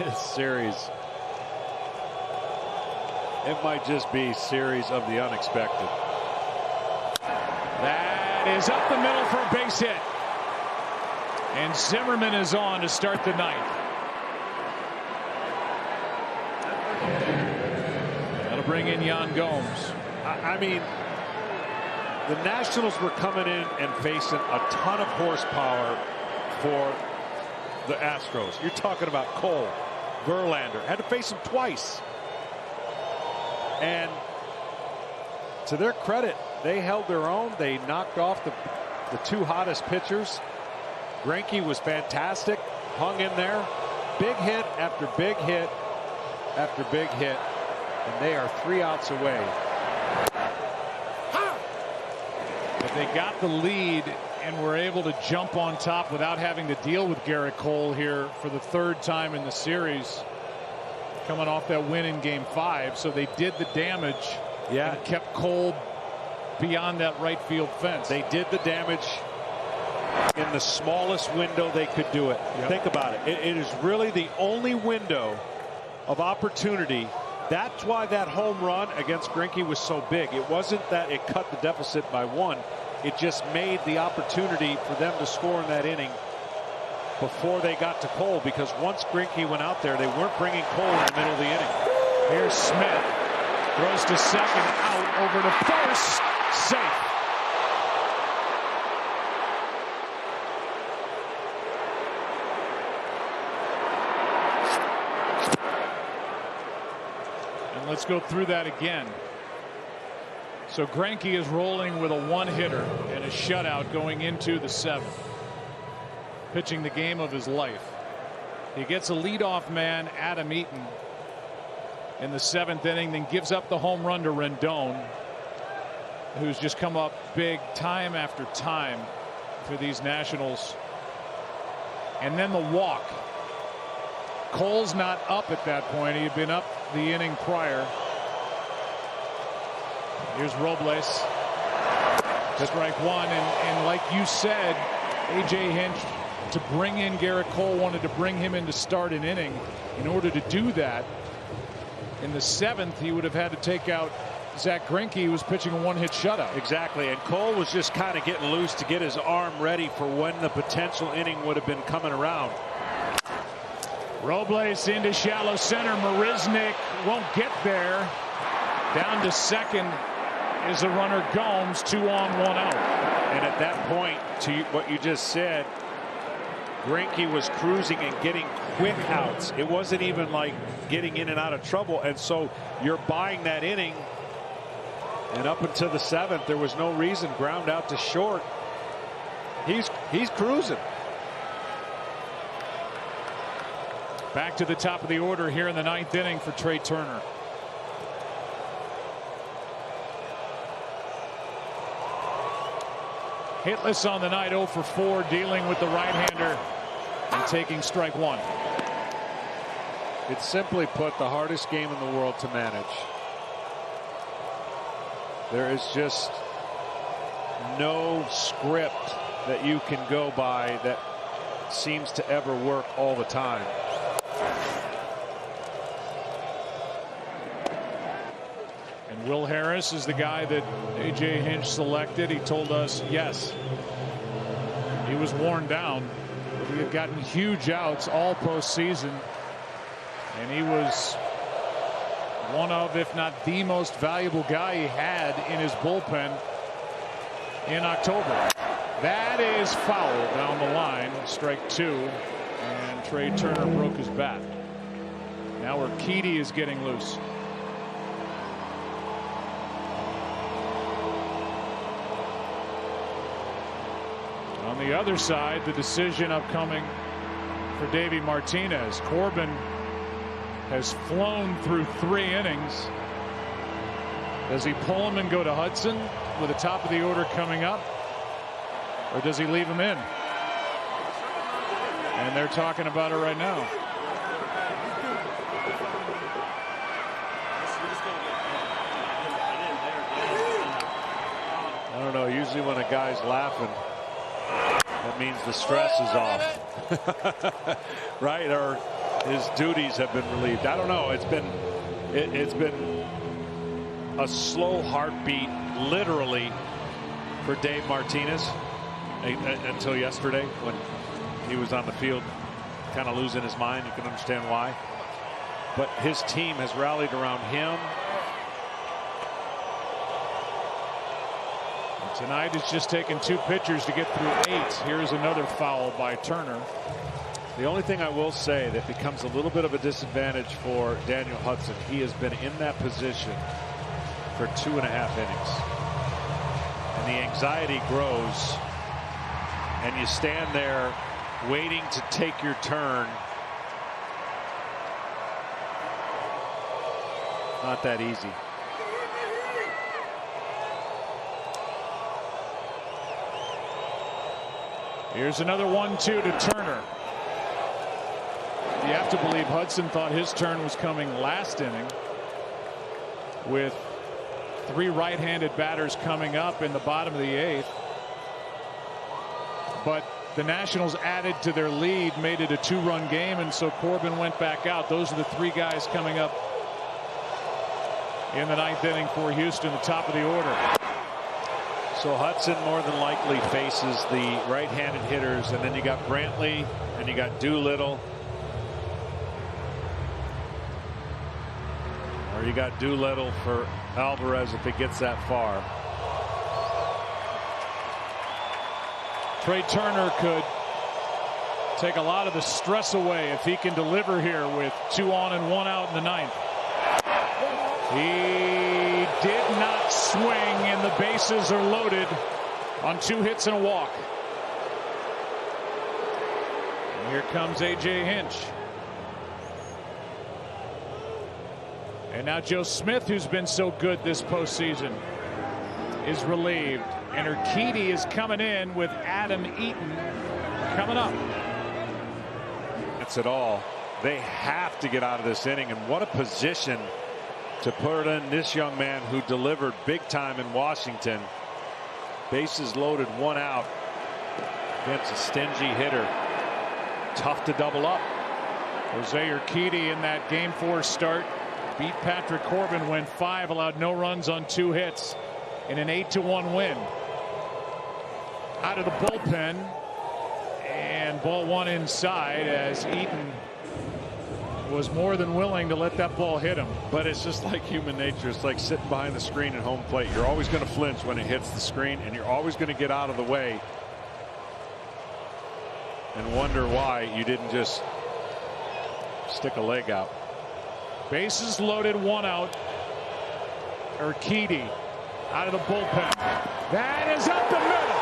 This series, it might just be series of the unexpected. That is up the middle for a base hit. And Zimmerman is on to start the 9th. That'll bring in Yan Gomes. I mean, the Nationals were coming in and facing a ton of horsepower for the Astros. You're talking about Cole, Verlander. Had to face him twice. And to their credit, they held their own. They knocked off the 2 hottest pitchers. Greinke was fantastic. Hung in there. Big hit after big hit after big hit. And they are 3 outs away. But they got the lead and were able to jump on top without having to deal with Garrett Cole here for the 3rd time in the series, coming off that win in Game 5. So they did the damage. Yeah, and kept Cole beyond that right field fence. They did the damage in the smallest window they could do it. Yep. Think about it. It is really the only window of opportunity. That's why that home run against Greinke was so big. It wasn't that it cut the deficit by 1. It just made the opportunity for them to score in that inning before they got to Cole, because once Greinke went out there, they weren't bringing Cole in the middle of the inning. Here's Smith. Throws to second, out, over to first, safe. And let's go through that again. So Greinke is rolling with a 1-hitter and a shutout going into the 7th. Pitching the game of his life. He gets a leadoff man, Adam Eaton, in the 7th inning, then gives up the home run to Rendon, who's just come up big time after time for these Nationals. And then the walk. Cole's not up at that point. He had been up the inning prior. Here's Robles. Strike 1. And like you said, A.J. Hinch, to bring in Garrett Cole, wanted to bring him in to start an inning. In order to do that, in the 7th, he would have had to take out Zach Greinke, who was pitching a 1-hit shutout. Exactly, and Cole was just kind of getting loose to get his arm ready for when the potential inning would have been coming around. Robles into shallow center. Marisnik won't get there. Down to second is the runner Gomes. 2 on, 1 out. And at that point, to what you just said, Greinke was cruising and getting quick outs. It wasn't even like getting in and out of trouble. And so you're buying that inning. And up until the 7th, there was no reason. Ground out to short. He's cruising. Back to the top of the order here in the 9th inning for Trey Turner. Hitless on the night, 0 for 4, dealing with the right-hander and taking strike 1. It's simply put the hardest game in the world to manage. There is just no script that you can go by that seems to ever work all the time. And Will Harris is the guy that A.J. Hinch selected. He told us, yes, he was worn down, but he had gotten huge outs all postseason, and he was one of, if not the most valuable guy he had in his bullpen in October. That is foul down the line, strike 2, and Trey Turner broke his bat. Now Urquidy is getting loose. On the other side, the decision upcoming for Davey Martinez. Corbin has flown through 3 innings. Does he pull him and go to Hudson with the top of the order coming up? Or does he leave him in? And they're talking about it right now. I don't know. Usually when a guy's laughing, that means the stress is off. Right? Or his duties have been relieved. I don't know. It's been a slow heartbeat, literally, for Dave Martinez until yesterday when he was on the field kind of losing his mind. You can understand why. But his team has rallied around him. And tonight it's just taken 2 pitchers to get through 8. Here's another foul by Turner. The only thing I will say that becomes a little bit of a disadvantage for Daniel Hudson, he has been in that position for 2.5 innings. And the anxiety grows. And you stand there waiting to take your turn. Not that easy. Here's another 1-2 to Turner. You have to believe Hudson thought his turn was coming last inning with 3 right-handed batters coming up in the bottom of the 8th. But the Nationals added to their lead, made it a 2-run game, and so Corbin went back out. Those are the 3 guys coming up in the 9th inning for Houston, the top of the order. So Hudson more than likely faces the right-handed hitters, and then you got Brantley and you got Doolittle. Or you got Doolittle for Alvarez if it gets that far. Trey Turner could take a lot of the stress away if he can deliver here with 2 on and 1 out in the 9th. He did not swing, and the bases are loaded on 2 hits and a walk. And here comes A.J. Hinch. And now Joe Smith, who's been so good this postseason, is relieved. And Urquidy is coming in with Adam Eaton coming up. That's it all. They have to get out of this inning, and what a position to put in this young man who delivered big time in Washington. Bases loaded, 1 out against a stingy hitter. Tough to double up. Jose Urquidy in that Game 4 start beat Patrick Corbin, went 5, allowed no runs on 2 hits in an 8-1 win. Out of the bullpen, and ball 1 inside as Eaton was more than willing to let that ball hit him. But it's just like human nature. It's like sitting behind the screen at home plate. You're always going to flinch when it hits the screen, and you're always going to get out of the way and wonder why you didn't just stick a leg out. Bases loaded, 1 out. Urquidy out of the bullpen. That is up the middle.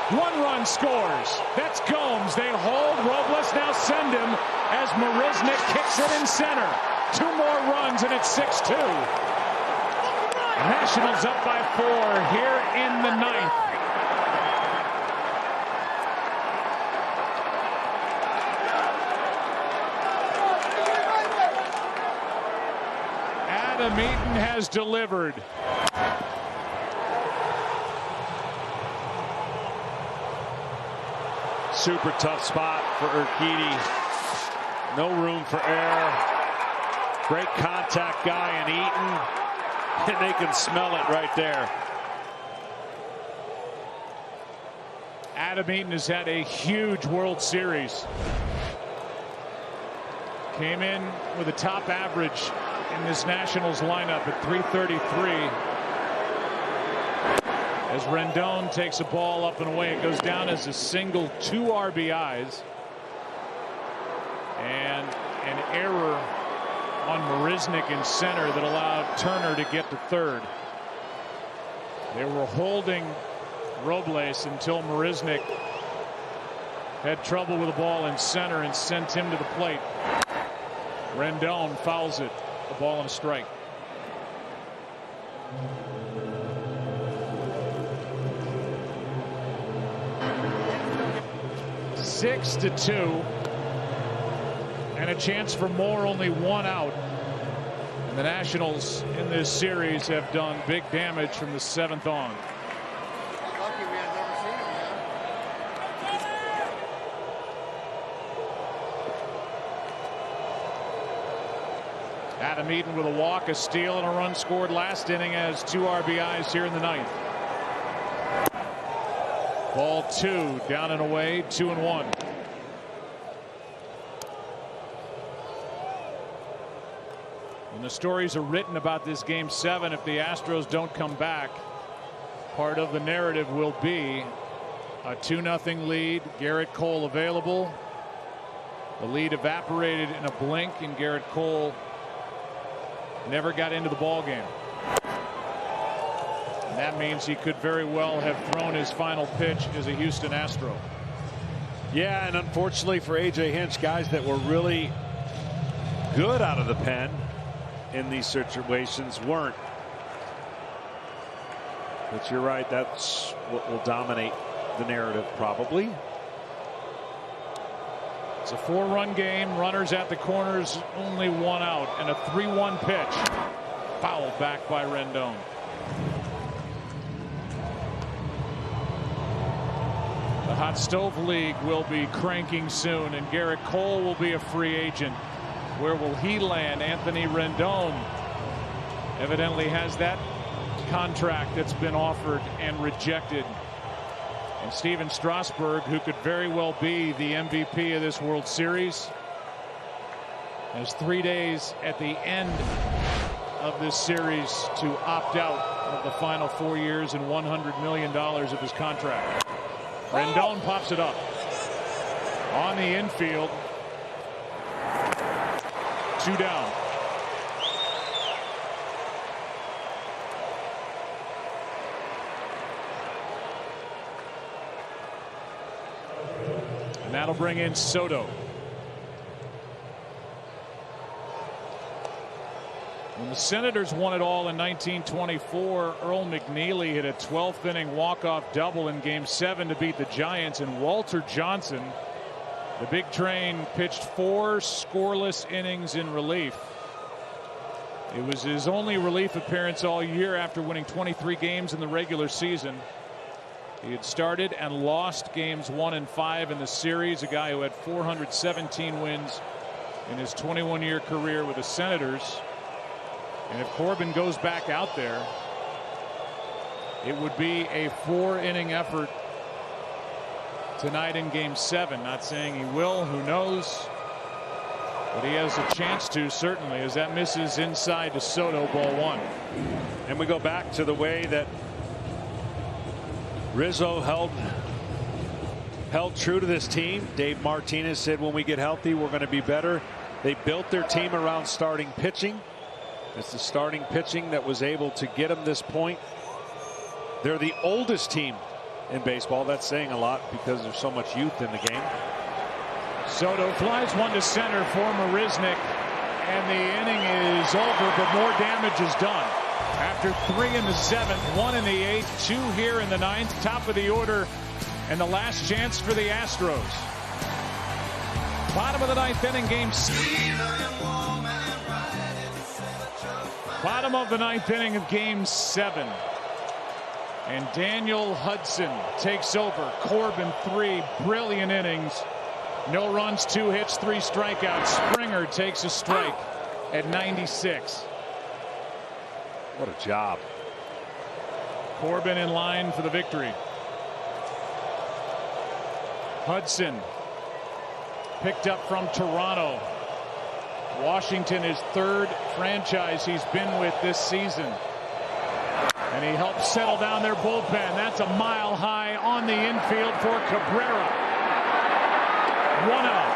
1 run scores. That's Gomes. They hold. Robles now send him as Marisnick kicks it in center. 2 more runs and it's 6-2. Nationals up by 4 here in the 9th. Adam Eaton has delivered. Super tough spot for Urquidy. No room for error. Great contact guy in Eaton, and they can smell it right there. Adam Eaton has had a huge World Series. Came in with a top average in this Nationals lineup at .333. As Rendon takes a ball up and away, it goes down as a single, 2 RBIs, and an error on Marisnick in center that allowed Turner to get to 3rd. They were holding Robles until Marisnick had trouble with the ball in center and sent him to the plate. Rendon fouls it, a ball and a strike. Six to 2, and a chance for more. Only 1 out. And the Nationals in this series have done big damage from the 7th on. Lucky we had never seen him yet. Adam Eaton with a walk, a steal, and a run scored last inning, has 2 RBIs here in the 9th. Ball 2, down and away, 2-1. And the stories are written about this Game 7. If the Astros don't come back, part of the narrative will be a 2-0 lead. Garrett Cole available. The lead evaporated in a blink, and Garrett Cole never got into the ball game. And that means he could very well have thrown his final pitch as a Houston Astro. Yeah, and unfortunately for A.J. Hinch, guys that were really good out of the pen in these situations weren't. But you're right, that's what will dominate the narrative probably. It's a 4-run game, runners at the corners, only 1 out, and a 3-1 pitch. Fouled back by Rendon. Hot Stove League will be cranking soon, and Garrett Cole will be a free agent. Where will he land? Anthony Rendon evidently has that contract that's been offered and rejected. And Steven Strasburg, who could very well be the MVP of this World Series, has 3 days at the end of this series to opt out of the final 4 years and $100 million of his contract. Rendon pops it up on the infield. 2 down. And that'll bring in Soto. When the Senators won it all in 1924, Earl McNeely hit a 12th inning walk-off double in Game 7 to beat the Giants, and Walter Johnson, the big train, pitched 4 scoreless innings in relief. It was his only relief appearance all year after winning 23 games in the regular season. He had started and lost games 1 and 5 in the series, a guy who had 417 wins in his 21-year career with the Senators. And if Corbin goes back out there, it would be a 4-inning effort tonight in Game 7. Not saying he will, who knows, but he has a chance to, certainly, as that misses inside to Soto, ball 1. And we go back to the way that Rizzo held true to this team. Dave Martinez said, when we get healthy, we're going to be better. They built their team around starting pitching. It's the starting pitching that was able to get them this point. They're the oldest team in baseball. That's saying a lot because there's so much youth in the game. Soto flies one to center for Marisnick, and the inning is over, but more damage is done. After 3 in the 7th, 1 in the 8th, 2 here in the 9th, top of the order, and the last chance for the Astros. Bottom of the 9th inning, Game 6. Bottom of the 9th inning of Game 7. And Daniel Hudson takes over. Corbin, 3 brilliant innings. No runs, 2 hits, 3 strikeouts. Springer takes a strike at 96. What a job. Corbin in line for the victory. Hudson picked up from Toronto. Washington, his 3rd franchise he's been with this season. And he helped settle down their bullpen. That's a mile high on the infield for Cabrera. 1 out.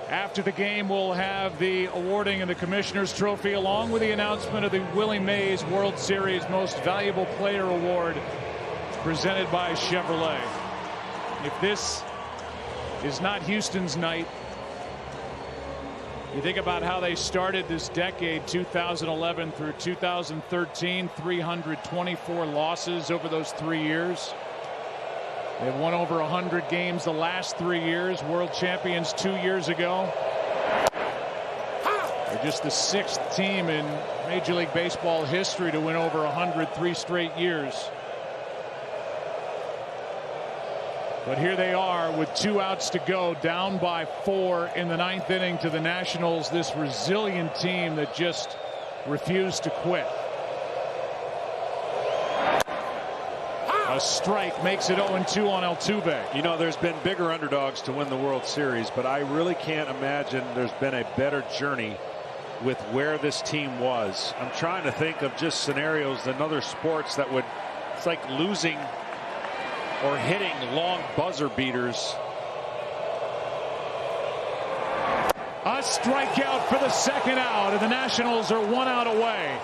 After the game, we'll have the awarding of the Commissioner's Trophy along with the announcement of the Willie Mays World Series Most Valuable Player Award, presented by Chevrolet. If this is not Houston's night, you think about how they started this decade, 2011 through 2013, 324 losses over those 3 years. They've won over 100 games the last 3 years, world champions 2 years ago. They're just the 6th team in Major League Baseball history to win over 100 3 straight years. But here they are with 2 outs to go, down by 4 in the 9th inning to the Nationals, this resilient team that just refused to quit. A strike makes it 0-2 on Altuve. You know, there's been bigger underdogs to win the World Series, but I really can't imagine there's been a better journey with where this team was. I'm trying to think of just scenarios in other sports that would, it's like losing or hitting long buzzer beaters. A strikeout for the 2nd out, and the Nationals are 1 out away.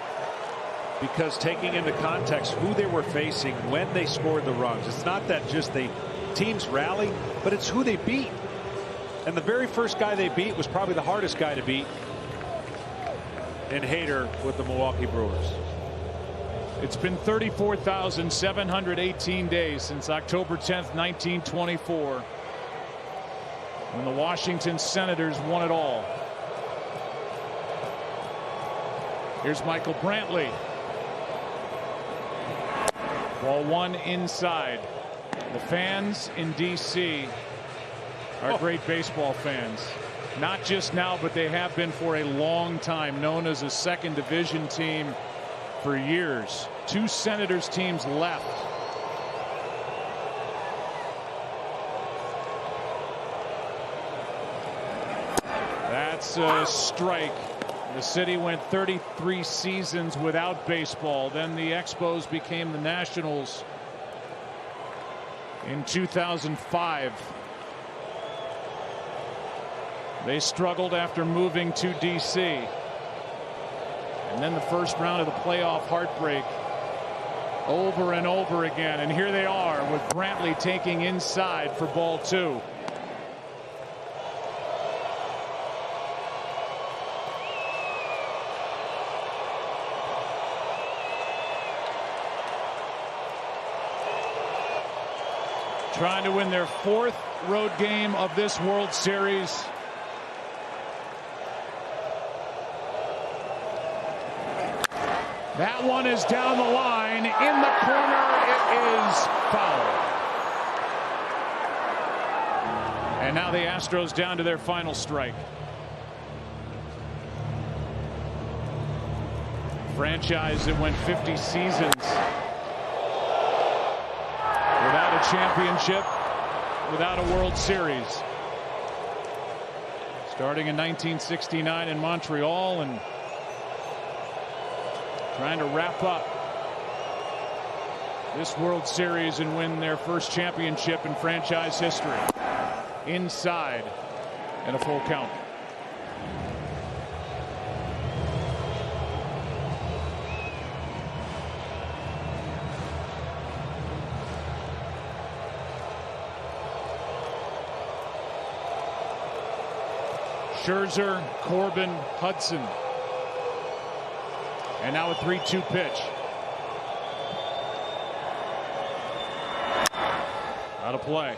Because taking into context who they were facing when they scored the runs, it's not that just the teams rally, but it's who they beat. And the very first guy they beat was probably the hardest guy to beat in Hader with the Milwaukee Brewers. It's been 34,718 days since October 10th, 1924, when the Washington Senators won it all. Here's Michael Brantley. Ball one inside. The fans in D.C. are great baseball fans. Not just now, but they have been for a long time. Known as a second division team for years. 2 Senators teams left. That's a strike. The city went 33 seasons without baseball. Then the Expos became the Nationals in 2005. They struggled after moving to D.C. And then the first round of the playoff heartbreak over and over again. And here they are with Brantley taking inside for ball 2. Trying to win their 4th road game of this World Series. That one is down the line. In the corner, it is foul. And now the Astros down to their final strike. Franchise that went 50 seasons without a championship, without a World Series. Starting in 1969 in Montreal and trying to wrap up this World Series and win their first championship in franchise history. Inside and a full count. Scherzer, Corbin, Hudson. And now a 3-2 pitch. Out of play.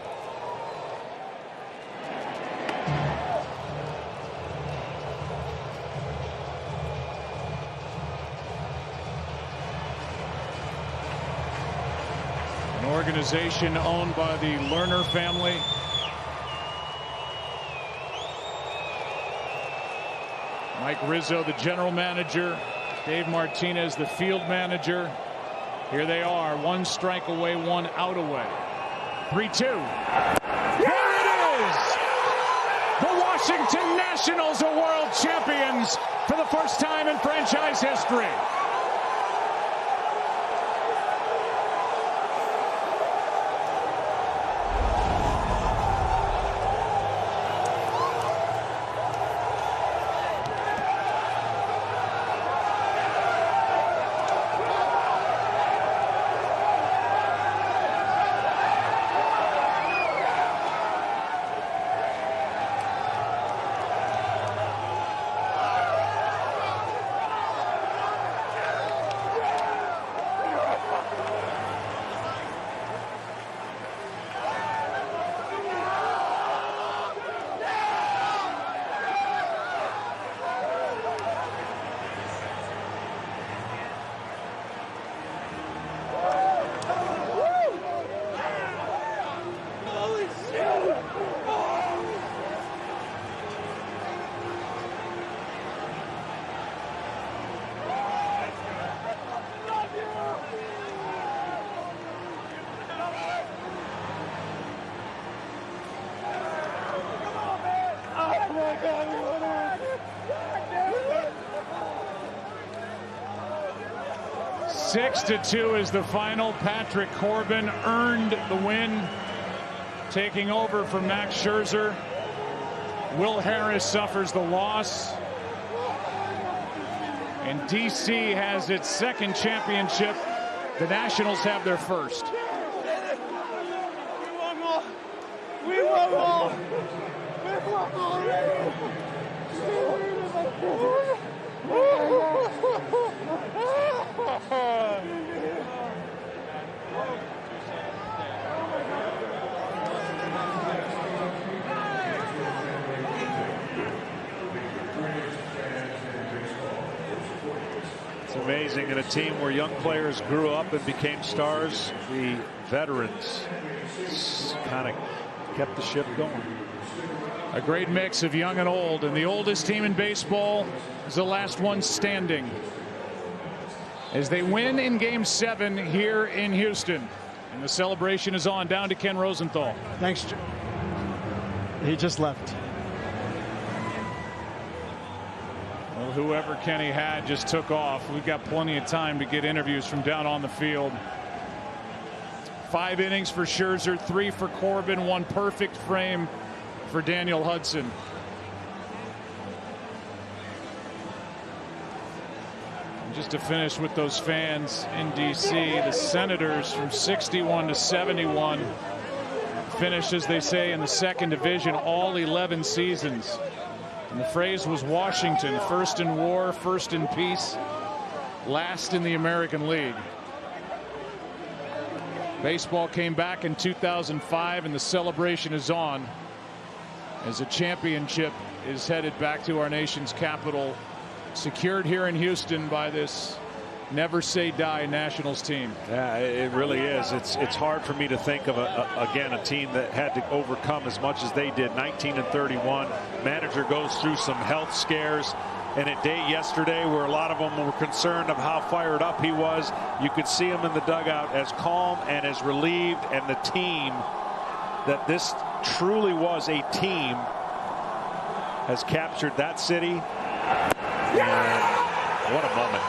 An organization owned by the Lerner family. Mike Rizzo, the general manager. Dave Martinez, the field manager. Here they are, 1 strike away, 1 out away. 3-2. There it is! The Washington Nationals are world champions for the first time in franchise history. Six to 2 is the final. Patrick Corbin earned the win, taking over for Max Scherzer. Will Harris suffers the loss. And D.C. has its 2nd championship. The Nationals have their 1st. We want more. We want more. We want more. amazing. In a team where young players grew up and became stars, the veterans kind of kept the ship going. A great mix of young and old, and the oldest team in baseball is the last one standing as they win in Game 7 here in Houston. And the celebration is on. Down to Ken Rosenthal. Thanks. He just left. Well, whoever Kenny had just took off. We've got plenty of time to get interviews from down on the field. 5 innings for Scherzer, 3 for Corbin, 1 perfect frame for Daniel Hudson. And just to finish with those fans in D.C., the Senators from 61 to 71 finished, as they say, in the second division all 11 seasons. And the phrase was Washington, first in war, first in peace, last in the American League. Baseball came back in 2005, and the celebration is on as a championship is headed back to our nation's capital, secured here in Houston by this never say die Nationals team. Yeah, it really is. It's hard for me to think of again a team that had to overcome as much as they did. 19-31. Manager goes through some health scares, and a day yesterday where a lot of them were concerned of how fired up he was. You could see him in the dugout as calm and as relieved, and the team, that this truly was a team, has captured that city. And what a moment.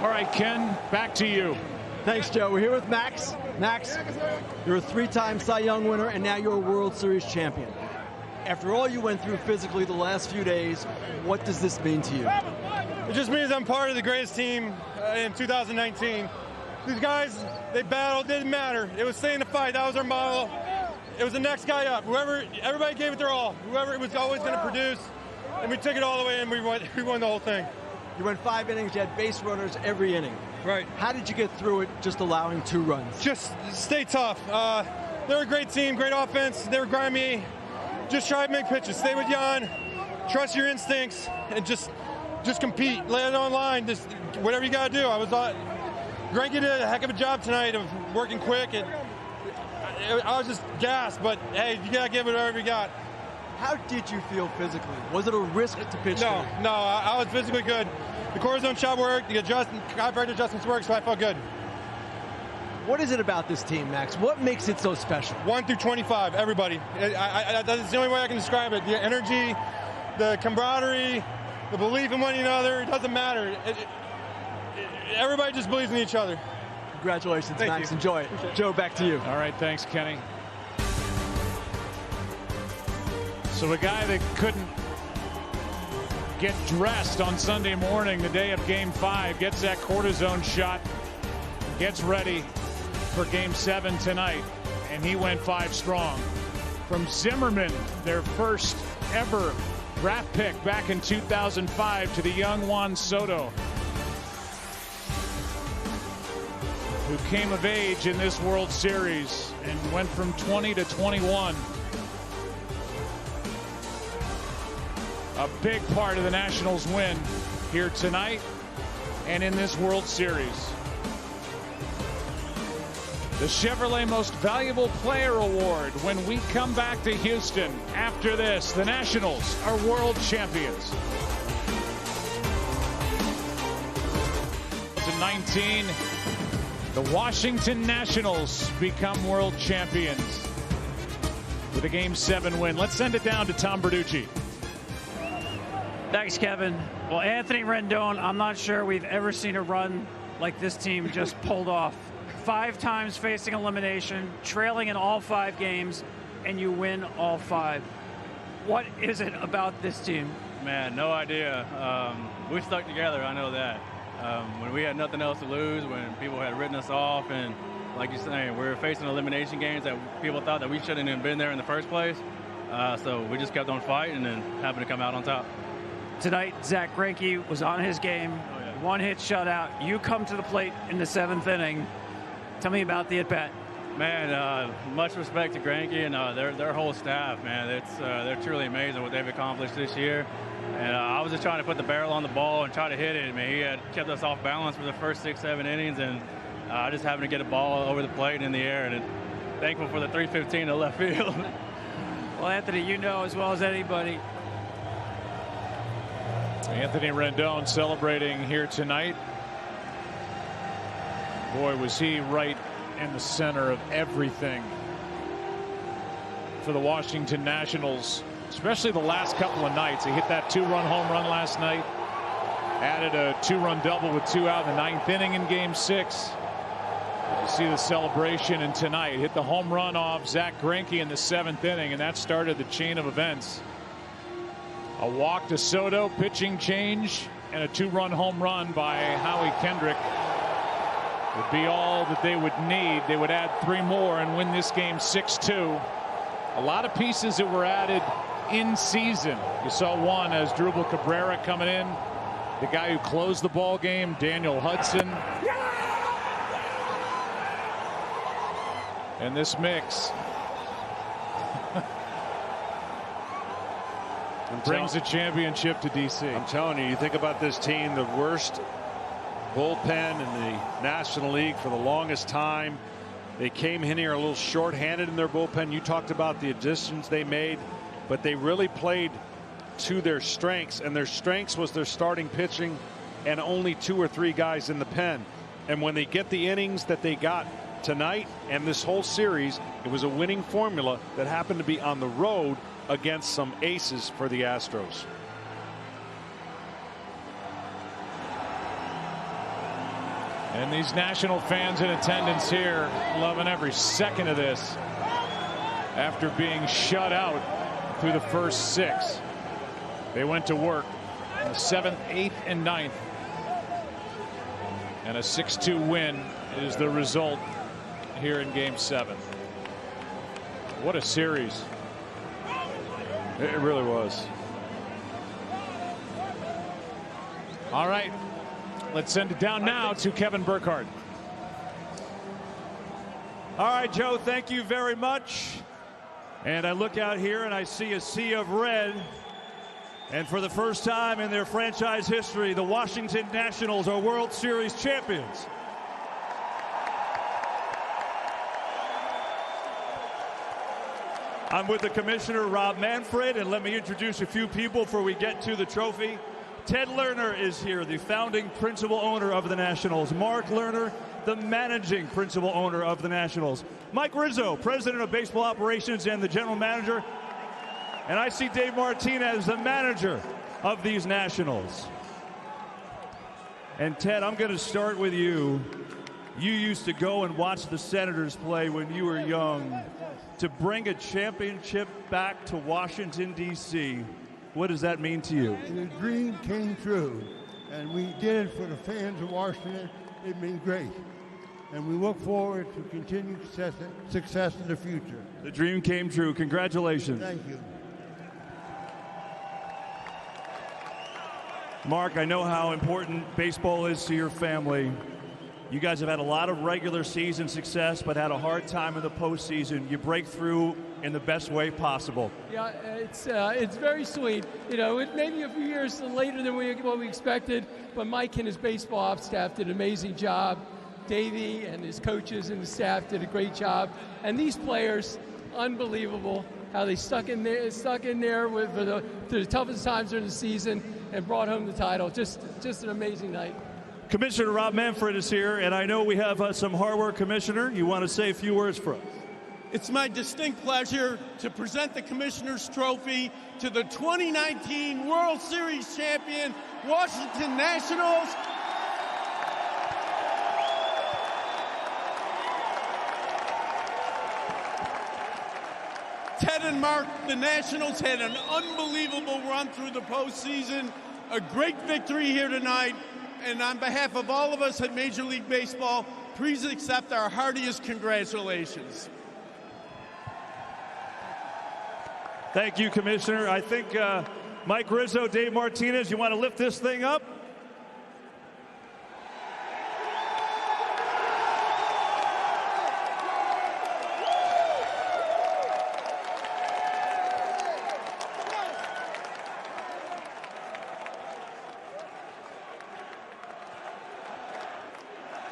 All right, Ken, back to you. Thanks, Joe. We're here with Max. Max, you're a 3-time Cy Young winner, and now you're a World Series champion. After all you went through physically the last few days, what does this mean to you? It just means I'm part of the greatest team in 2019. These guys, they battled, didn't matter. It was stay in the fight. That was our model. It was the next guy up. Everybody gave it their all. Whoever was always going to produce, and we took it all the way, and we won the whole thing. You went 5 innings, you had base runners every inning. Right. How did you get through it just allowing 2 runs? Just stay tough. They're a great team, great offense. They were grimy. Just try to make pitches. Stay with Jan. Trust your instincts and just compete. Lay it on line. Just whatever you got to do. Greinke did a heck of a job tonight of working quick. I was just gassed, but hey, you got to give it whatever you got. How did you feel physically? Was it a risk to pitch? No, I was physically good. The cortisone shot worked. The chiropractic adjustments worked, so I felt good. What is it about this team, Max? What makes it so special? 1 through 25, everybody. That's the only way I can describe it. The energy, the camaraderie, the belief in one another. It doesn't matter. Everybody just believes in each other. Congratulations, Thank Max. you. Enjoy it. Joe, back to you. All right, thanks, Kenny. So a guy that couldn't get dressed on Sunday morning, the day of Game 5, gets that cortisone shot, gets ready for Game 7 tonight, and he went 5 strong. From Zimmerman, their first ever draft pick back in 2005, to the young Juan Soto, who came of age in this World Series and went from 20 to 21. A big part of the Nationals win here tonight and in this World Series. The Chevrolet Most Valuable Player Award when we come back to Houston. After this, the Nationals are world champions. 2019, the Washington Nationals become world champions with a Game 7 win. Let's send it down to Tom Bertucci. Thanks, Kevin. Well, Anthony Rendon, I'm not sure we've ever seen a run like this team just pulled off. 5 times facing elimination, trailing in all 5 games, and you win all 5. What is it about this team? Man, no idea. We stuck together, I know that. When we had nothing else to lose, when people had written us off, and like you're saying, we were facing elimination games that people thought that we shouldn't have been there in the first place. So we just kept on fighting and happened to come out on top. Tonight, Zack Greinke was on his game. 1 hit shutout. You come to the plate in the 7th inning. Tell me about the at-bat. Man, much respect to Greinke and their whole staff, man. They're truly amazing what they've accomplished this year. And I was just trying to put the barrel on the ball and try to hit it. I mean, he had kept us off balance for the first 6-7 innings, and I just happened to get a ball over the plate and in the air, and thankful for the 315 to left field. Well, Anthony, you know as well as anybody. Anthony Rendon celebrating here tonight. Boy, was he right in the center of everything for the Washington Nationals, especially the last couple of nights. He hit that 2-run home run last night, added a 2-run double with 2 out in the 9th inning in Game 6. You see the celebration, and tonight hit the home run off Zack Greinke in the 7th inning, and that started the chain of events. A walk to Soto, pitching change, and a 2-run home run by Howie Kendrick would be all that they would need. They would add 3 more and win this game 6-2. A lot of pieces that were added in season. You saw one as Drupal Cabrera coming in, the guy who closed the ball game, Daniel Hudson. And this mix brings a championship to DC. I'm telling you, you think about this team, the worst bullpen in the National League for the longest time. They came in here a little short-handed in their bullpen. You talked about the additions they made, but they really played to their strengths, and their strengths was their starting pitching and only 2 or 3 guys in the pen. And when they get the innings that they got tonight and this whole series, it was a winning formula that happened to be on the road against some aces for the Astros. And these National fans in attendance here loving every second of this after being shut out through the first 6. They went to work in the 7th, 8th, and 9th. And a 6-2 win is the result here in Game 7. What a series. It really was. All right. Let's send it down now to Kevin Burkhardt. All right, Joe, thank you very much. And I look out here and I see a sea of red. And for the first time in their franchise history, the Washington Nationals are World Series champions. I'm with the commissioner, Rob Manfred, and let me introduce a few people before we get to the trophy. Ted Lerner is here, the founding principal owner of the Nationals. Mark Lerner, the managing principal owner of the Nationals. Mike Rizzo, president of baseball operations and the general manager. And I see Dave Martinez, the manager of these Nationals. And Ted, I'm going to start with you. You used to go and watch the Senators play when you were young. To bring a championship back to Washington, D.C., what does that mean to you? The dream came true, and we did it for the fans of Washington. It's been great, and we look forward to continued success in the future. The dream came true. Congratulations. Thank you. Mark, I know how important baseball is to your family. You guys have had a lot of regular season success, but had a hard time in the postseason. You break through in the best way possible. Yeah, it's very sweet. You know, it may be a few years later than what we expected, but Mike and his baseball ops staff did an amazing job. Davey and his coaches and the staff did a great job. And these players, unbelievable how they stuck in there with through the toughest times during the season and brought home the title. Just an amazing night. Commissioner Rob Manfred is here, and I know we have some hard work, Commissioner. You want to say a few words for us? It's my distinct pleasure to present the Commissioner's Trophy to the 2019 World Series champion, Washington Nationals. Ted and Mark, the Nationals had an unbelievable run through the postseason, a great victory here tonight. And on behalf of all of us at Major League Baseball, please accept our heartiest congratulations. Thank you, Commissioner. I think Mike Rizzo, Dave Martinez, you want to lift this thing up?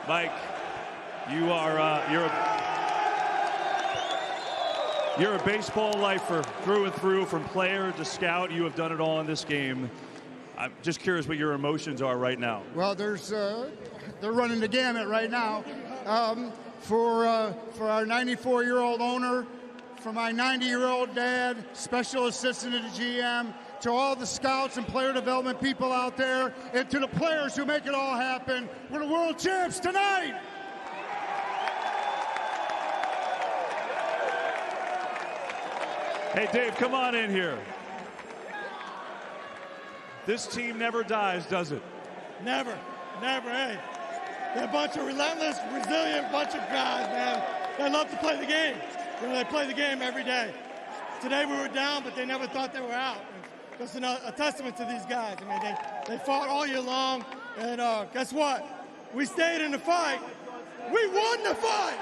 Mike, you are you're a baseball lifer through and through, from player to scout. You have done it all in this game. I'm just curious what your emotions are right now. Well, they're running the gamut right now. For our 94-year-old owner, for my 90-year-old dad, special assistant to the GM, to all the scouts and player development people out there, and to the players who make it all happen. We're the world champs tonight. Hey, Dave, come on in here. This team never dies, does it? Never. Hey, they're a bunch of relentless, resilient bunch of guys, man. They love to play the game. They play the game every day. Today we were down, but they never thought they were out. That's a testament to these guys. I mean, they fought all year long, and guess what? We stayed in the fight. We won the fight.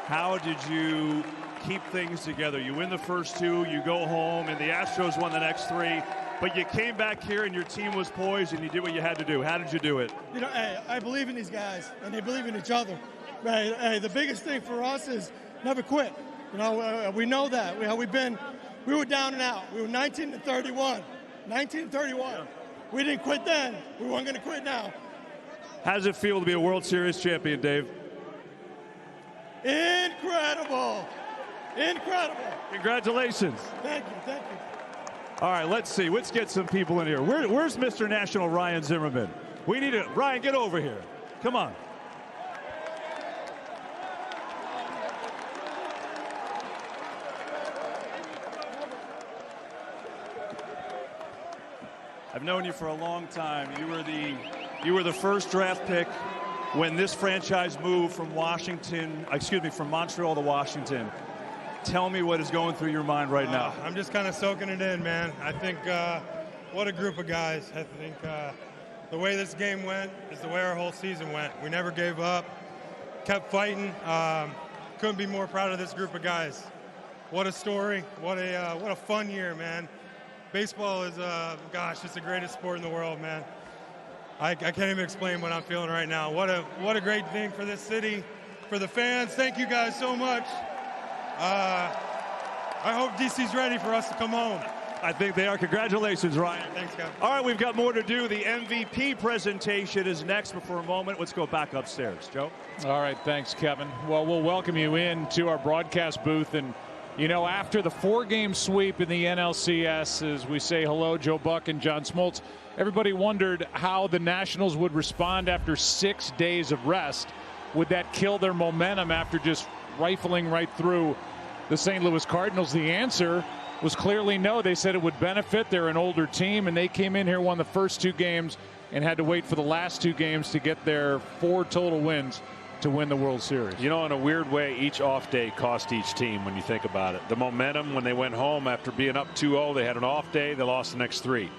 How did you keep things together? You win the first two, you go home, and the Astros won the next three. But you came back here and your team was poised and you did what you had to do. How did you do it? You know, hey, I believe in these guys, and they believe in each other. Right? Hey, the biggest thing for us is never quit. You know, we know that. We were down and out. We were 19-31. 19-31. We didn't quit then. We weren't going to quit now. How does it feel to be a World Series champion, Dave? Incredible. Congratulations. Thank you. All right, let's see. Let's get some people in here. Where's Mr. National Ryan Zimmerman? We need it. Ryan, get over here. Come on. I've known you for a long time. You were the first draft pick when this franchise moved from from Montreal to Washington. Tell me what is going through your mind right now. I'm just kind of soaking it in, man. I think what a group of guys. I think the way this game went is the way our whole season went. We never gave up, kept fighting. Couldn't be more proud of this group of guys. What a story. What a fun year, man. Baseball is, it's the greatest sport in the world, man. I can't even explain what I'm feeling right now. What a great thing for this city, for the fans. Thank you guys so much. I hope DC's ready for us to come home. I think they are. Congratulations, Ryan. Thanks, Kevin. All right, we've got more to do. The MVP presentation is next, but for a moment, let's go back upstairs. Joe? All right, thanks, Kevin. Well, we'll welcome you in to our broadcast booth. And, you know, after the 4-game sweep in the NLCS, as we say hello, Joe Buck and John Smoltz, everybody wondered how the Nationals would respond after 6 days of rest. Would that kill their momentum after just rifling right through the St. Louis Cardinals? The answer was clearly no. They said it would benefit. They're an older team, and they came in here, won the first 2 games, and had to wait for the last 2 games to get their 4 total wins to win the World Series. You know, in a weird way, each off day cost each team when you think about it. The momentum when they went home after being up 2-0, they had an off day, they lost the next 3.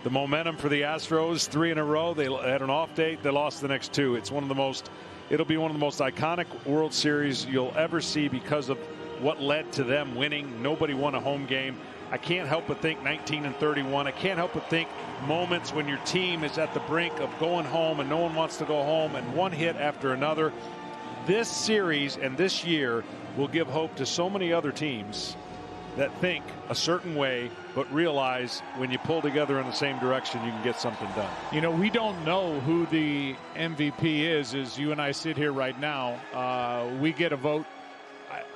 The momentum for the Astros, 3 in a row, they had an off day, they lost the next 2. It'll be one of the most iconic World Series you'll ever see because of what led to them winning. Nobody won a home game. I can't help but think 19-31. I can't help but think moments when your team is at the brink of going home and no one wants to go home, and one hit after another. This series and this year will give hope to so many other teams that think a certain way but realize when you pull together in the same direction you can get something done. You know, we don't know who the MVP is as you and I sit here right now. We get a vote.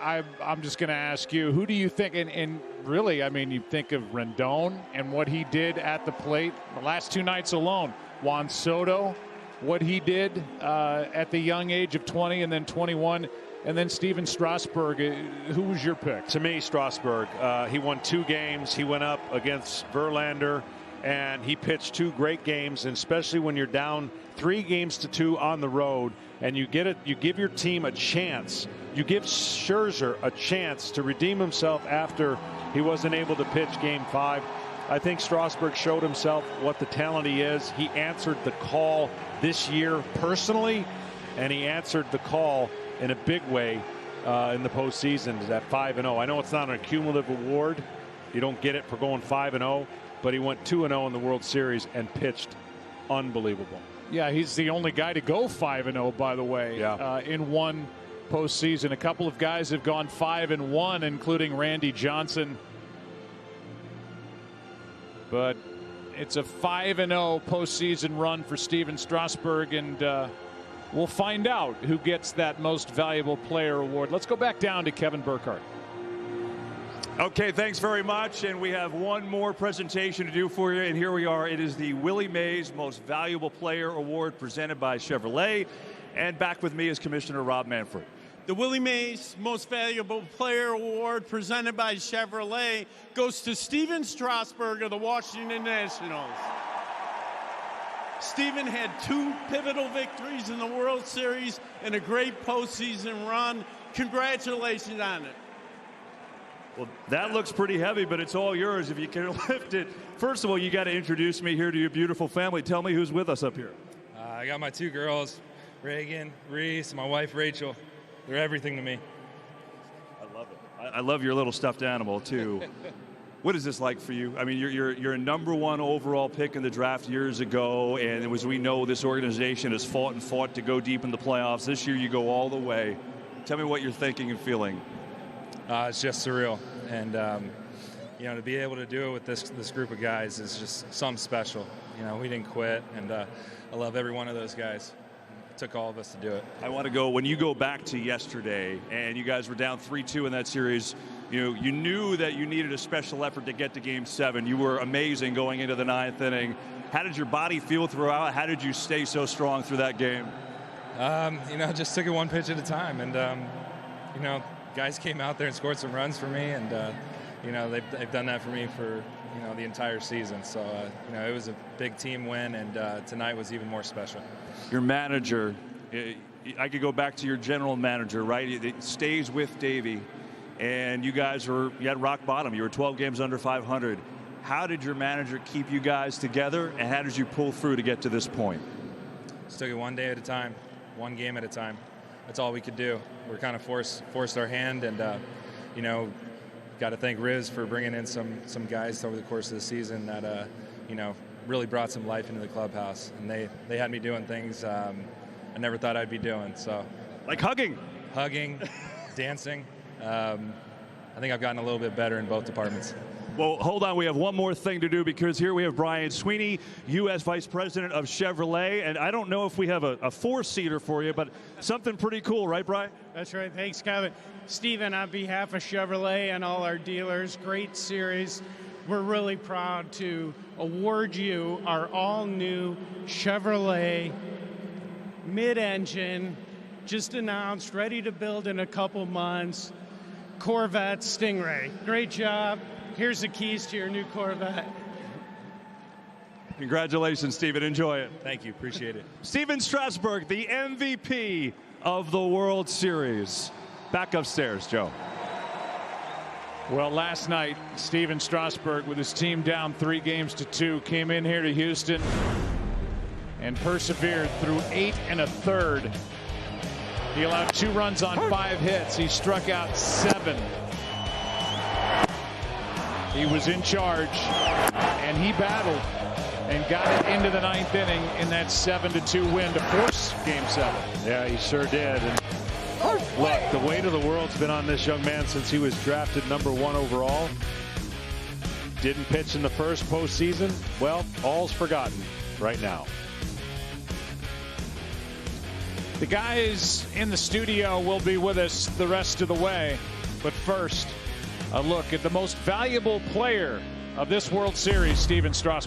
I'm just going to ask you, who do you think, and really, I mean, you think of Rendon and what he did at the plate the last 2 nights alone. Juan Soto, what he did at the young age of 20 and then 21. And then Steven Strasburg. Who was your pick? To me, Strasburg. He won 2 games. He went up against Verlander, and he pitched 2 great games. And especially when you're down 3-2 on the road, and you give your team a chance. You give Scherzer a chance to redeem himself after he wasn't able to pitch Game 5. I think Strasburg showed himself what the talent he is. He answered the call this year personally, and he answered the call in a big way in the postseason at 5-0. I know it's not a cumulative award. You don't get it for going 5-0, but he went 2-0 in the World Series and pitched unbelievable. Yeah, he's the only guy to go 5-0, by the way, in one postseason. A couple of guys have gone 5-1, including Randy Johnson. But it's a 5-0 postseason run for Steven Strasburg, and we'll find out who gets that Most Valuable Player award. Let's go back down to Kevin Burkhardt. Okay, thanks very much. And we have one more presentation to do for you. And here we are. It is the Willie Mays Most Valuable Player Award presented by Chevrolet. And back with me is Commissioner Rob Manfred. The Willie Mays Most Valuable Player Award presented by Chevrolet goes to Steven Strasburg of the Washington Nationals. Steven had 2 pivotal victories in the World Series and a great postseason run. Congratulations on it. Well, that looks pretty heavy, but it's all yours if you can lift it. First of all, you got to introduce me here to your beautiful family. Tell me who's with us up here. I got my 2 girls, Reagan, Reese, my wife, Rachel. They're everything to me. I love it. I love your little stuffed animal, too. What is this like for you? I mean, you're a #1 overall pick in the draft years ago, and as we know, this organization has fought and fought to go deep in the playoffs. This year, you go all the way. Tell me what you're thinking and feeling. It's just surreal, and to be able to do it with this group of guys is just something special. We didn't quit, and I love every one of those guys. It took all of us to do it. I want to go, when you go back to yesterday, and you guys were down 3-2 in that series, you knew that you needed a special effort to get to Game 7. You were amazing going into the 9th inning. How did your body feel throughout? How did you stay so strong through that game? Just took it one pitch at a time, and guys came out there and scored some runs for me, and they've done that for me for the entire season. So it was a big team win, and tonight was even more special. Your manager, I could go back to your general manager, right? It stays with Davey, and you had rock bottom. You were 12 games under 500. How did your manager keep you guys together, and how did you pull through to get to this point? Just took it one day at a time, one game at a time. That's all we could do. We're kind of forced our hand, and got to thank Riz for bringing in some guys over the course of the season that really brought some life into the clubhouse, and they had me doing things I never thought I'd be doing. So, like hugging, dancing. I think I've gotten a little bit better in both departments. Well, hold on. We have one more thing to do, because here we have Brian Sweeney, U.S. Vice President of Chevrolet. And I don't know if we have a 4-seater for you, but something pretty cool, right, Brian? That's right. Thanks, Kevin. Steven, on behalf of Chevrolet and all our dealers, great series. We're really proud to award you our all-new Chevrolet mid-engine, just announced, ready to build in a couple months, Corvette Stingray. Great job. Here's the keys to your new Corvette. Congratulations, Steven. Enjoy it. Thank you. Appreciate it. Steven Strasburg, the MVP of the World Series. Back upstairs, Joe. Well, last night, Steven Strasburg, with his team down 3-2, came in here to Houston and persevered through 8 1/3. He allowed 2 runs on 5 hits. He struck out 7. He was in charge, and he battled and got it into the 9th inning in that 7-2 win to force Game 7. Yeah, he sure did. And look, the weight of the world's been on this young man since he was drafted #1 overall. Didn't pitch in the first postseason. Well, all's forgotten right now. The guys in the studio will be with us the rest of the way. But first, a look at the most valuable player of this World Series, Steven Strasburg.